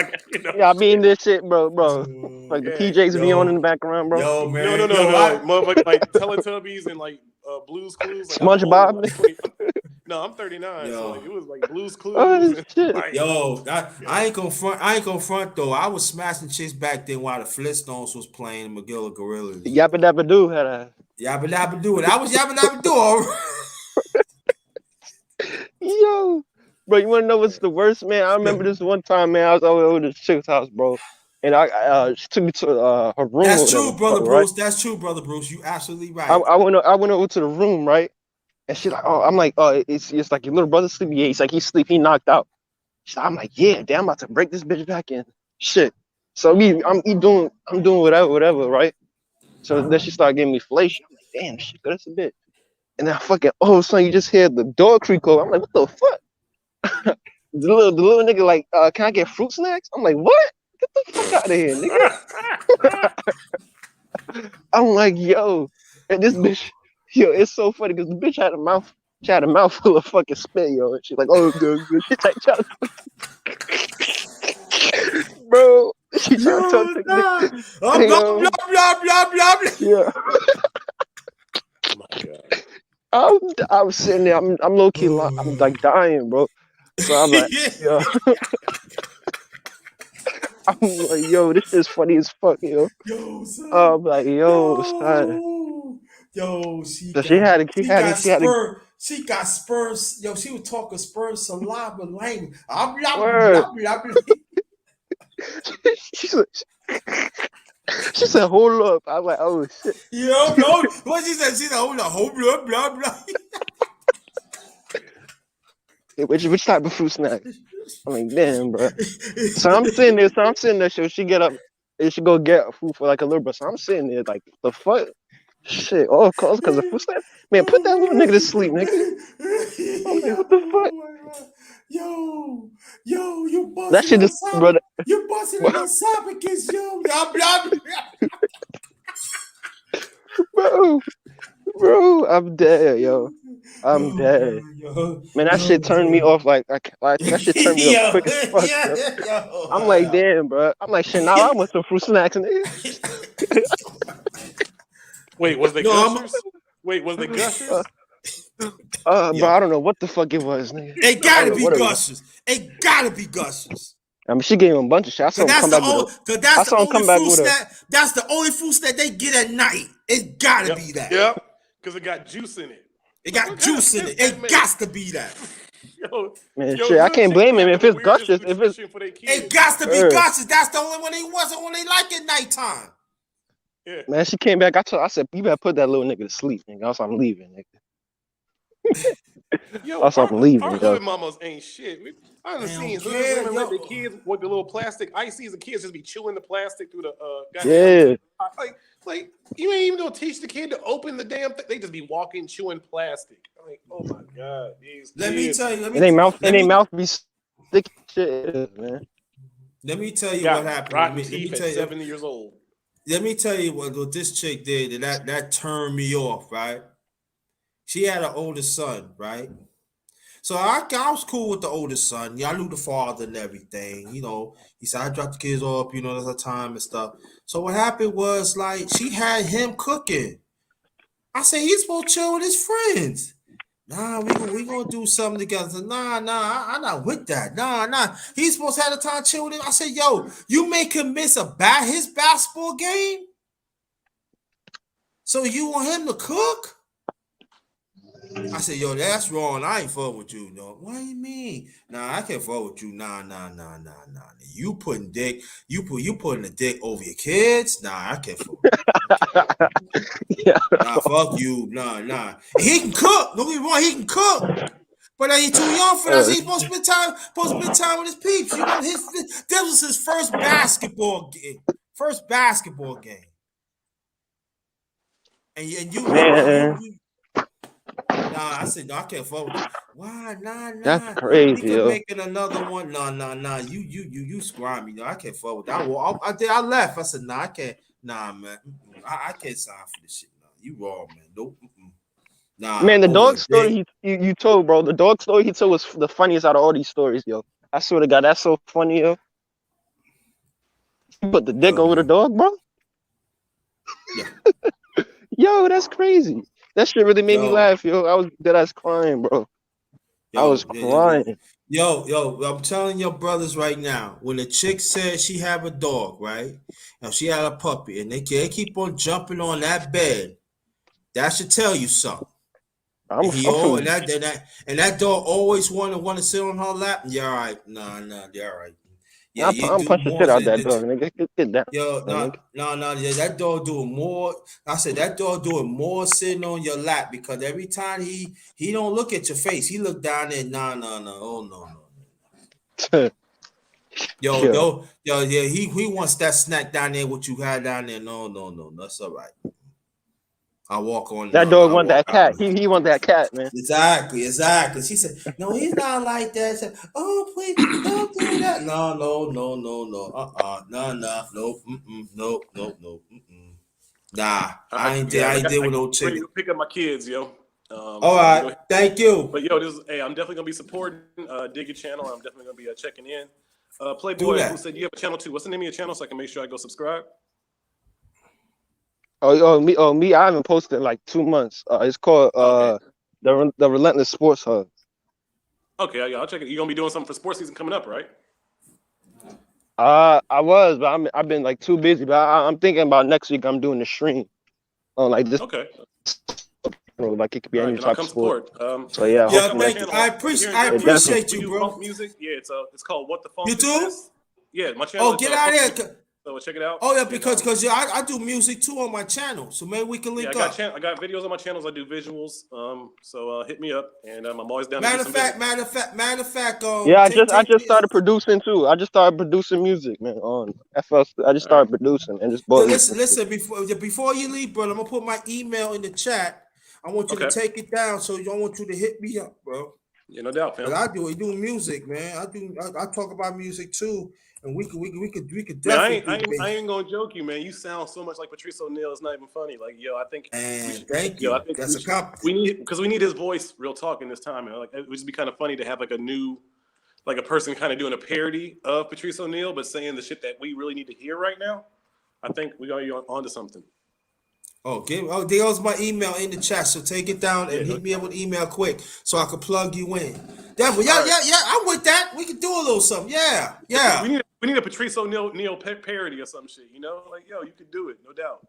I mean this shit, bro. Like the PJs be on in the background, bro. Yo, man. No. Motherfucker, like Teletubbies and like Blue's Clues. Like, SpongeBob. No, I'm 39, so like, it was like Blue's Clues. I ain't gonna front though. I was smashing chicks back then while the Flintstones was playing Magilla Gorillas. Yabba Dabba Doo had a Yabba Dabba Doo. I was Yabba Dabba Doo, all right. Yo, bro, you wanna know what's the worst, man? I remember this one time, man. I was over this chick's house, bro, and she took me to her room. That's true, brother Bruce. Right? That's true, brother Bruce. You absolutely right. I went over to the room, right? And she's like, oh, I'm like, oh, it's like your little brother sleeping. Yeah, he's like, he's sleep, he knocked out. I'm like, yeah, damn, I'm about to break this bitch back in. Shit. So I'm doing whatever, right? So then she started giving me fellatio. I'm like, damn, shit, that's a bit. And then fucking all of a sudden you just hear the door creak over. I'm like, what the fuck? The little nigga like, can I get fruit snacks? I'm like, what? Get the fuck out of here, nigga. I'm like, yo, and this bitch, yo, it's so funny because the bitch had a mouthful of fucking spit, yo. And she's like, oh, she like trying to, bro, she trying to talk to me. Blah, blah, blah, blah, blah. Yeah. Oh my God. I'm sitting there, I'm low key, I'm like dying, bro. So I'm like, yo. I'm like, yo, this is funny as fuck, yo. Yo, son. I'm like, yo, son. Yo, She got spurs. Yo, she was talking spurs saliva language. She said, hold up. I'm like, oh shit. Yo, no, what she said? She said, hold up, blah, blah, blah. Which type of fruit snack? I'm like, damn, bro. So I'm sitting there. So she get up and she go get food for like a little bit. So I'm sitting there like, the fuck? Shit, all because of food snack? Man, put that little nigga to sleep, nigga. I'm like, what the fuck? Yo, you busting that shit just, brother. You busting an esophagus, yo. Blah, blah, blah. Bro, I'm dead, yo. I'm dead. Man, that shit turned me off. Like that shit turned me off quick as fuck. Yo. I'm like, damn, bro. I'm like, shit. Now I want some fruit snacks in there. Wait, was they gushers? Wait, was they gushers? Bro, I don't know what the fuck it was, nigga. It gotta be gushers. It gotta be gushers. I mean, she gave him a bunch of shit. I saw him come back with her. That's the only fruit snack they get at night. It gotta be that. Yep, because it got juice in it. It got juice in it. It got to be that. Man, shit, I can't blame him if it's gushers. It got to be gushers. That's the only one they wasn't when they like at nighttime. Yeah. Man, she came back. I said, you better put that little nigga to sleep, nigga. Else I'm leaving, nigga. Yo, I'm leaving. Our hood mamas ain't shit. I done seen hood women let the kids with the little plastic ices. The kids just be chewing the plastic through the yeah. Like you ain't even gonna teach the kid to open the damn thing. They just be walking chewing plastic. I'm like, oh my god, these Let kids. me tell you. They mouth be sticky shit, man. Let me tell you what happened. Rotten teeth at 70 years old. Let me tell you what this chick did that turned me off, right? She had an older son, right? So I was cool with the oldest son. Yeah, I knew the father and everything. You know, he said, I dropped the kids off, you know, there's a time and stuff. So what happened was, like, she had him cooking. I said, he's supposed to chill with his friends. Nah, we gonna do something together. Nah, I'm not with that. Nah. He's supposed to have the time to chill with him. I said, yo, you make him miss his basketball game? So you want him to cook? I said, yo, that's wrong. I ain't fuck with you, no. What do you mean? Nah, I can't fuck with you. Nah. You putting dick, you putting the dick over your kids? Nah, I can't fuck with you. Yeah. Nah, fuck you. Nah. And he can cook. Don't get me wrong, he can cook. But he's too young for that. He's supposed to spend time with his peeps. You know, this was his first basketball game. And you Nah, I said, no, I can't fuck with you. Why? Nah. That's crazy, yo. Making another one. Nah. You scribe me. No, I can't fuck with that. I left. I said, nah, I can't. Nah, man. I can't sign for this shit. Nah, you wrong, man. Nope. Nah. Man, the dog story you told, bro. The dog story he told was the funniest out of all these stories, yo. I swear to God, that's so funny, yo. You put the dick over the dog, bro? Yeah. Yo, that's crazy. That shit really made me laugh, yo. I was dead ass crying, bro. I was crying. Yo, I'm telling your brothers right now, when the chick said she have a dog, right? Now she had a puppy, and they keep on jumping on that bed. That should tell you something. That dog always want to sit on her lap. Yeah, all right. Nah, yeah, all right. Yeah, I'm punching shit out that dog, nigga. Get down. Yo, no, yeah, that dog doing more. I said that dog doing more sitting on your lap because every time he don't look at your face, he look down there. No, oh no. Yo, yeah, he wants that snack down there. What you had down there? No, that's all right. I walk on. That dog want that cat. He want that cat, man. Exactly. She said, "No, he's not like that." I said, "Oh, please don't do that." No. Nope. Nope. Nah, I ain't deal with no chicken. Pick up my kids, yo. All right, thank you. But yo, I'm definitely gonna be supporting Dig Your channel. I'm definitely gonna be checking in. Playboy, who said you have a channel too? What's the name of your channel so I can make sure I go subscribe? Me. I haven't posted in like 2 months. It's called the Relentless Sports Hub. Okay, I'll check it. You gonna be doing something for sports season coming up, right? I was, but I've been like too busy. But I'm thinking about next week. I'm doing the stream on like this. Okay. Like it could be any type of sport. So yeah, thank you. I appreciate you, bro. Music. Yeah, it's called What the Funk. You Is do? This? Yeah, my channel. Oh, get out of here. So check it out. Oh yeah, because I do music too on my channel, so maybe we can link up. I got videos on my channels. I do visuals. So hit me up, and I'm always down. Matter of fact. Yeah, I just started producing too. I just started producing music, man. On FL, I just started producing and just bought. Listen. Before you leave, bro, I'm gonna put my email in the chat. I want you to take it down, so I want you to hit me up, bro. Yeah, no doubt, fam. But I do music, man. I talk about music too. And we could definitely. Man, I ain't gonna joke you, man. You sound so much like Patrice O'Neal. It's not even funny. Like, yo, I think. And thank you. I think that's we need his voice. Real talk in this time, man. Like, it would just be kind of funny to have like a person kind of doing a parody of Patrice O'Neal, but saying the shit that we really need to hear right now. I think we got you onto something. There's my email in the chat, so take it down and hit me up with email quick so I can plug you in. Definitely, yeah, I'm with that. We can do a little something, yeah. We need a Patrice O'Neal parody or some shit, you know? Like, yo, you could do it, no doubt.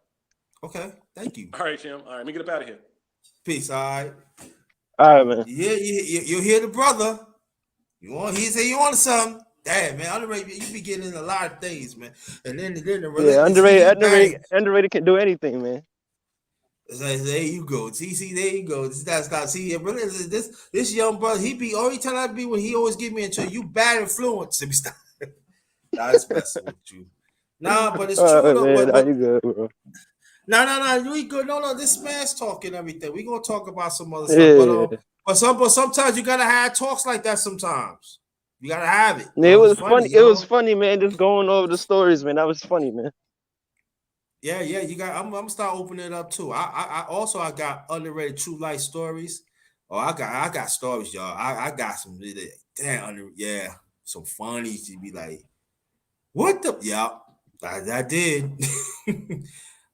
Okay, thank you. All right, Jim. All right, let me get up out of here. Peace, all right, man. Yeah, you hear the brother. He say you want something. Damn, man, Underrated, you be getting a lot of things, man. And then Underrated can do anything, man. There you go. See, there you go. That's not see, this young brother, he be every time I be when he always give me into you bad influence. Stop. That's messing with you. Nah, but it's true. You good, bro. No, we good. No, this man's talking everything. We gonna talk about some other stuff. But sometimes you gotta have talks like that sometimes. You gotta have it. It was funny. It was funny, man. Just going over the stories, man. That was funny, man. Yeah. You got. I'm gonna start opening it up too. I also got underrated true life stories. Oh, I got stories, y'all. I got some some funny to be like, what the? Yeah, I did.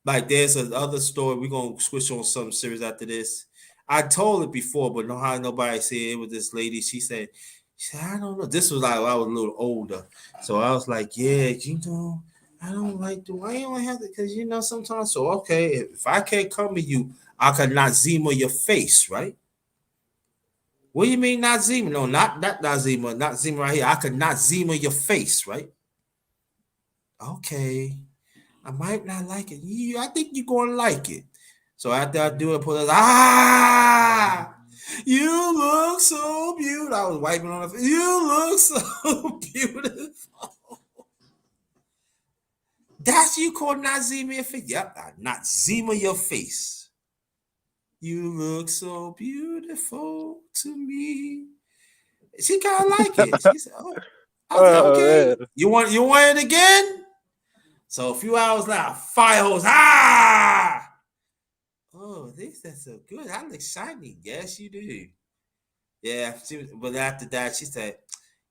Like there's another story. We're gonna switch on some series after this. I told it before, but nobody said it was this lady. She said, I don't know. This was like when I was a little older, so I was like, yeah, I don't like the way I have to, because sometimes. So okay, if I can't come to you, I could not Zima your face, right? What do you mean not Zima? No, not Zima, not Zima right here. I could not Zima your face, right? Okay, I might not like it. I think you're gonna like it. So after I do it, put it, you look so beautiful. I was wiping on the face. You look so beautiful. That's you call not Zima your face. Yep, not Zima your face. You look so beautiful to me. She kind of like it. She said, "Oh, I was like, okay. Man. You want it again?" So a few hours later, fire hose. Oh, that's so good. I look shiny. Yes, you do. Yeah, but after that, she said,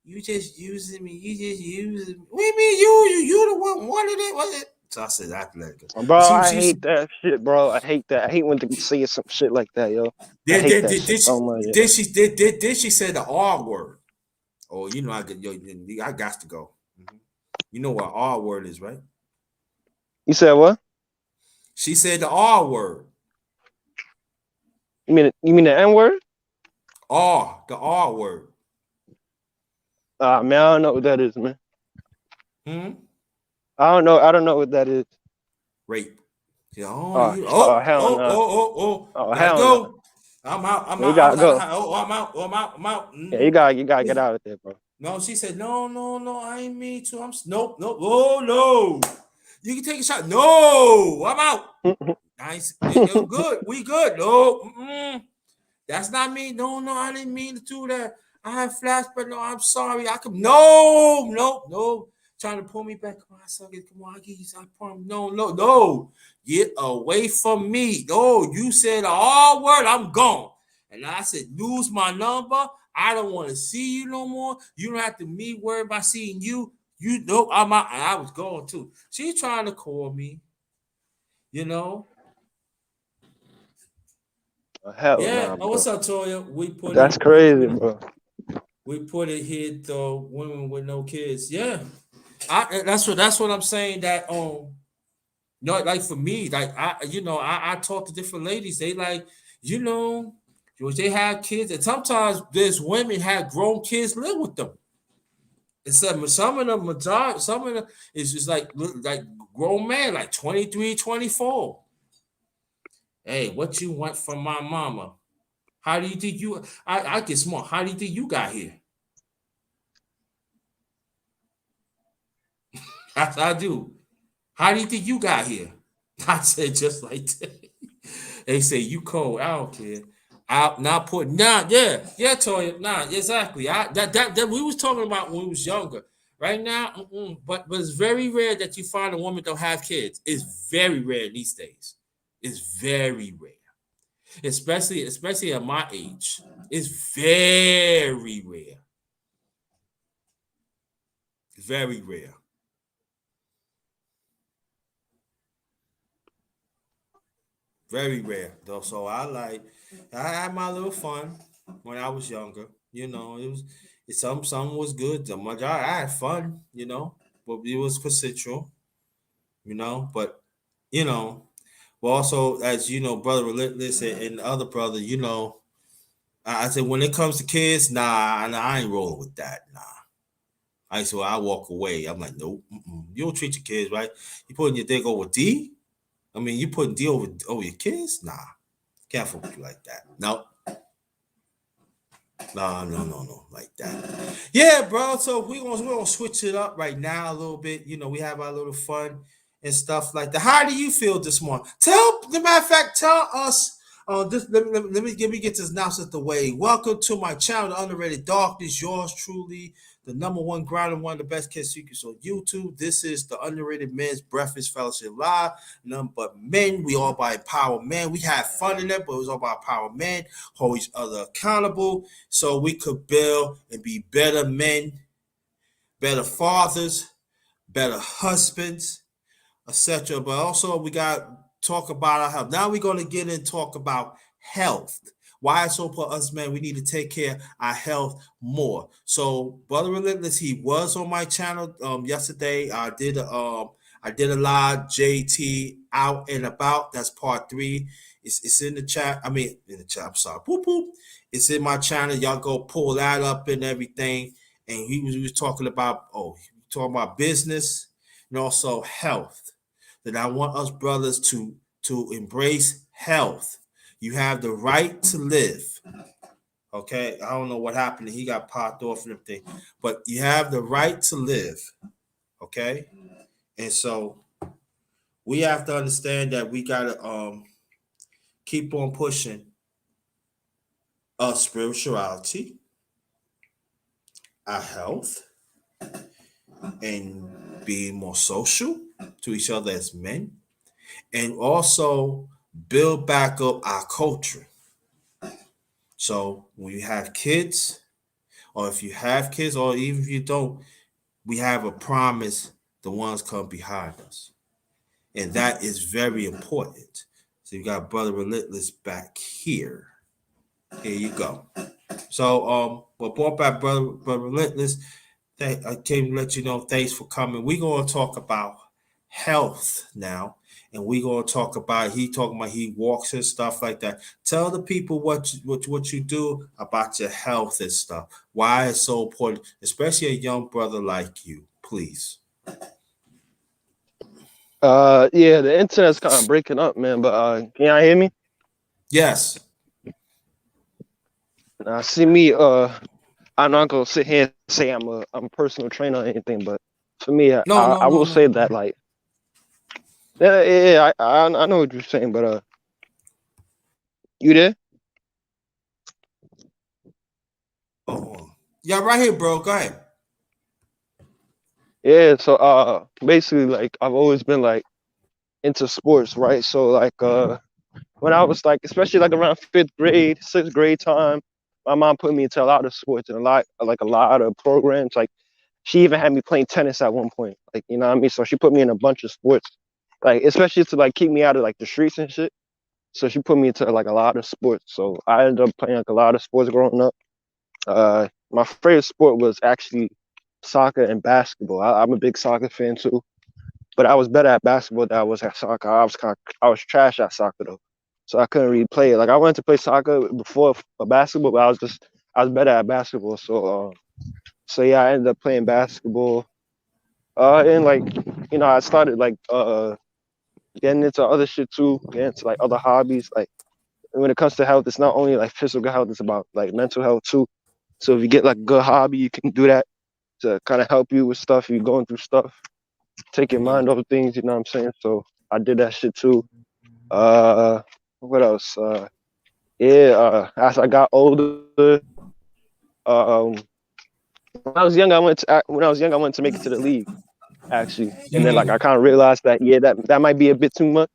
"You just using me. You just using me." What do you mean you the one wanted it? Was it? So I said, "I let it go." Bro, I hate that shit, bro. I hate that. I hate when they say some shit like that, yo. Did she say the R word? Oh, I got to go. You know what R word is, right? You said what? She said the R word. You mean the N word? The R word. Man, I don't know what that is, man. I don't know what that is. Rape. Hell no. Hell no. I'm out. You gotta go. I'm out. Yeah, you gotta get out of there, bro. No, she said, no, I ain't mean to. Nope. Oh, no. You can take a shot. No, I'm out. Good. We good. No, that's not me. No, I didn't mean to do that. I have flashback. No, I'm sorry. I can. No. Trying to pull me back. Come on, son. Come on, I give you some problem. No. Get away from me. No, you said a hard word. I'm gone. And I said, lose my number. I don't want to see you no more. You don't have to me worry about seeing you. You know, I'm out. And I was gone too. She's trying to call me. You know. Hell Yeah. nah, Oh, bro. what's up, Toya? We put That's it. crazy, bro. We put it here though. Women with no kids. Yeah. That's what I'm saying. That no, like for me, like I talk to different ladies. They like, you know, they have kids, and sometimes there's women have grown kids live with them. And some of them, majority, some of them is just like grown man, like 23, 24. Hey, what you want from my mama? How do you think you? I get smart. How do you think you got here? I do. How do you think you got here? I said just like that. They say you cold. I don't care. Out not put yeah, Toya, exactly. That we was talking about when we was younger. Right now, but it's very rare that you find a woman don't have kids. It's very rare these days. It's very rare, especially at my age. It's very rare. It's very rare. Very rare though. So I had my little fun when I was younger. You know, some was good. The majority I had fun, but it was consensual, but you know, but also as you know, brother Relentless and the other brother, I said when it comes to kids, nah, I ain't rolling with that. Nah. I walk away. I'm like, nope, you don't treat your kids right. You putting your dick over D? I mean, you putting D over your kids? Nah. Careful with you like that. No. No, like that. Yeah, bro. So we're gonna switch it up right now a little bit. We have our little fun and stuff like that. How do you feel this morning? The matter of fact, tell us. This let me get this announcement the way. Welcome to my channel, The Underrated Darkness. Yours truly, the number one grinder, one of the best kids secrets on YouTube. This is the Underrated Men's Breakfast Fellowship Live. None but men. We all by empower men. We have fun in it, but it was all about power men. Hold each other accountable so we could build and be better men, better fathers, better husbands, etc. But also we got to talk about our health. Now we're going to get in and talk about health. Why it's so for us, man, we need to take care of our health more. So, Brother Relentless, he was on my channel yesterday. I did a live JT out and about. That's part 3. It's in the chat. I mean, in the chat. I'm sorry. Boop boop. It's in my channel. Y'all go pull that up and everything. And he was talking about business and also health. That I want us brothers to embrace health. You have the right to live. Okay, I don't know what happened. He got popped off and everything, but you have the right to live. Okay, and so we have to understand that we gotta keep on pushing our spirituality, our health, and being more social to each other as men, and also build back up our culture. So when you have kids, or if you have kids, or even if you don't, we have a promise the ones come behind us. And that is very important. So you got Brother Relentless back here. Here you go. So but brought back Brother Relentless. I came to let you know, thanks for coming. We're gonna talk about health now. And we're gonna talk about he walks and stuff like that. Tell the people what you do about your health and stuff. Why it's so important, especially a young brother like you, please. Yeah, the internet's kind of breaking up, man. But can y'all hear me? Yes. Now, see me. I'm not gonna sit here and say I'm a personal trainer or anything, but for me, No, I no, no, will no, say no. that like I know what you're saying, but you there? Oh, yeah, right here, bro. Go ahead. Yeah, so basically like I've always been like into sports, right? So like when I was like especially like around fifth grade, sixth grade time, my mom put me into a lot of sports and a lot of programs. Like she even had me playing tennis at one point. Like, you know what I mean? So she put me in a bunch of sports. Like especially to like keep me out of like the streets and shit. So she put me into like a lot of sports. So I ended up playing like a lot of sports growing up. My favorite sport was actually soccer and basketball. I'm a big soccer fan too, but I was better at basketball than I was at soccer. I was trash at soccer though, so I couldn't really play it. Like I wanted to play soccer before basketball, but I was better at basketball. So yeah, I ended up playing basketball. And like I started like getting into other shit too, getting into like other hobbies. Like when it comes to health, it's not only like physical health; it's about like mental health too. So if you get like a good hobby, you can do that to kind of help you with stuff. If you're going through stuff, take your Mm-hmm. mind off things. You know what I'm saying? So I did that shit too. Uh, what else? Yeah. As I got older, um, when I was young, I wanted to make it to the league actually, and then like I kind of realized that yeah, that might be a bit too much.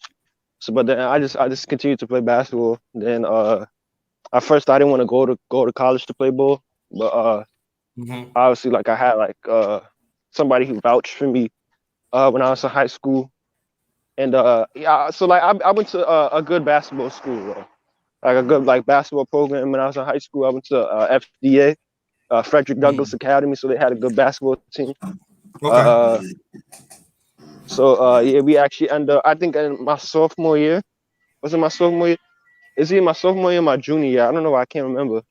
So, but then I just continued to play basketball. Then at first I didn't want to go to college to play ball, but Mm-hmm. obviously like I had like somebody who vouched for me when I was in high school. And yeah, so like I went to a good basketball school, like a good like basketball program. When I was in high school, I went to FDA, Frederick Douglass Mm-hmm. Academy, so they had a good basketball team. Okay. Uh, yeah, we actually ended up, I think in my sophomore year, was it my sophomore year? Is it my sophomore year or my junior year? I don't know. I can't remember.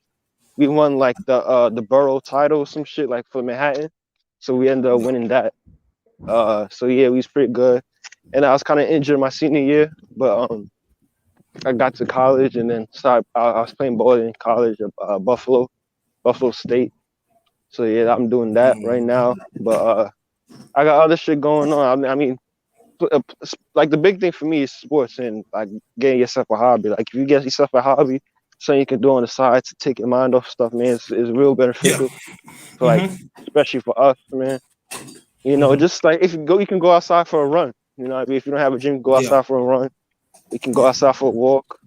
We won like the borough title or some shit like for Manhattan, so we ended up winning that. So yeah, we was pretty good. And I was kind of injured my senior year, but I got to college and then started. I was playing ball in college at Buffalo State. So yeah, I'm doing that right now. But I got other shit going on. I mean, like the big thing for me is sports and like getting yourself a hobby. Like if you get yourself a hobby, something you can do on the side to take your mind off stuff, man, it's real Yeah. beneficial for like, Mm-hmm. especially for us, man. You know, Mm-hmm. just like if you go, you can go outside for a run. You know, what I mean, if you don't have a gym, go Yeah. outside for a run. You can go outside for a walk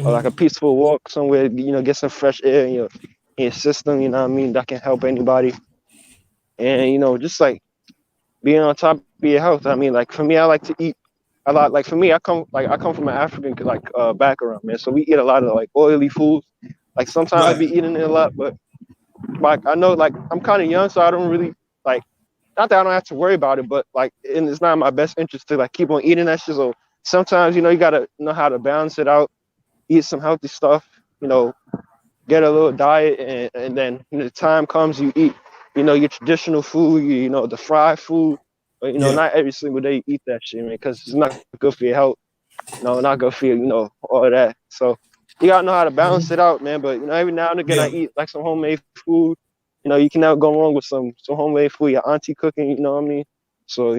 or like a Mm-hmm. peaceful walk somewhere. You know, get some fresh air in your system. You know what I mean? That can help anybody. And just like being on top of your health. I mean, like for me, I like to eat a lot. Like for me, I come from an African like background, man. So we eat a lot of like oily foods. Like sometimes I Right. be eating it a lot, but like I know like I'm kind of young, so I don't really like. Not that I don't have to worry about it, but like, and it's not in my best interest to like keep on eating that shit. So sometimes you gotta know how to balance it out, eat some healthy stuff. You know, get a little diet, and then when the time comes, you eat, your traditional food, the fried food, but Yeah. not every single day you eat that shit, man, because it's not good for your health. Not good for you, all of that. So you gotta know how to balance it Mm-hmm. out, man. But every now and again, I Yeah. eat like some homemade food. You can never go wrong with some homemade food. Your auntie cooking, you know what I mean? So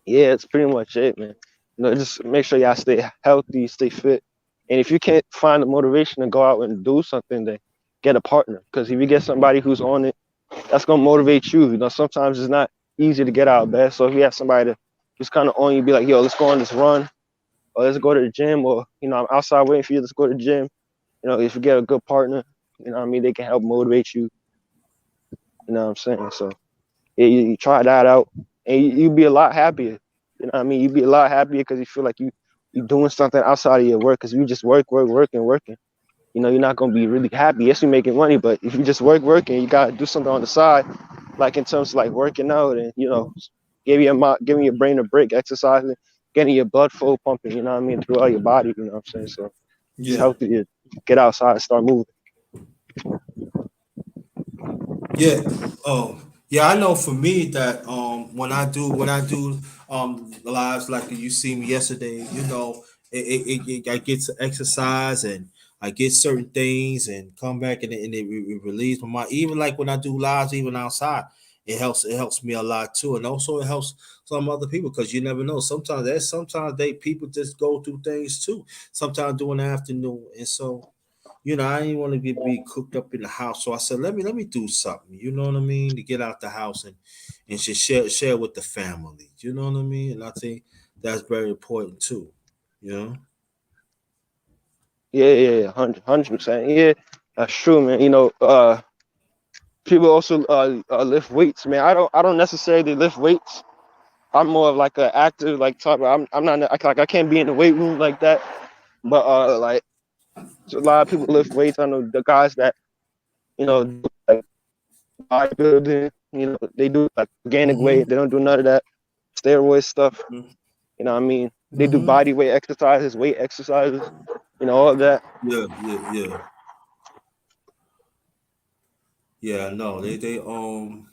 yeah, it's pretty much it, man. Just make sure y'all stay healthy, stay fit. And if you can't find the motivation to go out and do something, then get a partner. Because if you get somebody who's on it, that's gonna motivate you. Sometimes it's not easy to get out of bed. So if you have somebody who's kind of on you, be like, yo, let's go on this run, or let's go to the gym, or I'm outside waiting for you, let's go to the gym. If you get a good partner, what I mean, they can help motivate you. You know what I'm saying? So yeah, you try that out, and you be a lot happier. You know what I mean? You'd be a lot happier because you feel like you doing something outside of your work. Because you just working. You're not gonna be really happy. Yes, you're making money, but if you just working, you gotta do something on the side, like in terms of like working out and giving your brain a break, exercising, getting your blood flow pumping. You know what I mean, throughout your body. You know what I'm saying? So it's Yeah. healthy to get outside and start moving. Yeah. Yeah, I know for me that when I do lives like you see me yesterday, I get to exercise and I get certain things and come back and it relieves my mind. Even like when I do lives, even outside, it helps me a lot too, and also it helps some other people because you never know. Sometimes they people just go through things too. Sometimes during the afternoon, and so I didn't want to be cooked up in the house, so I said let me do something. You know what I mean? To get out the house and just share with the family. You know what I mean? And I think that's very important too. You know. Yeah, 100%. Yeah, that's true, man. People also lift weights, man. I don't necessarily lift weights. I'm more of like an active like type. I'm not like I can't be in the weight room like that. But like a lot of people lift weights. I know the guys that do, like bodybuilding. They do like organic weight. Mm-hmm. They don't do none of that steroid stuff. You know what I mean? They do Mm-hmm. body weight exercises, weight exercises. All of that. Yeah. No, they do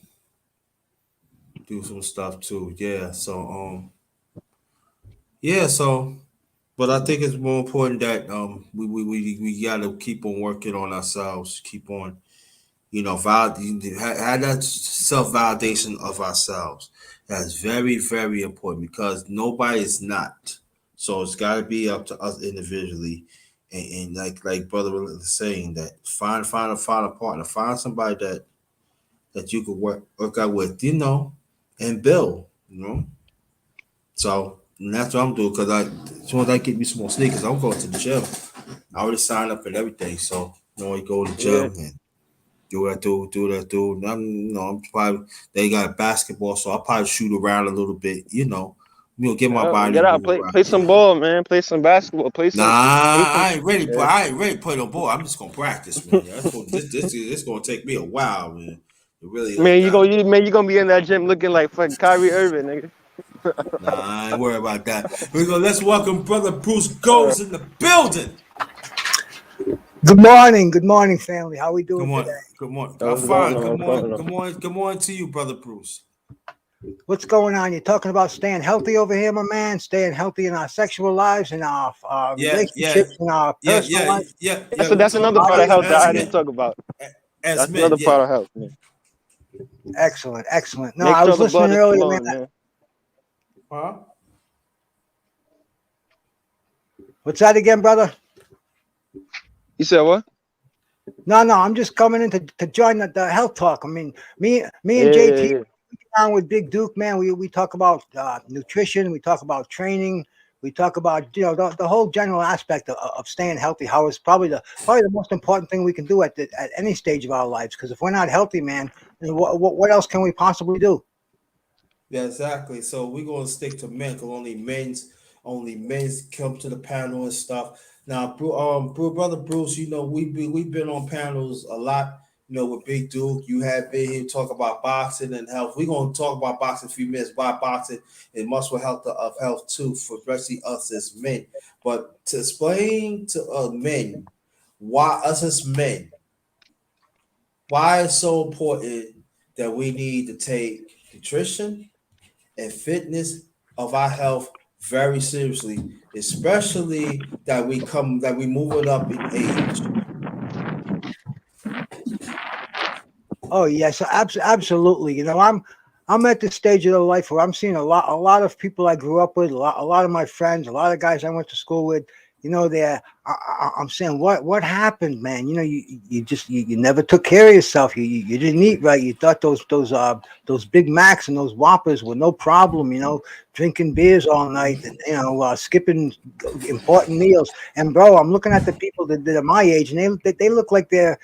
some stuff too. Yeah. So yeah. So but I think it's more important that we gotta keep on working on ourselves. Keep on have that self validation of ourselves. That's very, very important because nobody is not. So it's got to be up to us individually, and like brother was saying that find a partner, find somebody that you could work out with, and build, So and that's what I'm doing because as soon as I get me some more sneakers, I'm going to the gym. I already signed up and everything, so I go to the Yeah. gym and do that, do. I'm probably they got basketball, so I'll probably shoot around a little bit, get my body Get out, moving play around. some ball, man. Play some basketball. Nah, Play some. I ain't ready. Yeah. I ain't ready to play no ball. I'm just gonna practice, man. This gonna take me a while, man. Really like Man, that. you gonna be in that gym looking like fucking Kyrie Irving, nigga. Nah, I ain't worried about that. Let's welcome brother Bruce Goes in the building. Good morning, family. How we Good doing today? morning. Good morning. I'm What's going fine. on? Good What's going morning. on? Good morning. Good morning to you, brother Bruce. What's going on? You're talking about staying healthy over here, my man. Staying healthy in our sexual lives, in our Yeah, yeah, relationships, in our yeah, personal yeah, life. yeah. We That's talking another about part of health that as I didn't men. talk about. As That's men, another yeah. part of health, man. Excellent, excellent. No, Make I sure was the blood listening is earlier, man. flowing, man. Huh? What's that again, brother? You said what? No, I'm just coming in to join the health talk. I mean, me and JT Yeah. down with Big Duke, man. We talk about nutrition. We talk about training. We talk about the whole general aspect of staying healthy. How it's probably the most important thing we can do at any stage of our lives. Because if we're not healthy, man, then what else can we possibly do? Yeah, exactly. So we're gonna stick to men because only men's come to the panel and stuff. Now, brother Bruce, we've been on panels a lot. With Big Duke, you have been here talk about boxing and health. We're gonna talk about boxing in a few minutes. Why boxing is much for health of health too, for especially us as men. But to explain to men why us as men, why it's so important that we need to take nutrition and fitness of our health very seriously, especially that we moving up in age. Oh yes, absolutely. I'm at this stage of the life where I'm seeing a lot of people I grew up with, a lot of my friends, a lot of guys I went to school with. I'm saying what happened, man. You just you never took care of yourself. You didn't eat right. You thought those Big Macs and those Whoppers were no problem. Drinking beers all night and skipping important meals. And bro, I'm looking at the people that are my age, and they look like they're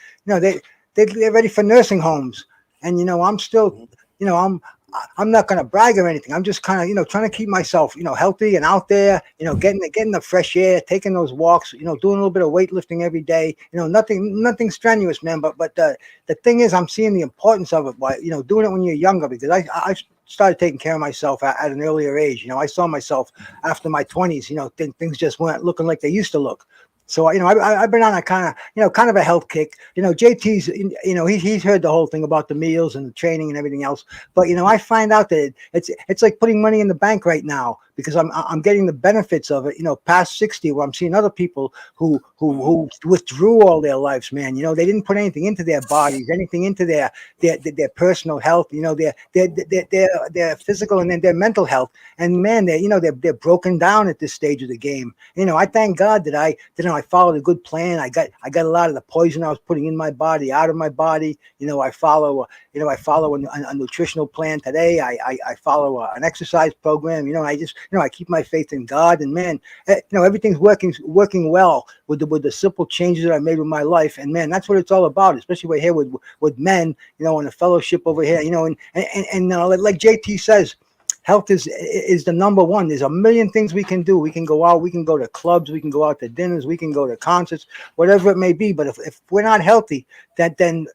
ready for nursing homes. And I'm still, I'm not going to brag or anything. I'm just kind of, trying to keep myself, healthy and out there, getting the fresh air, taking those walks, doing a little bit of weightlifting every day. Nothing strenuous, man. But the thing is, I'm seeing the importance of it by, doing it when you're younger, because I started taking care of myself at an earlier age. I saw myself after my 20s, things just weren't looking like they used to look. So I've been on a kind of a health kick. JT's he's heard the whole thing about the meals and the training and everything else. But I find out that it's like putting money in the bank right now, because I'm getting the benefits of it. Past 60, where I'm seeing other people who who withdrew all their lives, man. You know, they didn't put anything into their bodies, anything into their personal health. You know, their physical and then their mental health. And man, they're broken down at this stage of the game. You know, I thank God that I followed a good plan. I got a lot of the poison I was putting in my body out of my body. You know, I follow a nutritional plan today. I follow an exercise program. You know, I keep my faith in God, and man, you know, everything's working well with the simple changes that I made with my life. And man, that's what it's all about, especially we're here with men, you know, in a fellowship over here, you know, and like JT says, health is the number one. There's a million things we can do. We can go out, we can go to clubs, we can go out to dinners, we can go to concerts, whatever it may be. But if we're not healthy, then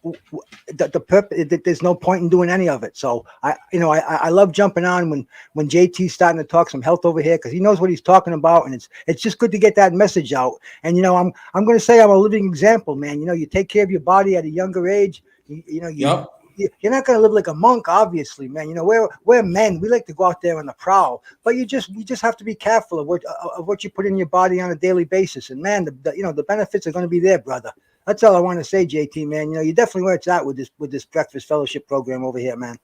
the purpose, there's no point in doing any of it. So I love jumping on when JT's starting to talk some health over here, because he knows what he's talking about, and it's just good to get that message out. And you know, I'm going to say I'm a living example, man. You know, you take care of your body at a younger age. Yep. You're not going to live like a monk, obviously, man. You know, we're men. We like to go out there on the prowl, but you just have to be careful of what you put in your body on a daily basis. And man, the benefits are going to be there, brother. That's all I want to say, JT, man. You know, you definitely where it's at with this breakfast fellowship program over here, man.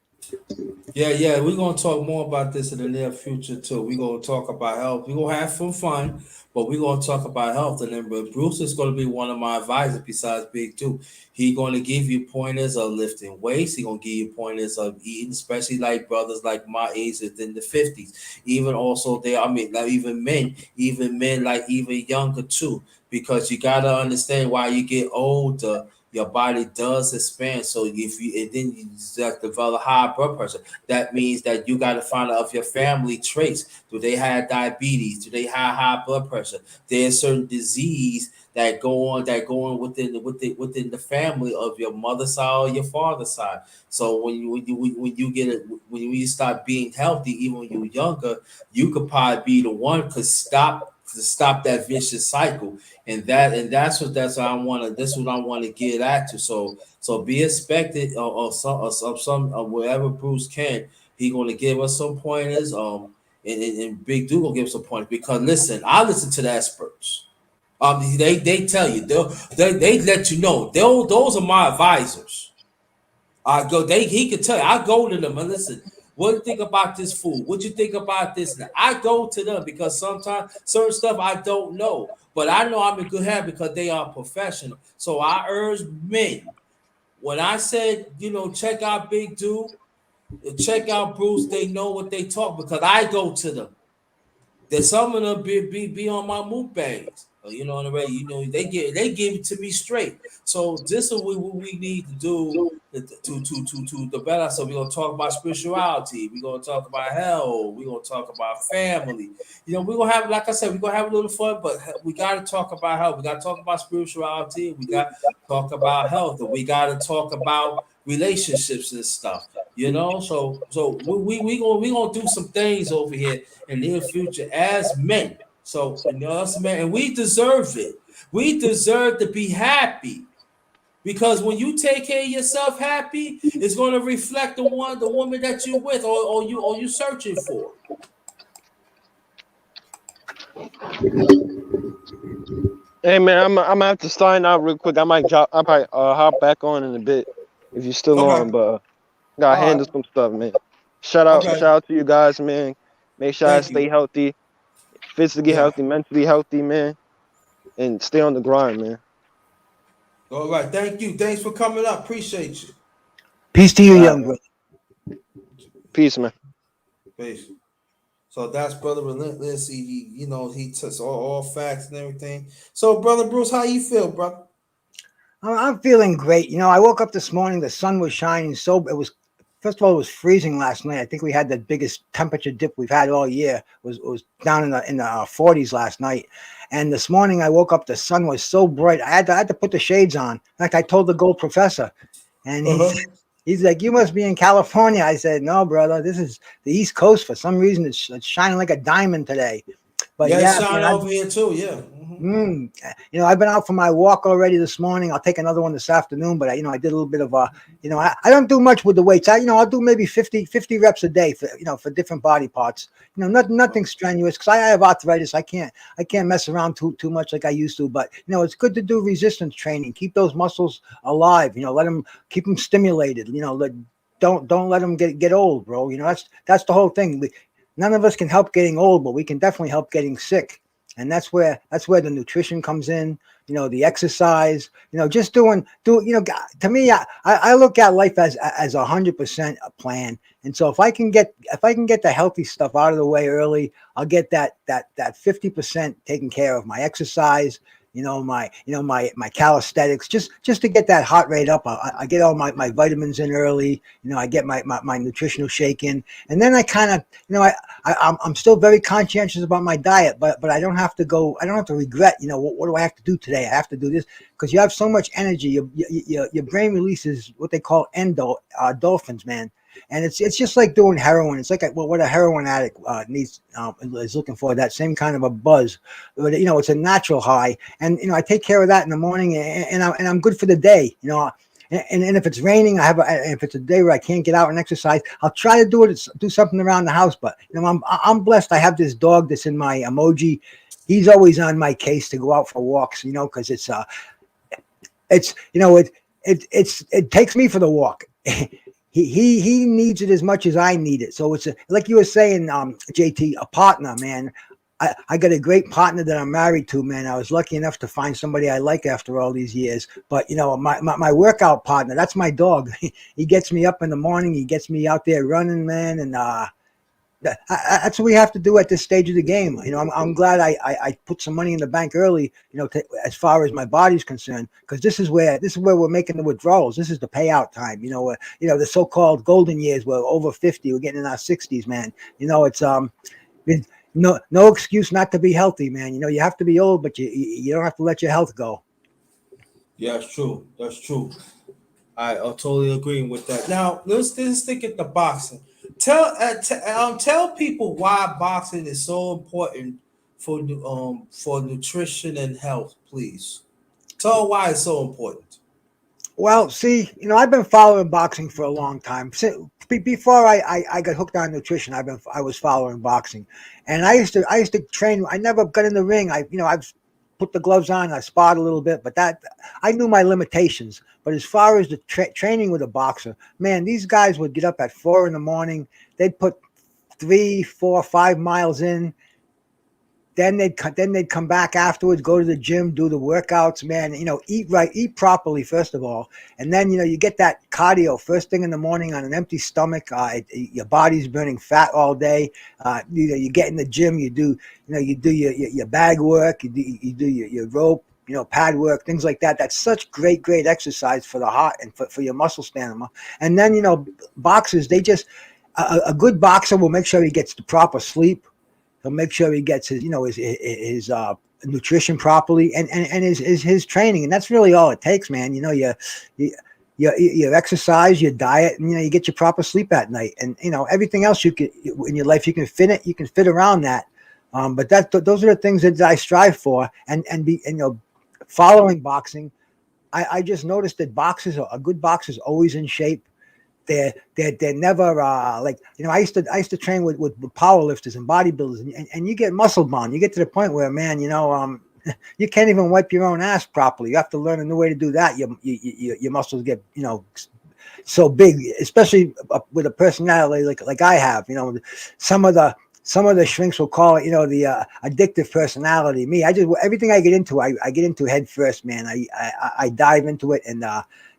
Yeah. We're gonna talk more about this in the near future too. We're gonna talk about health. We're gonna have some fun, but we're gonna talk about health. And then Bruce is gonna be one of my advisors besides Big Two. He's gonna give you pointers of lifting weights. He's gonna give you pointers of eating, especially like brothers like my age in the 50s. Even also there, I mean, like even men like even younger too. Because you gotta understand, while you get older, your body does expand. So if you and then you just develop high blood pressure, that means that you got to find out of your family traits. Do they have diabetes? Do they have high blood pressure? There's certain disease that go on within the family of your mother's side or your father's side. So when you start being healthy, even when you're younger, you could probably be the one to stop that vicious cycle. And that's what I want to. This is what I want to get at to. So be expected of some wherever Bruce can. He going to give us some pointers. And Big Duke will give us some pointers, because listen, I listen to the experts. They tell you, they let you know. Those are my advisors. He could tell you. I go to them and listen. What do you think about this food? What do you think about this? Now, I go to them because sometimes certain stuff I don't know, but I know I'm in good hands because they are professional. So I urge men, when I said, check out Big Dude, check out Bruce, they know what they talk, because I go to them. That some of them be on my moot bangs. On the radio, they give it to me straight. So this is what we need to do to the better. So we're gonna talk about spirituality. We're gonna talk about health. We're gonna talk about family. We're gonna have, like I said, we're gonna have a little fun, but we gotta talk about health. We gotta talk about spirituality. We gotta talk about health. And we gotta talk about relationships and stuff. So we gonna do some things over here in the near future as men. So us men, and we deserve it. We deserve to be happy, because when you take care of yourself happy, it's going to reflect the woman that you're with, or you searching for. Hey man, I'm gonna have to sign out real quick. I might hop back on in a bit if you're still on, but gotta handle some stuff, man. Shout out to you guys, man. Make sure I stay healthy, physically healthy, mentally healthy, man, and stay on the grind, man. All right, thank you. Thanks for coming up. Appreciate you. Peace to you, young brother. Peace, man. Peace. So that's Brother Relentless. He touched all facts and everything. So, Brother Bruce, how you feel, brother? I'm feeling great. I woke up this morning, the sun was shining, so it was. First of all, it was freezing last night. I think we had the biggest temperature dip we've had all year. It was down in the 40s last night. And this morning I woke up, the sun was so bright. I had to put the shades on. In fact, I told the gold professor, and he's like, "You must be in California." I said, "No, brother, this is the East Coast. For some reason, it's shining like a diamond today." But it's shining over here too. Yeah. Mm-hmm. I've been out for my walk already this morning. I'll take another one this afternoon, but I did a little bit of I don't do much with the weights. I'll do maybe 50 reps a day for different body parts. Nothing strenuous because I have arthritis. I can't mess around too much like I used to. But it's good to do resistance training. Keep those muscles alive. Keep them stimulated. Don't let them get old, bro. That's the whole thing. None of us can help getting old, but we can definitely help getting sick. And that's where the nutrition comes in, the exercise, just to me, I look at life as 100% a plan. And so if I can get the healthy stuff out of the way early, I'll get that 50% taken care of. My exercise, my calisthenics, just to get that heart rate up. I get all my vitamins in early. I get my nutritional shake in, and then I kind of, I'm still very conscientious about my diet, but I don't have to regret, what do I have to do today? I have to do this because you have so much energy. Your brain releases what they call endorphins, man. And it's just like doing heroin. It's like what a heroin addict needs is looking for, that same kind of a buzz. But it's a natural high, and I take care of that in the morning, and I'm good for the day. And if it's raining, if it's a day where I can't get out and exercise, I'll try to do something around the house. But I'm blessed. I have this dog that's in my emoji. He's always on my case to go out for walks. Because it takes me for the walk. He needs it as much as I need it. So it's like you were saying, JT, a partner, man. I got a great partner that I'm married to, man. I was lucky enough to find somebody I like after all these years. But my workout partner, that's my dog. He gets me up in the morning. He gets me out there running, man. And that's what we have to do at this stage of the game. I'm glad I put some money in the bank early, as far as my body's concerned, because this is where we're making the withdrawals. This is the payout time. The so-called golden years. We're over 50. We're getting in our 60s, man. It's no excuse not to be healthy, man. You have to be old, but you don't have to let your health go. Yeah, that's true. That's true. I totally agree with that. Now let's stick at the boxing. Tell people why boxing is so important for nutrition and health, please. Tell why it's so important. Well, see, I've been following boxing for a long time. Before I got hooked on nutrition, I was following boxing, and I used to train. I never got in the ring. I've put the gloves on. I sparred a little bit, but that I knew my limitations. But as far as the training with a boxer, man, these guys would get up at 4 a.m. They'd put 3, 4, 5 miles in. Then they'd come back afterwards, go to the gym, do the workouts, man. Eat right, eat properly first of all, and then you get that cardio first thing in the morning on an empty stomach. Your body's burning fat all day. You get in the gym, you do your bag work, you do your rope, pad work, things like that. That's such great exercise for the heart and for your muscle stamina. And then boxers, they just a good boxer will make sure he gets the proper sleep. He'll make sure he gets his nutrition properly and his training, and that's really all it takes, man. Your exercise, your diet, and you get your proper sleep at night, and everything else you can in your life you can fit around that. But those are the things that I strive for, and following boxing, I just noticed that a good boxer's always in shape. They're never like I used to train with power lifters and bodybuilders, and you get muscle bound. You get to the point where, man, you can't even wipe your own ass properly. You have to learn a new way to do that. Your muscles get so big, especially with a personality like I have. Some of the shrinks will call it the addictive personality. Me, everything I get into, I get into head first, man. I dive into it, and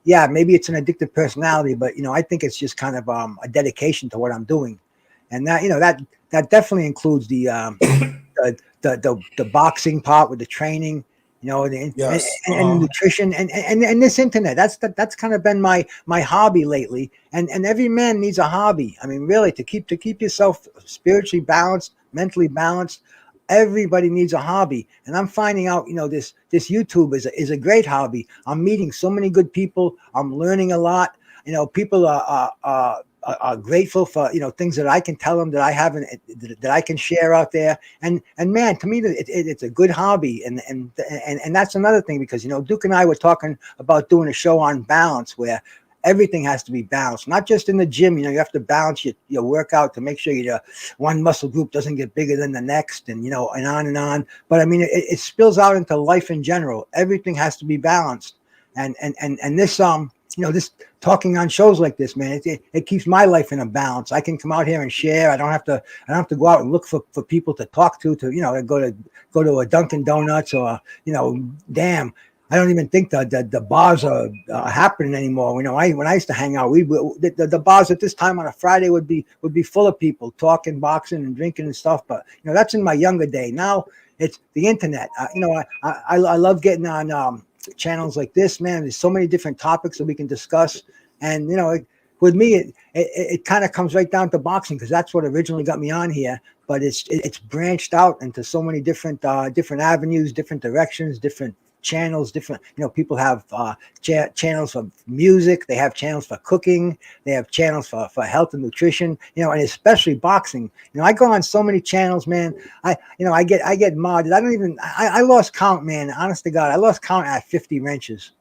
yeah, maybe it's an addictive personality, but I think it's just kind of a dedication to what I'm doing, and that definitely includes the boxing part with the training, Yes. and the nutrition and this internet. That's kind of been my hobby lately, and every man needs a hobby. I mean, really, to keep yourself spiritually balanced, mentally balanced. Everybody needs a hobby, and I'm finding out, this YouTube is a great hobby. I'm meeting so many good people. I'm learning a lot. People are are grateful for things that I can tell them that I haven't that I can share out there. And man, to me, it's a good hobby. And that's another thing, because Duke and I were talking about doing a show on balance, where everything has to be balanced, not just in the gym. You have to balance your workout to make sure your one muscle group doesn't get bigger than the next, and and on and on. But I mean, it spills out into life in general. Everything has to be balanced, and this this talking on shows like this, man, it keeps my life in a balance. I can come out here and share. I don't have to go out and look for people to talk to go to a Dunkin' Donuts, or damn, I don't even think the bars are happening anymore. When I used to hang out, the bars at this time on a Friday would be full of people talking, boxing, and drinking and stuff. But that's in my younger day. Now it's the internet. I love getting on channels like this, man. There's so many different topics that we can discuss, and with me, it kind of comes right down to boxing, because that's what originally got me on here. But it's branched out into so many different avenues, different directions, different channels, different people have channels for music, they have channels for cooking, they have channels for health and nutrition, and especially boxing. I go on so many channels, man. I get modded. I lost count, man. Honest to God, I lost count at 50 wrenches.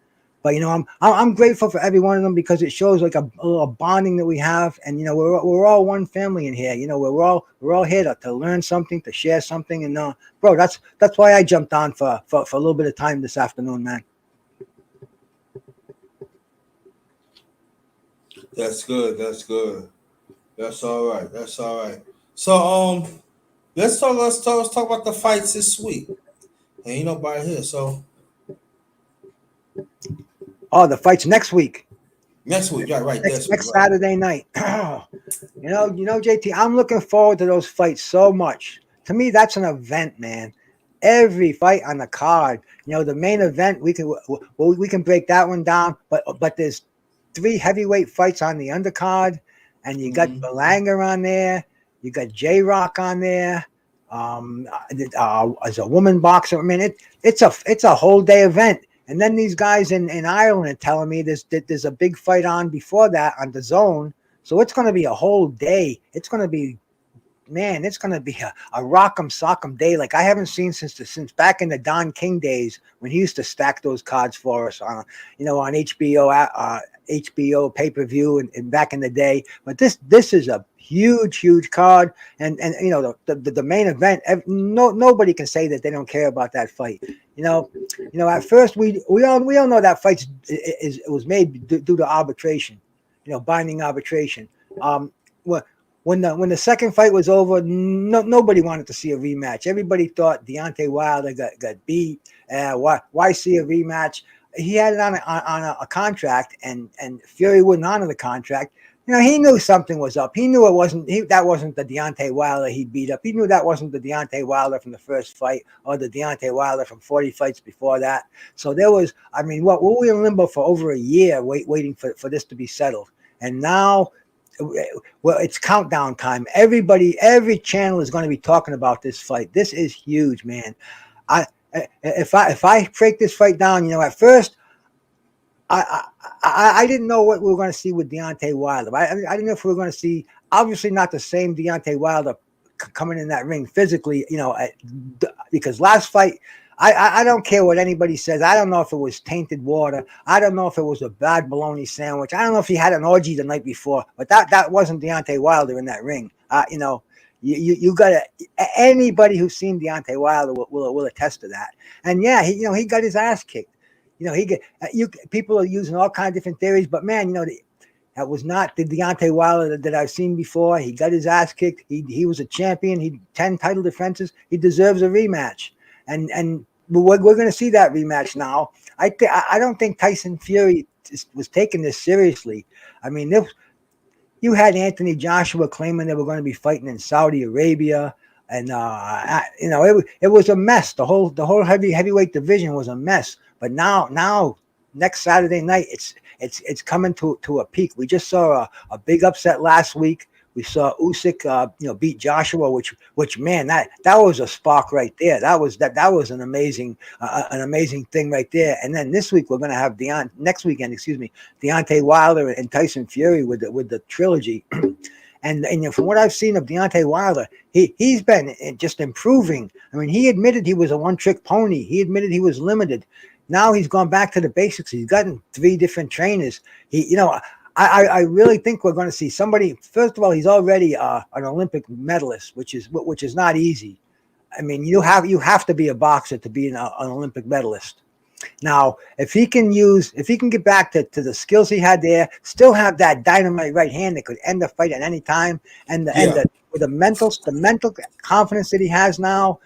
But I'm grateful for every one of them, because it shows like a little bonding that we have, and we're all one family in here. We're all here to learn something, to share something, and bro, that's why I jumped on for a little bit of time this afternoon, man. That's good. That's good. That's all right. That's all right. So let's talk about the fights this week. Ain't nobody here, so the fights next week. Next week, yeah, right. Next Right. Saturday night. JT, I'm looking forward to those fights so much. To me, that's an event, man. Every fight on the card, the main event, we can break that one down. But there's 3 heavyweight fights on the undercard, and you got Berlanga on there, you got J Rock on there. As a woman boxer, I mean, it's a whole day event. And then these guys in Ireland are telling me there's a big fight on before that on the zone. So it's going to be a whole day. It's going to be, man, it's going to be a rock'em sock'em day like I haven't seen since back in the Don King days, when he used to stack those cards for us on HBO pay-per-view and back in the day. But this is a huge card, and the main event. Nobody can say that they don't care about that fight. At first we all know that fight was made due to arbitration, binding arbitration. When the second fight was over, nobody wanted to see a rematch. Everybody thought Deontay Wilder got beat. Why see a rematch? He had it on a contract, and Fury wouldn't honor the contract. He knew something was up. He knew that wasn't the Deontay Wilder he beat up. He knew that wasn't the Deontay Wilder from the first fight, or the Deontay Wilder from 40 fights before that. So there was, we were in limbo for over a year waiting for this to be settled. And now, well, it's countdown time. Every channel is going to be talking about this fight. This is huge, man. If I break this fight down, at first, I didn't know what we were going to see with Deontay Wilder. I didn't know if we were going to see, obviously not the same Deontay Wilder coming in that ring physically, because last fight, I don't care what anybody says. I don't know if it was tainted water. I don't know if it was a bad bologna sandwich. I don't know if he had an orgy the night before, but that wasn't Deontay Wilder in that ring. You got anybody who's seen Deontay Wilder will attest to that. And yeah, he got his ass kicked. People are using all kinds of different theories, but man, that was not the Deontay Wilder that I've seen before. He got his ass kicked. He was a champion. He 10 title defenses. He deserves a rematch, and we're going to see that rematch now. I don't think Tyson Fury was taking this seriously. I mean, you had Anthony Joshua claiming they were going to be fighting in Saudi Arabia. And it was a mess. The whole heavyweight division was a mess. But now next Saturday night, it's coming to a peak. We just saw a big upset last week We saw Usyk, beat Joshua, which man, that was a spark right there. That was an amazing thing right there. And then this week we're gonna have next weekend, Deontay Wilder and Tyson Fury with the trilogy. And from what I've seen of Deontay Wilder, he's been just improving. I mean, he admitted he was a one-trick pony. He admitted he was limited. Now he's gone back to the basics. He's gotten 3 different trainers. I really think we're going to see somebody. First of all, he's already an Olympic medalist, which is not easy. I mean, you have to be a boxer to be an Olympic medalist. Now, if he can get back to the skills he had there, still have that dynamite right hand that could end the fight at any time, with the mental confidence that he has now,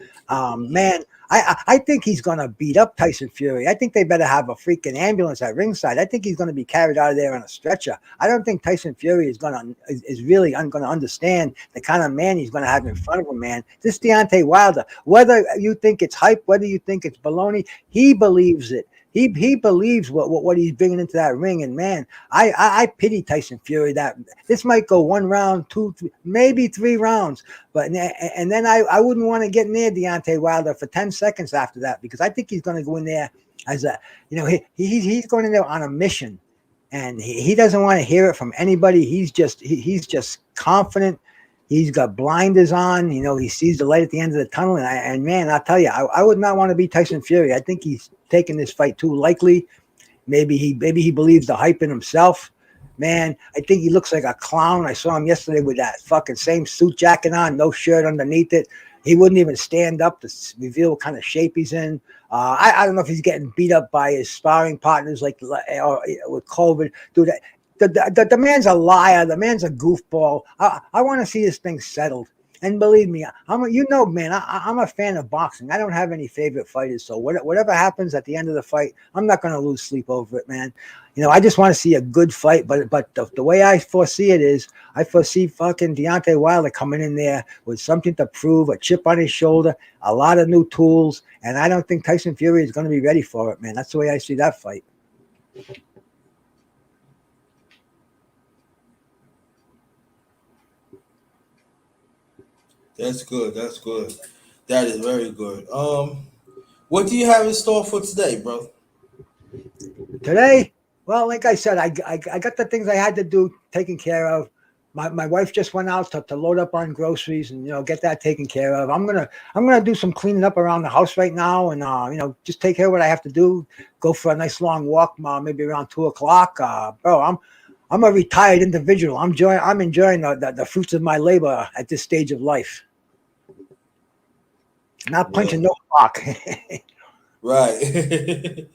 man, I think he's gonna beat up Tyson Fury. I think they better have a freaking ambulance at ringside. I think he's gonna be carried out of there on a stretcher. I don't think Tyson Fury is really gonna understand the kind of man he's gonna have in front of him, man. This Deontay Wilder, whether you think it's hype, whether you think it's baloney, he believes it. He believes what he's bringing into that ring, and man, I pity Tyson Fury. That this might go 1 round, 2, 3, maybe 3 rounds, but and then I wouldn't want to get near Deontay Wilder for 10 seconds after that, because I think he's going to go in there as he's going in there on a mission, and he doesn't want to hear it from anybody. He's just confident. He's got blinders on. He sees the light at the end of the tunnel. And man, I'll tell you, I would not want to be Tyson Fury. I think he's taking this fight too lightly. Maybe he believes the hype in himself. Man, I think he looks like a clown. I saw him yesterday with that fucking same suit jacket on, no shirt underneath it. He wouldn't even stand up to reveal what kind of shape he's in. I don't know if he's getting beat up by his sparring partners or with COVID. Dude, the man's a liar. The man's a goofball. I want to see this thing settled. And believe me, man, I'm a fan of boxing. I don't have any favorite fighters. So whatever happens at the end of the fight, I'm not going to lose sleep over it, man. I just want to see a good fight. But the way I foresee it is, I foresee fucking Deontay Wilder coming in there with something to prove, a chip on his shoulder, a lot of new tools. And I don't think Tyson Fury is going to be ready for it, man. That's the way I see that fight. That's good. That's good. That is very good. What do you have in store for today, bro? Today, well, like I said, I got the things I had to do taken care of. My wife just went out to load up on groceries and get that taken care of. I'm gonna do some cleaning up around the house right now, and just take care of what I have to do. Go for a nice long walk, maybe around 2:00. Bro, I'm a retired individual. I'm enjoying the fruits of my labor at this stage of life. Not punching no clock. Right.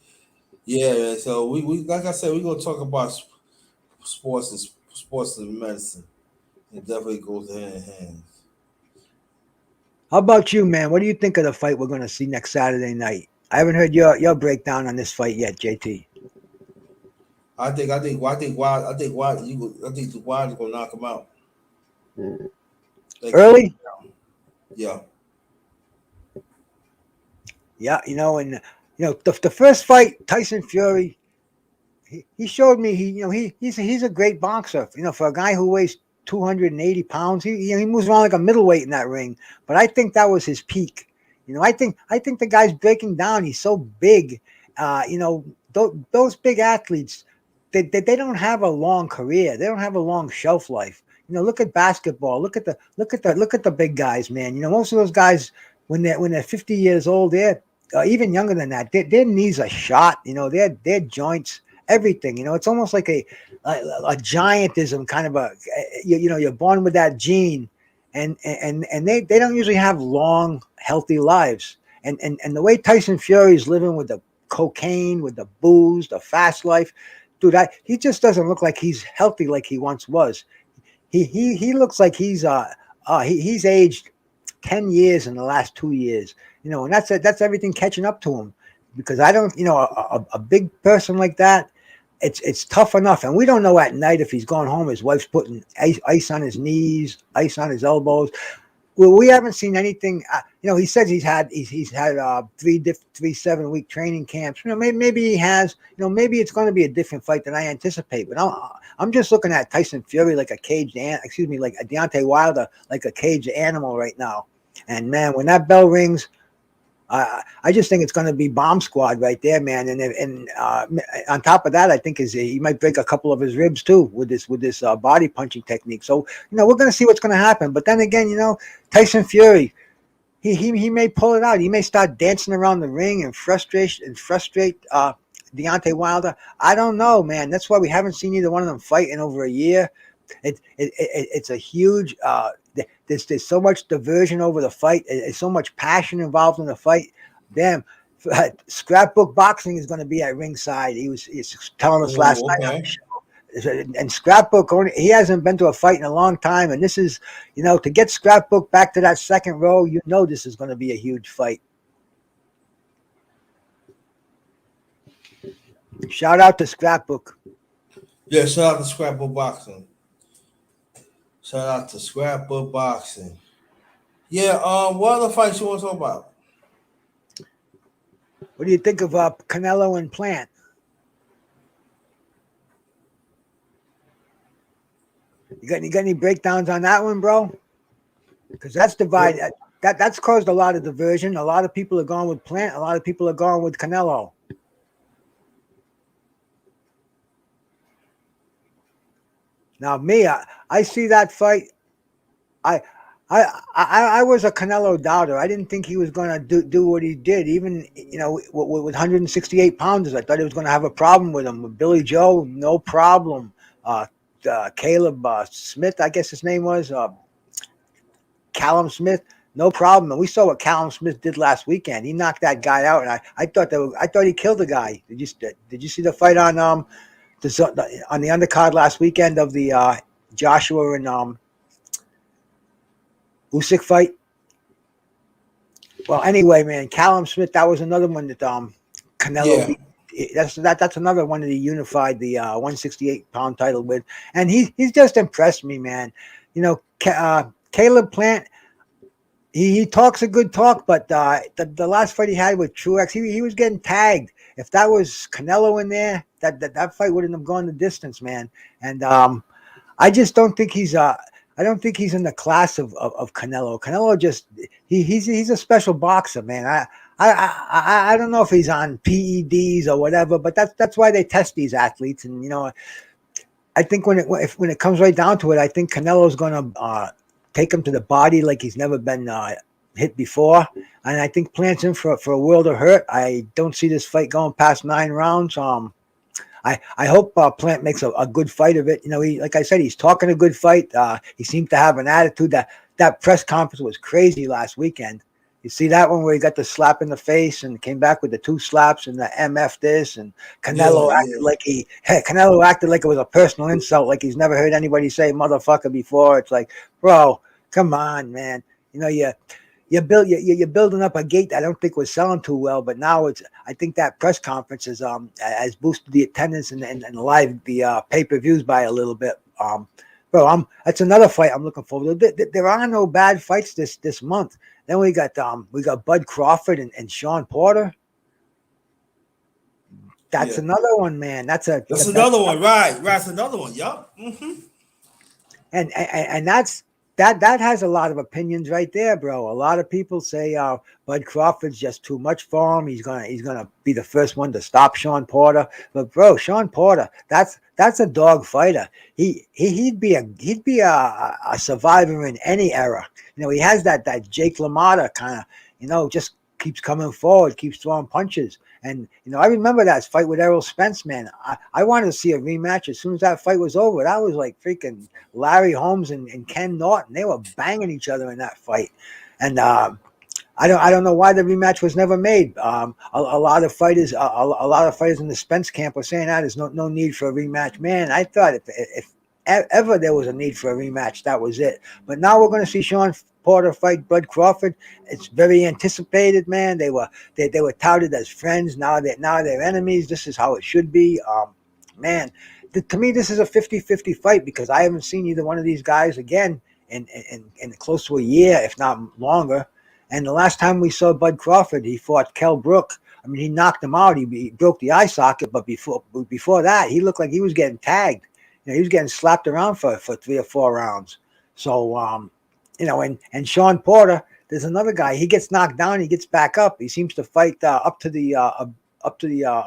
Yeah, man. So we like I said, we're gonna talk about sports and medicine. It definitely goes hand in hand. How about you, man? What do you think of the fight we're gonna see next Saturday night? I haven't heard your breakdown on this fight yet, JT. I think the Wild's gonna knock him out. Early? Yeah. Yeah, the first fight, Tyson Fury, he showed me he's a great boxer. For a guy who weighs 280 pounds, he moves around like a middleweight in that ring. But I think that was his peak. I think the guy's breaking down. He's so big. Those big athletes, they don't have a long career. They don't have a long shelf life. Look at basketball. Look at the big guys, man. Most of those guys, when they're 50 years old, they're even younger than that. Their knees are shot. Their joints, everything. It's almost like a giantism kind of you're born with that gene, and they don't usually have long, healthy lives. And the way Tyson Fury is living with the cocaine, with the booze, the fast life, dude, he just doesn't look like he's healthy like he once was. He looks like he's aged 10 years in the last 2 years, and that's everything catching up to him, because I don't, a big person like that, it's tough enough. And we don't know at night if he's going home, his wife's putting ice on his knees, ice on his elbows. Well, we haven't seen anything. He says he's had 3 7 week training camps. Maybe he has. Maybe it's going to be a different fight than I anticipate. But I'm just looking at Tyson Fury like a caged like a Deontay Wilder like a caged animal right now. And man, when that bell rings, I just think it's going to be bomb squad right there, man. And on top of that, I think he might break a couple of his ribs too with this body punching technique. So we're going to see what's going to happen. But then again, Tyson Fury, he may pull it out. He may start dancing around the ring and frustrate Deontay Wilder. I don't know, man. That's why we haven't seen either one of them fight in over a year. It's a huge. There's so much diversion over the fight. There's so much passion involved in the fight. Damn, scrapbook boxing is going to be at ringside. He's telling us last night on the show. And scrapbook, he hasn't been to a fight in a long time. And this is, to get scrapbook back to that second row, this is going to be a huge fight. Shout out to scrapbook. Yeah, shout out to scrapbook boxing. Shout out to scrapbook boxing. Yeah, what other fights you want to talk about? What do you think of Canelo and Plant? You got any breakdowns on that one, bro? Because that's divided. That's caused a lot of diversion. A lot of people are going with Plant. A lot of people are going with Canelo. Now, me, I see that fight. I was a Canelo doubter. I didn't think he was going to do what he did. Even with 168 pounders, I thought he was going to have a problem with him. With Billy Joe, no problem. Caleb Smith, I guess his name was Callum Smith, no problem. And we saw what Callum Smith did last weekend. He knocked that guy out, and I thought he killed the guy. Did you see the fight on the undercard last weekend of the Joshua and Usyk fight? Well, anyway, man, Callum Smith, that was another one that Canelo beat. That's another one that he unified the 168-pound title with, and he's just impressed me, man. Caleb Plant, he talks a good talk, but the last fight he had with Truex, he was getting tagged. If that was Canelo in there, that fight wouldn't have gone the distance, man. And I just don't think he's I don't think he's in the class of Canelo. Canelo just he's a special boxer, man. I don't know if he's on PEDs or whatever, but that's why they test these athletes. And I think when it comes right down to it, I think Canelo's gonna take him to the body like he's never been hit before, and I think Plant's in for a world of hurt. I don't see this fight going past 9 rounds. I hope Plant makes a good fight of it. He, like I said, he's talking a good fight. He seemed to have an attitude. That press conference was crazy last weekend. You see that one where he got the slap in the face and came back with the 2 slaps and the MF this, and Canelo Canelo acted like it was a personal insult, like he's never heard anybody say motherfucker before. It's like, bro, come on, man. You're building up a gate that I don't think was selling too well, but now I think that press conference has boosted the attendance and live the pay-per-views by a little bit. Bro, that's another fight I'm looking forward to. There are no bad fights this month. Then we got Bud Crawford and Sean Porter. That's another one, man. That's another one, right? That's another one. Yup. Mm-hmm. And that has a lot of opinions right there, bro. A lot of people say Bud Crawford's just too much for him. He's gonna be the first one to stop Sean Porter. But bro, Sean Porter, that's a dog fighter. He'd be a survivor in any era. He has that Jake LaMotta kind of, just keeps coming forward, keeps throwing punches. And, I remember that fight with Errol Spence, man. I wanted to see a rematch as soon as that fight was over. That was like freaking Larry Holmes and Ken Norton. They were banging each other in that fight. And I don't know why the rematch was never made. A lot of fighters in the Spence camp were saying that there's no need for a rematch. Man, I thought if ever there was a need for a rematch, that was it. But now we're going to see Sean Porter fight Bud Crawford. It's very anticipated, man. They were touted as friends. Now they're enemies. This is how it should be. Man, to me, this is a 50-50 fight because I haven't seen either one of these guys again in close to a year, if not longer. And the last time we saw Bud Crawford, he fought Kell Brook. I mean, he knocked him out. He broke the eye socket, but before that, he looked like he was getting tagged. You know, he was getting slapped around for 3 or 4 rounds. So, you know, and Sean Porter, there's another guy. He gets knocked down, he gets back up. He seems to fight up to the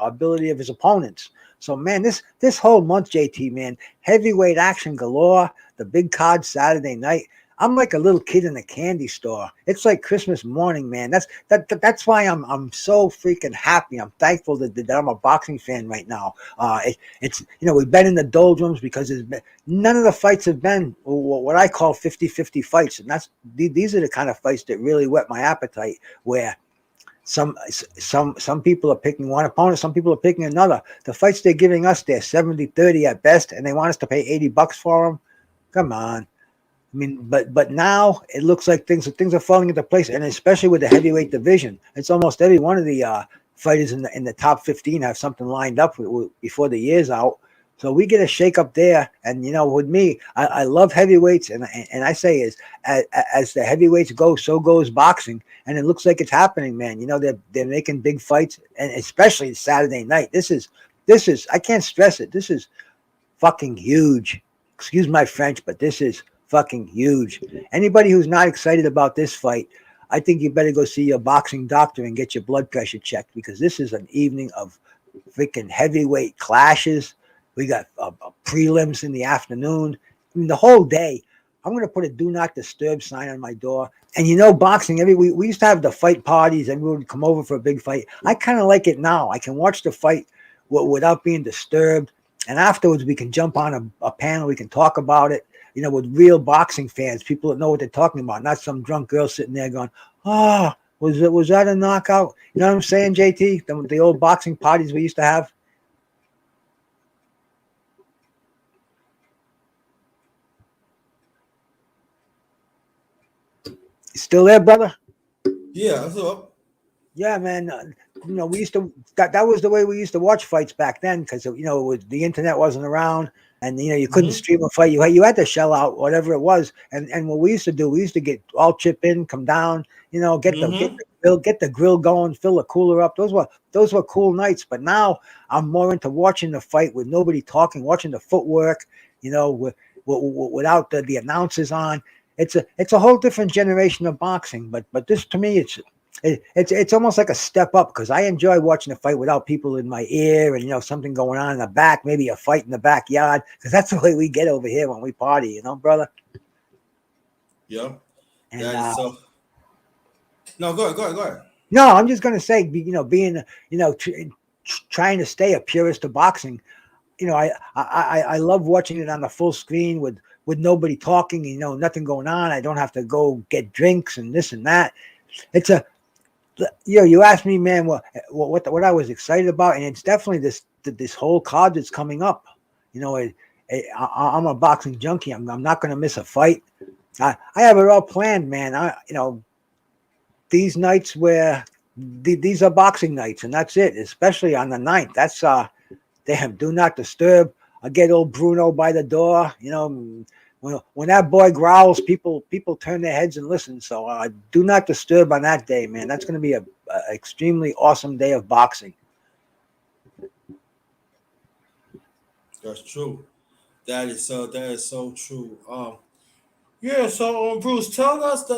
ability of his opponents. So, man, this whole month, JT, man, heavyweight action galore. The big card Saturday night. I'm like a little kid in a candy store. It's like Christmas morning, man. That's why I'm so freaking happy. I'm thankful that I'm a boxing fan right now. It's you know, we've been in the doldrums because none of the fights have been what I call 50-50 fights, and these are the kind of fights that really whet my appetite. Where some people are picking one opponent, some people are picking another. The fights they're giving us, they're 70-30 at best, and they want us to pay $80 for them. Come on. I mean, but now it looks like things are falling into place, and especially with the heavyweight division, it's almost every one of the fighters in the top 15 have something lined up before the year's out. So we get a shake up there, and you know, with me, I love heavyweights, and I say as the heavyweights go, so goes boxing, and it looks like it's happening, man. You know, they're making big fights, and especially Saturday night. This is I can't stress it. This is fucking huge. Excuse my French, but this is fucking huge. Anybody who's not excited about this fight, I think you better go see your boxing doctor and get your blood pressure checked, because this is an evening of freaking heavyweight clashes. We got prelims in the afternoon. I mean, the whole day. I'm going to put a do not disturb sign on my door. And you know, boxing, we used to have the fight parties. Everyone would come over for a big fight. I kind of like it now. I can watch the fight without being disturbed. And afterwards, we can jump on a panel. We can talk about it, you know, with real boxing fans, people that know what they're talking about, not some drunk girl sitting there going, "Oh, was that a knockout?" You know what I'm saying, JT? The old boxing parties we used to have. You still there, brother? Yeah, what's up? Yeah, man. You know, we used to that was the way we used to watch fights back then, because you know the internet wasn't around, and you know you couldn't stream a fight. You had to shell out whatever it was, and what we used to do, we used to get all chip in, come down, you know, get the grill going, fill the cooler up. Those were cool nights. But now I'm more into watching the fight with nobody talking, watching the footwork, you know, without the announcers on. It's a whole different generation of boxing. But this, to me, it's almost like a step up, because I enjoy watching a fight without people in my ear, and you know, something going on in the back, maybe a fight in the backyard, because that's the way we get over here when we party, you know, brother. Yeah, And that is so. No, go ahead. no, I'm just gonna say, you know, being, you know, trying to stay a purist to boxing, you know, I love watching it on the full screen with nobody talking, you know, nothing going on. I don't have to go get drinks and this and that. It's a, you know, you asked me, man, what I was excited about, and it's definitely this whole card that's coming up. You know, I'm a boxing junkie. I'm not going to miss a fight. I have it all planned, man. You know, these nights where these are boxing nights, and that's it. Especially on the 9th. That's damn, do not disturb. I get old Bruno by the door. You know, when that boy growls, people turn their heads and listen. So do not disturb on that day, man. That's going to be a extremely awesome day of boxing. That's true. That is so true. Yeah. So, Bruce, tell us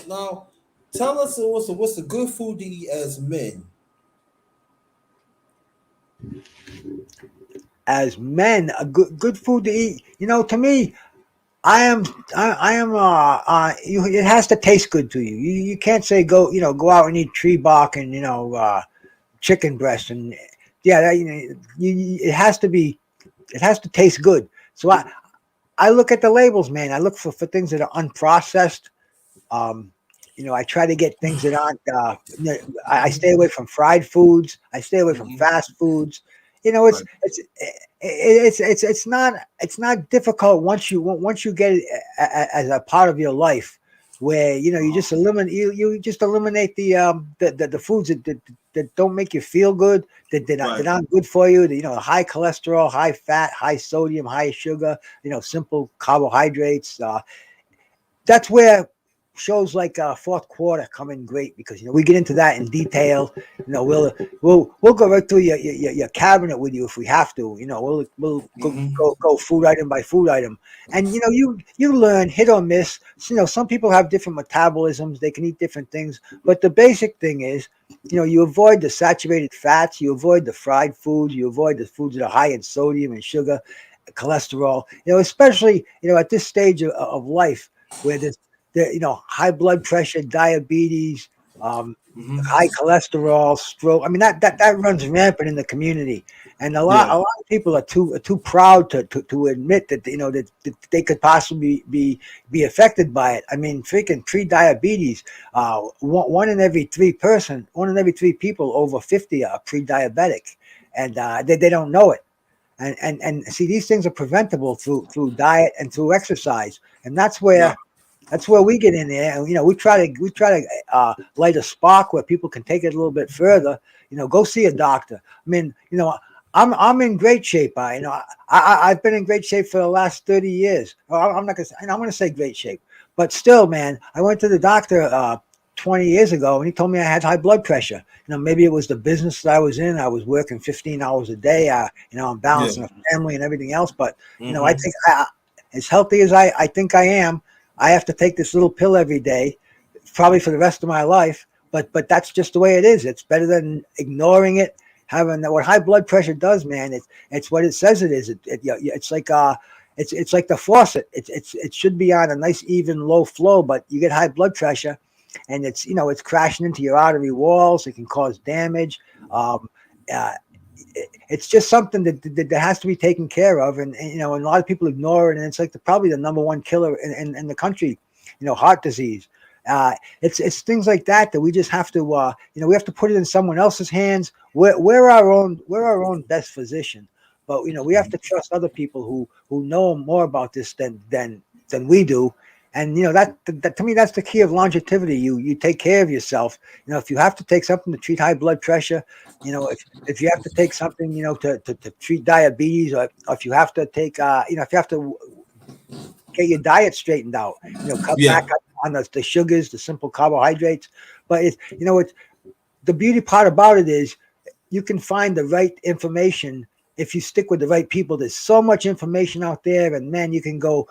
now. Tell us what's the good food to eat as men. As men, a good food to eat. You know, to me, I am. It has to taste good to you. You can't say go out and eat tree bark and chicken breast and yeah, it has to be. It has to taste good. So I look at the labels, man. I look for things that are unprocessed. You know, I try to get things that aren't. I stay away from fried foods. I stay away from fast foods. You know, it's not difficult once you get it as a part of your life, where you know you just eliminate the foods that don't make you feel good, that aren't good for you. You know, high cholesterol, high fat, high sodium, high sugar. You know, simple carbohydrates. that's where shows like Fourth Quarter come in great, because we get into that in detail. We'll go right through your cabinet with you if we have to. We'll go food item by food item, and you learn hit or miss. So, some people have different metabolisms; they can eat different things. But the basic thing is, you avoid the saturated fats, you avoid the fried foods, you avoid the foods that are high in sodium and sugar, cholesterol. Especially at this stage of life where there's high blood pressure, diabetes, high cholesterol, stroke. I mean that runs rampant in the community, and a lot of people are too proud to admit that that they could possibly be affected by it. I mean, freaking pre-diabetes. One in every three people over 50 are pre-diabetic, and they don't know it. And see, these things are preventable through diet and through exercise, and that's where we get in there, and we try to light a spark where people can take it a little bit further. Go see a doctor. I mean, I'm in great shape. I've been in great shape for the last 30 years. I'm not gonna say, and I'm gonna say great shape, but still, man, I went to the doctor 20 years ago, and he told me I had high blood pressure. Maybe it was the business that I was in. I was working 15 hours a day. I'm balancing a family and everything else. But I think as healthy as I think I am, I have to take this little pill every day, probably for the rest of my life. But that's just the way it is. It's better than ignoring it. Having what high blood pressure does, man. It's what it says it is. It's like it's like the faucet. It should be on a nice even low flow, but you get high blood pressure, and it's crashing into your artery walls. It can cause damage. It's just something that has to be taken care of, and a lot of people ignore it, and it's like probably the number one killer in the country. Heart disease. It's things like that we just have to we have to put it in someone else's hands. We're our own best physician, but we have to trust other people who know more about this than we do. And that to me, that's the key of longevity. You take care of yourself. If you have to take something to treat high blood pressure, if you have to take something to treat diabetes, or if you have to take if you have to get your diet straightened out, cut back on the sugars, the simple carbohydrates. But it's the beauty part about it is you can find the right information if you stick with the right people. There's so much information out there, and man, you can go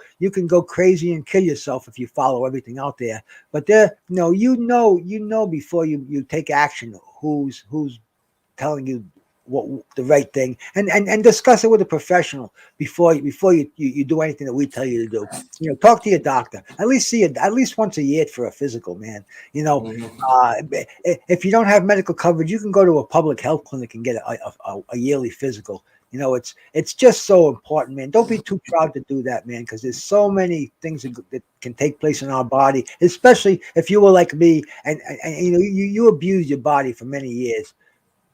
crazy and kill yourself if you follow everything out there. But there, before you take action, who's telling you what the right thing, and discuss it with a professional before you do anything that we tell you to do. Talk to your doctor. At least see it at least once a year for a physical, man. If you don't have medical coverage, you can go to a public health clinic and get a yearly physical. It's just so important, man. Don't be too proud to do that, man, because there's so many things that can take place in our body, especially if you were like me and you abused your body for many years.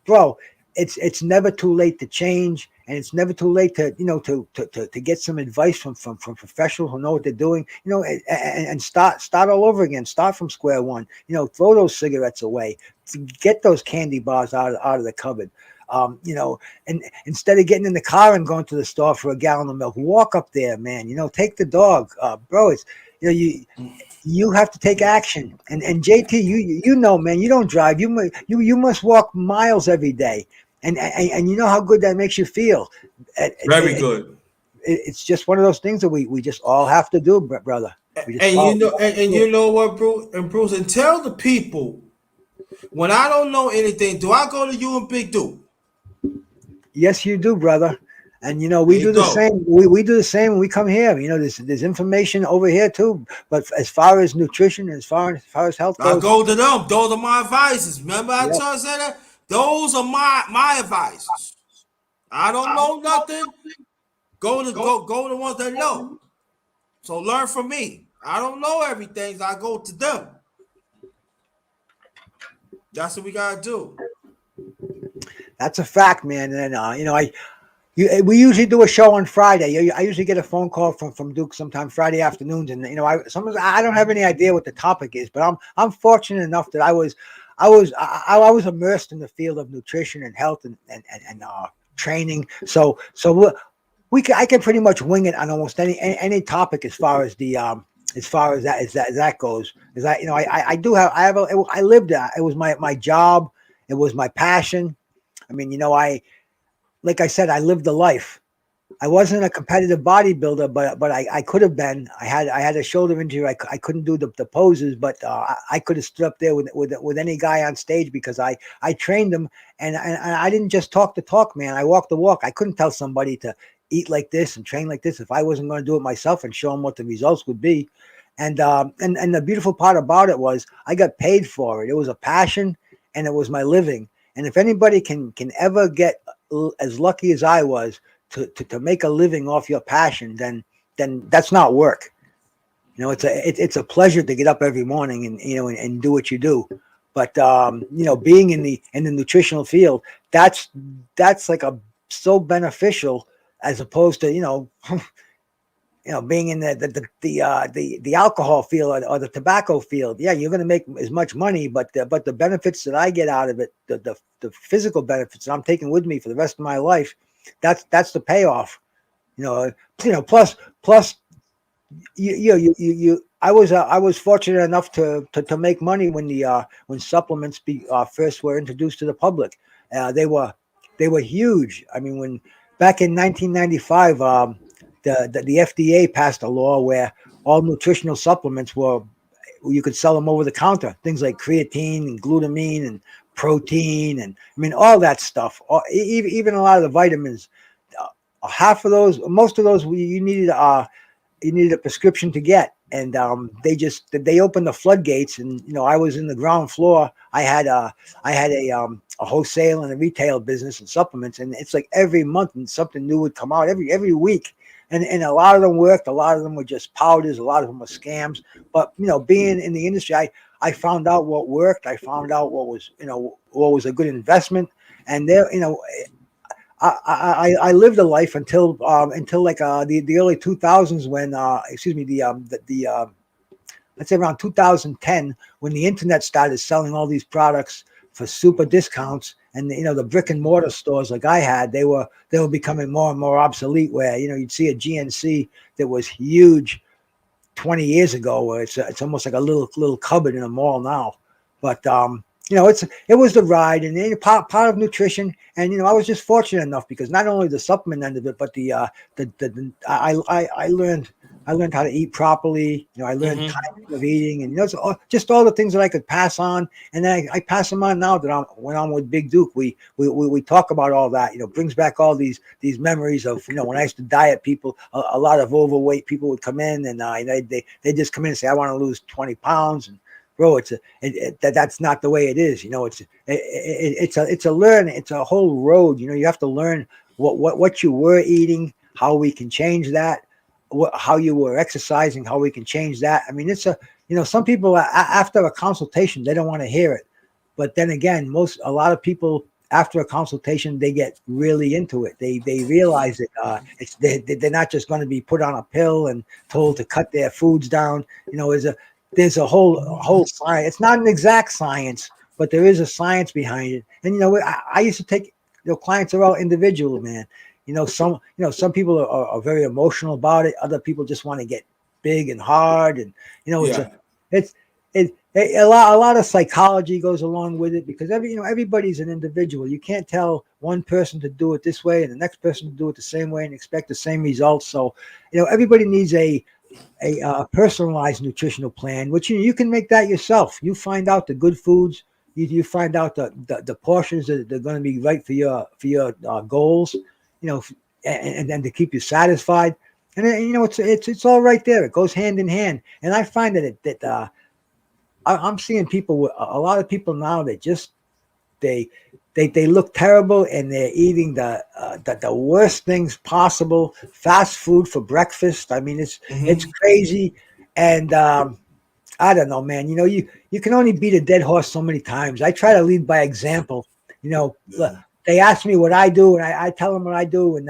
Bro, it's never too late to change, and it's never too late to to get some advice from professionals who know what they're doing, and start all over again, start from square one. Throw those cigarettes away, get those candy bars out of the cupboard. And instead of getting in the car and going to the store for a gallon of milk, walk up there, man. Take the dog, bro. It's you have to take action. And JT, man, you don't drive. You must walk miles every day, and you know how good that makes you feel. Very good. It's just one of those things that we just all have to do, brother. And you know what, Bruce, and tell the people, when I don't know anything, do I go to you and Big Duke? Yes, you do, brother. And we do the same. We do the same when we come here. There's information over here too. But as far as nutrition, as far as health goes, I go to them. Those are my advisors. Remember, I told you that. Those are my advisors. I don't know nothing. Go to the ones that know. So learn from me. I don't know everything. So I go to them. That's what we gotta do. That's a fact, man. And we usually do a show on Friday. I usually get a phone call from Duke sometime Friday afternoons, and sometimes I don't have any idea what the topic is, but I'm fortunate enough that I was immersed in the field of nutrition and health and training. So I can pretty much wing it on almost any topic as far as the as far as that goes. Because I lived that. It was my job. It was my passion. I mean, like I said, I lived the life. I wasn't a competitive bodybuilder, but I could have been. I had a shoulder injury. I couldn't do the poses, but I could have stood up there with any guy on stage because I trained them, and I didn't just talk the talk, man. I walked the walk. I couldn't tell somebody to eat like this and train like this if I wasn't going to do it myself and show them what the results would be. And the beautiful part about it was I got paid for it. It was a passion, and it was my living. And if anybody can ever get as lucky as I was to make a living off your passion, then that's not work. It's a pleasure to get up every morning and do what you do. But being in the nutritional field, that's like so beneficial as opposed to being in the alcohol field or the tobacco field. Yeah, you're going to make as much money, but the benefits that I get out of it, the physical benefits that I'm taking with me for the rest of my life, that's the payoff. Plus I was fortunate enough to make money when supplements first were introduced to the public. They were huge. I mean, when back in 1995, the FDA passed a law where all nutritional supplements you could sell them over the counter. Things like creatine and glutamine and protein and I mean all that stuff. Even a lot of the vitamins. Half of those, most of those, you needed a prescription to get, and they opened the floodgates. And I was in the ground floor. I had a wholesale and a retail business and supplements, and it's like every month and something new would come out every week. And a lot of them worked. A lot of them were just powders. A lot of them were scams. But being in the industry, I found out what worked. I found out what was a good investment. And there, I lived a life until like the early 2000s when let's say around 2010 when the internet started selling all these products for super discounts, and the brick and mortar stores like I had, they were becoming more and more obsolete, where you'd see a GNC that was huge 20 years ago, where it's almost like a little cupboard in a mall now. But it was the ride, and part of nutrition. And I was just fortunate enough because not only the supplement end of it, but I learned how to eat properly. I learned timing of eating, and just all the things that I could pass on. And then I pass them on now that when I'm with Big Duke. We talk about all that. Brings back all these memories of when I used to diet people. A lot of overweight people would come in, and they just come in and say, I want to lose 20 pounds. And bro, that's not the way it is. It's a learn. It's a whole road. You have to learn what you were eating, how we can change that, how you were exercising, how we can change that. I mean, some people after a consultation, they don't want to hear it. But then again, a lot of people after a consultation, they get really into it. They realize that they're not just going to be put on a pill and told to cut their foods down. There's a whole science. It's not an exact science, but there is a science behind it. And I used to take clients are all individual, man. Some people are very emotional about it. Other people just want to get big and hard, and it's a lot of psychology goes along with it, because everybody's an individual. You can't tell one person to do it this way and the next person to do it the same way and expect the same results. So everybody needs a personalized nutritional plan, which you can make that yourself. You find out the good foods. You find out the portions that are going to be right for your goals. And to keep you satisfied. And it's all right there. It goes hand in hand. And I find that I'm seeing people, a lot of people now that just they look terrible, and they're eating the worst things possible. Fast food for breakfast. I mean, it's crazy. And I don't know, man. You can only beat a dead horse so many times. I try to lead by example. They ask me what I do, and I tell them what I do. And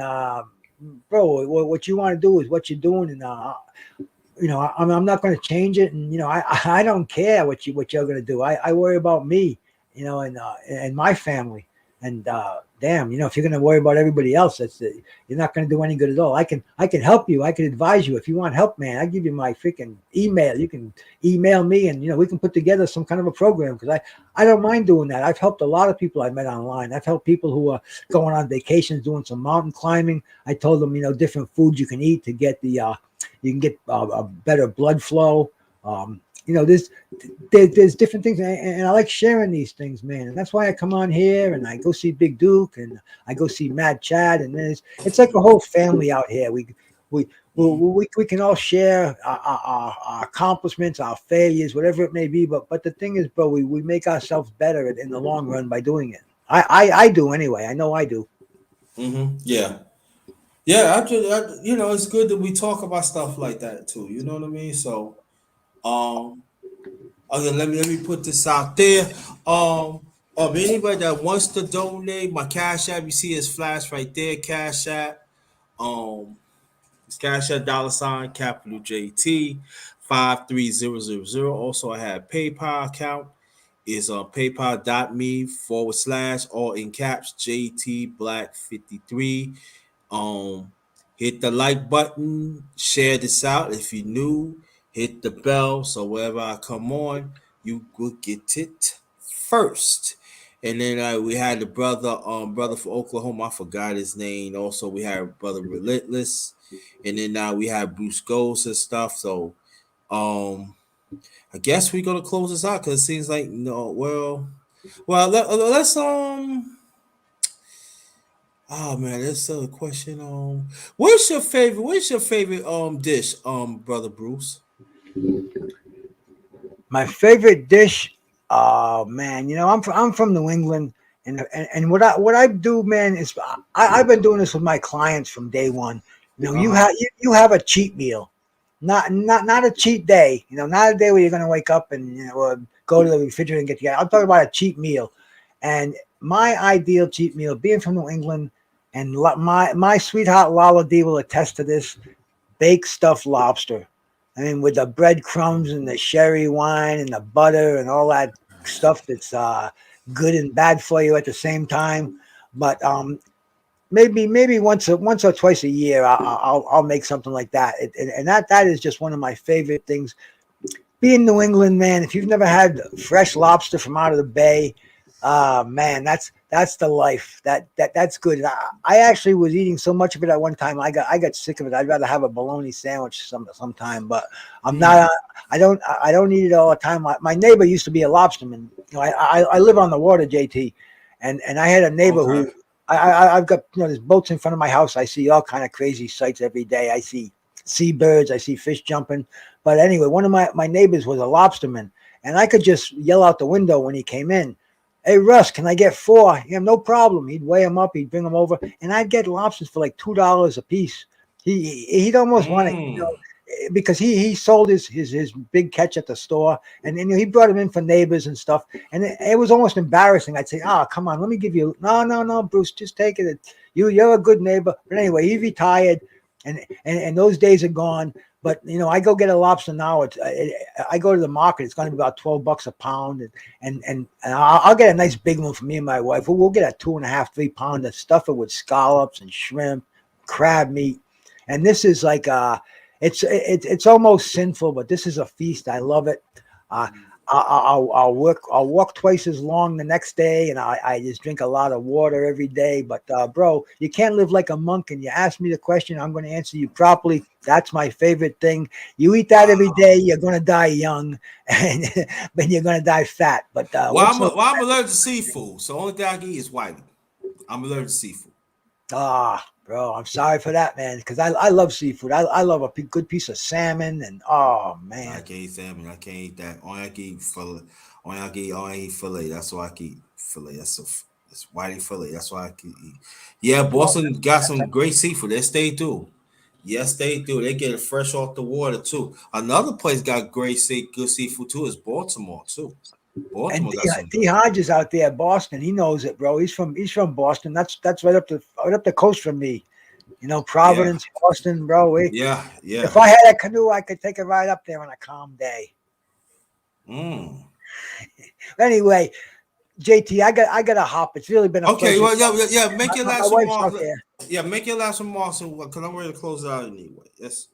bro, what you want to do is what you're doing, and I'm not going to change it. And I don't care what you're going to do. I worry about me, and my family. And damn, you know, if you're gonna worry about everybody else, you're not gonna do any good at all. I can help you. I can advise you if you want help, man. I give you my freaking email. You can email me, and you know we can put together some kind of a program because I don't mind doing that. I've helped a lot of people I met online. I've helped people who are going on vacations, doing some mountain climbing. I told them, you know, different foods you can eat to get you can get a better blood flow. You know, there's different things, and I like sharing these things, man. And that's why I come on here and I go see Big Duke and I go see Mad Chad, and then it's like a whole family out here. We we can all share our accomplishments, our failures, whatever it may be. But the thing is, bro, we make ourselves better in the long run by doing it. I do anyway. I know I do. Yeah. Yeah, you know, it's good that we talk about stuff like that too. You know what I mean? So, um, okay, let me put this out there. Anybody that wants to donate, my Cash App, you see his flash right there, Cash App. Um, it's Cash App $ capital JT 53000. Also, I have PayPal account. Is paypal.me/ all in caps JT Black 53. Um, hit the like button, share this out. If you're new, hit the bell so wherever I come on, you will get it first. And then we had the brother from Oklahoma. I forgot his name. Also, we had brother Relentless, and then now we have Bruce Ghost and stuff. So, um, I guess we're gonna close this out because it seems like no. Let's Oh man, that's a question. What's your favorite? What's your favorite dish, brother Bruce? My favorite dish, oh man, you know, I'm from New England, and what I do, man, is I've been doing this with my clients from day one. You know, Uh huh. you have a cheat meal, not a cheat day. You know, not a day where you're gonna wake up and you know go to the refrigerator and get together. I'm talking about a cheat meal, and my ideal cheat meal, being from New England, and my sweetheart Lala D will attest to this: baked stuffed lobster. I mean, with the breadcrumbs and the sherry wine and the butter and all that stuff that's good and bad for you at the same time. But maybe once or twice a year, I'll make something like that. And that is just one of my favorite things. Being New England, man, if you've never had fresh lobster from out of the bay, man, that's the life. That's good. I actually was eating so much of it at one time. I got sick of it. I'd rather have a bologna sandwich sometime, but I'm not. I don't eat it all the time. My neighbor used to be a lobsterman. You know, I live on the water, JT, and I had a neighbor Okay. who I've got, you know, there's boats in front of my house. I see all kind of crazy sights every day. I see seabirds. I see fish jumping. But anyway, one of my neighbors was a lobsterman, and I could just yell out the window when he came in, "Hey Russ, can I get 4?" Yeah, no problem. He'd weigh them up. He'd bring them over, and I'd get lobsters for like $2 a piece. He'd almost want to, you know, Mm. because he sold his big catch at the store, and then he brought them in for neighbors and stuff, and it was almost embarrassing. I'd say, "Oh, come on, let me give you." No, Bruce, just take it. You're a good neighbor. But anyway, he retired, and those days are gone. But you know, I go get a lobster now. I go to the market. It's going to be about $12 a pound, and I'll get a nice big one for me and my wife. We'll get a 2.5, 3 pounder, stuff it with scallops and shrimp, crab meat, and this is like it's almost sinful, but this is a feast. I love it. Uh, I'll work. I'll walk twice as long the next day, and I just drink a lot of water every day. But bro, you can't live like a monk. And you ask me the question, I'm going to answer you properly. That's my favorite thing. You eat that every Wow. day, you're going to die young, and then you're going to die fat. But once in a I'm allergic to seafood, so the only thing I can eat is whiting. I'm allergic to seafood. bro, I'm sorry for that, man, because I love seafood. I love a good piece of salmon, and oh No, I man. can't eat salmon. I can't eat that. Only I can eat fillet. Only I eat fillet. That's why I can eat fillet. That's whiting fillet. That's why I can eat. Yeah, Boston got some great seafood. Yes, they do. Yes, they do. They get it fresh off the water too. Another place got good seafood too is Baltimore too. And Baltimore got some D good. Hodges out there, Boston. He knows it, bro. He's from Boston. That's right up the coast from me. You know, Yeah, Providence, Boston, bro. yeah, yeah. If I had a canoe, I could take it right up there on a calm day. Mm. Anyway, JT, I got to hop. It's really been a Okay, pleasure. well, yeah. Make your My last wife's remarks. out there. Yeah, make your last remarks, because I'm ready to close it out anyway. Yes.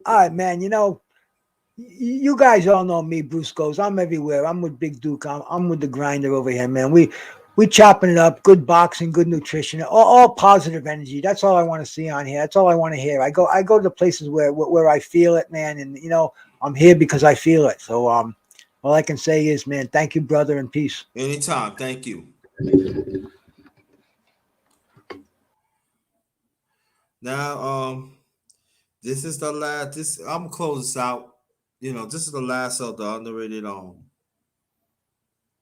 All right, man. You guys all know me, Bruce Goes. I'm everywhere. I'm with Big Duke. I'm with the grinder over here, man. We chopping it up. Good boxing, good nutrition, all positive energy. That's all I want to see on here. That's all I want to hear. I go to the places where I feel it, man, and I'm here because I feel it. So all I can say is, man, thank you, brother, and peace. Anytime. Thank you. Now, this is the last. I'm gonna close this out. This is the last of the underrated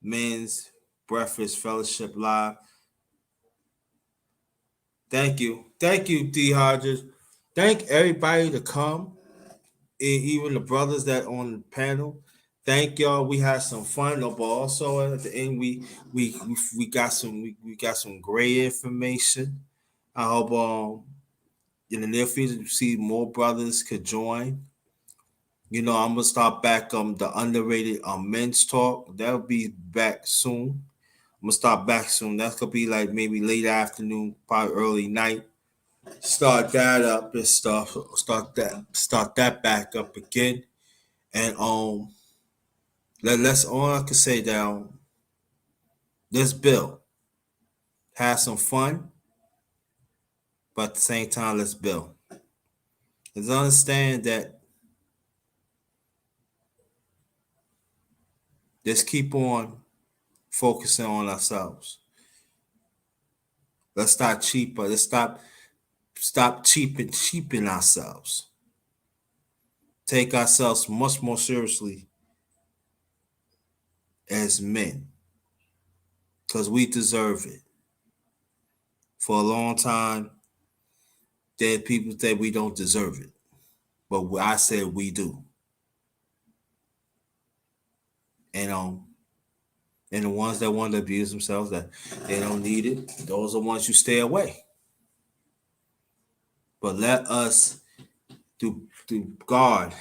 men's breakfast fellowship live. Thank you, D Hodges. Thank everybody to come, even the brothers that on the panel. Thank y'all. We had some fun, but also at the end we got some great information. I hope in the near future see more brothers could join. I'm gonna start back the underrated men's talk. That'll be back soon. I'm gonna start back soon. That's gonna be like maybe late afternoon, probably early night. Start that up and stuff. Start that back up again. And let's all I can say down. Let's build. Have some fun, but at the same time, let's build. Let's understand that let's keep on focusing on ourselves. Let's stop cheaper. Let's stop cheaping ourselves. Take ourselves much more seriously as men, because we deserve it. For a long time, there are people that we don't deserve it, but I said we do. And and the ones that want to abuse themselves, that they don't need it, those are the ones you stay away. But let us through God,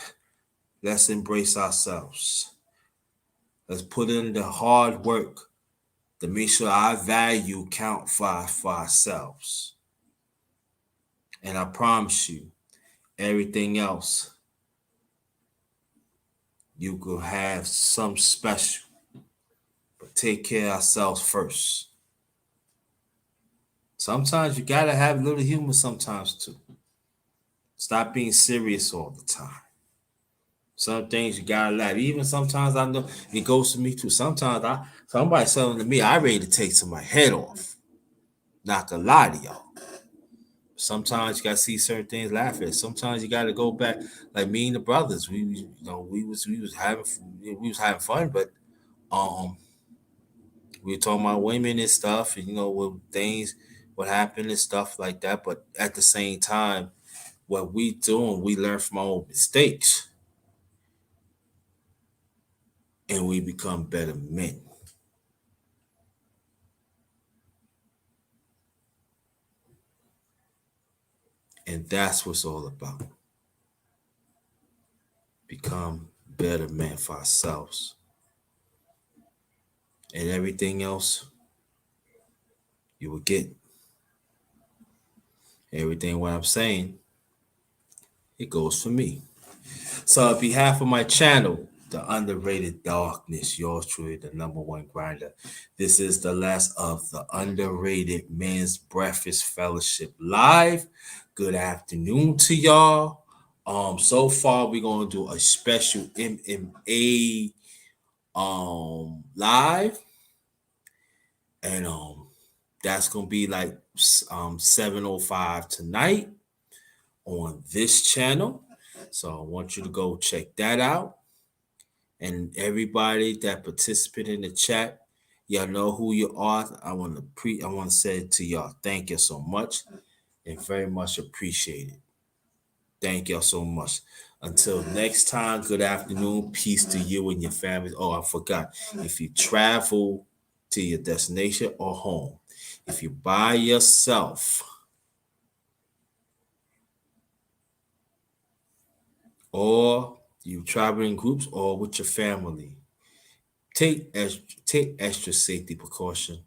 let's embrace ourselves. Let's put in the hard work to make sure our value count for ourselves. And I promise you, everything else you could have some special. But take care of ourselves first. Sometimes you gotta have a little humor sometimes too. Stop being serious all the time. Some things you gotta laugh. Even sometimes I know it goes to me too. Sometimes somebody selling to me, I ready to take somebody's head off. Not gonna lie to y'all. Sometimes you gotta see certain things, laugh at. Sometimes you gotta go back, like me and the brothers. We was having fun, but um we were talking about women and stuff, and with things, what happened and stuff like that. But at the same time, what we doing, we learn from our own mistakes, and we become better men. And that's what's all about. Become better men for ourselves, and everything else you will get. Everything what I'm saying, it goes for me. So, on behalf of my channel, The Underrated Darkness, yours truly, the number one grinder. This is the last of the Underrated Men's Breakfast Fellowship live. Good afternoon to y'all. So far we're gonna do a special MMA live, and that's gonna be like 7:05 tonight on this channel. So I want you to go check that out. And everybody that participated in the chat, y'all know who you are. I want to say to y'all, thank you so much and very much appreciated. Thank y'all so much. Until next time, good afternoon. Peace to you and your families. Oh, I forgot. If you travel to your destination or home, if you by yourself or you travel in groups or with your family, take extra safety precaution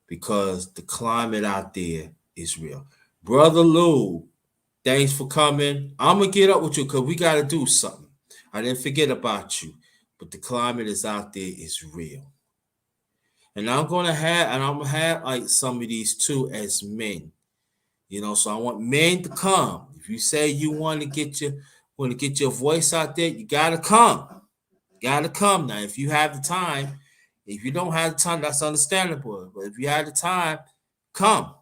because the climate out there is real. Brother Lou, thanks for coming. I'm gonna get up with you because we gotta do something. I didn't forget about you, but the climate is out there is real. And I'm gonna have like some of these too as men. You know, so I want men to come. If you say you want to get your voice out there, you gotta come. Gotta come now. If you have the time, if you don't have the time, that's understandable. But if you have the time, come.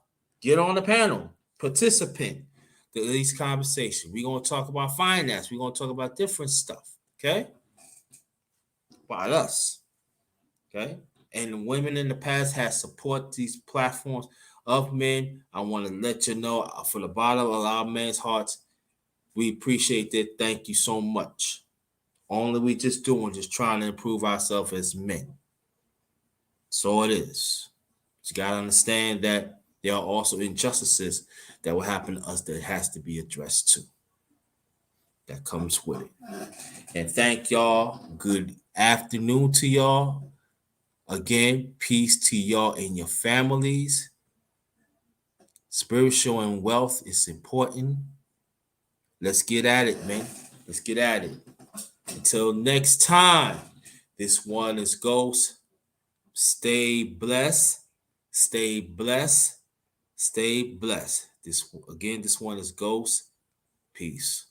Get on the panel. Participate in these conversations. We're gonna talk about finance. We're gonna talk about different stuff. Okay? About us. Okay? And the women in the past have support these platforms of men. I want to let you know from the bottom of our men's hearts, we appreciate that. Thank you so much. Only we just trying to improve ourselves as men. So it is. You got to understand that there are also injustices that will happen to us that has to be addressed too. That comes with it. And thank y'all. Good afternoon to y'all. Again, peace to y'all and your families. Spiritual and wealth is important. Let's get at it, man. Let's get at it. Until next time, this one is Ghost. Stay blessed. Stay blessed. Stay blessed. This one is Ghost. Peace.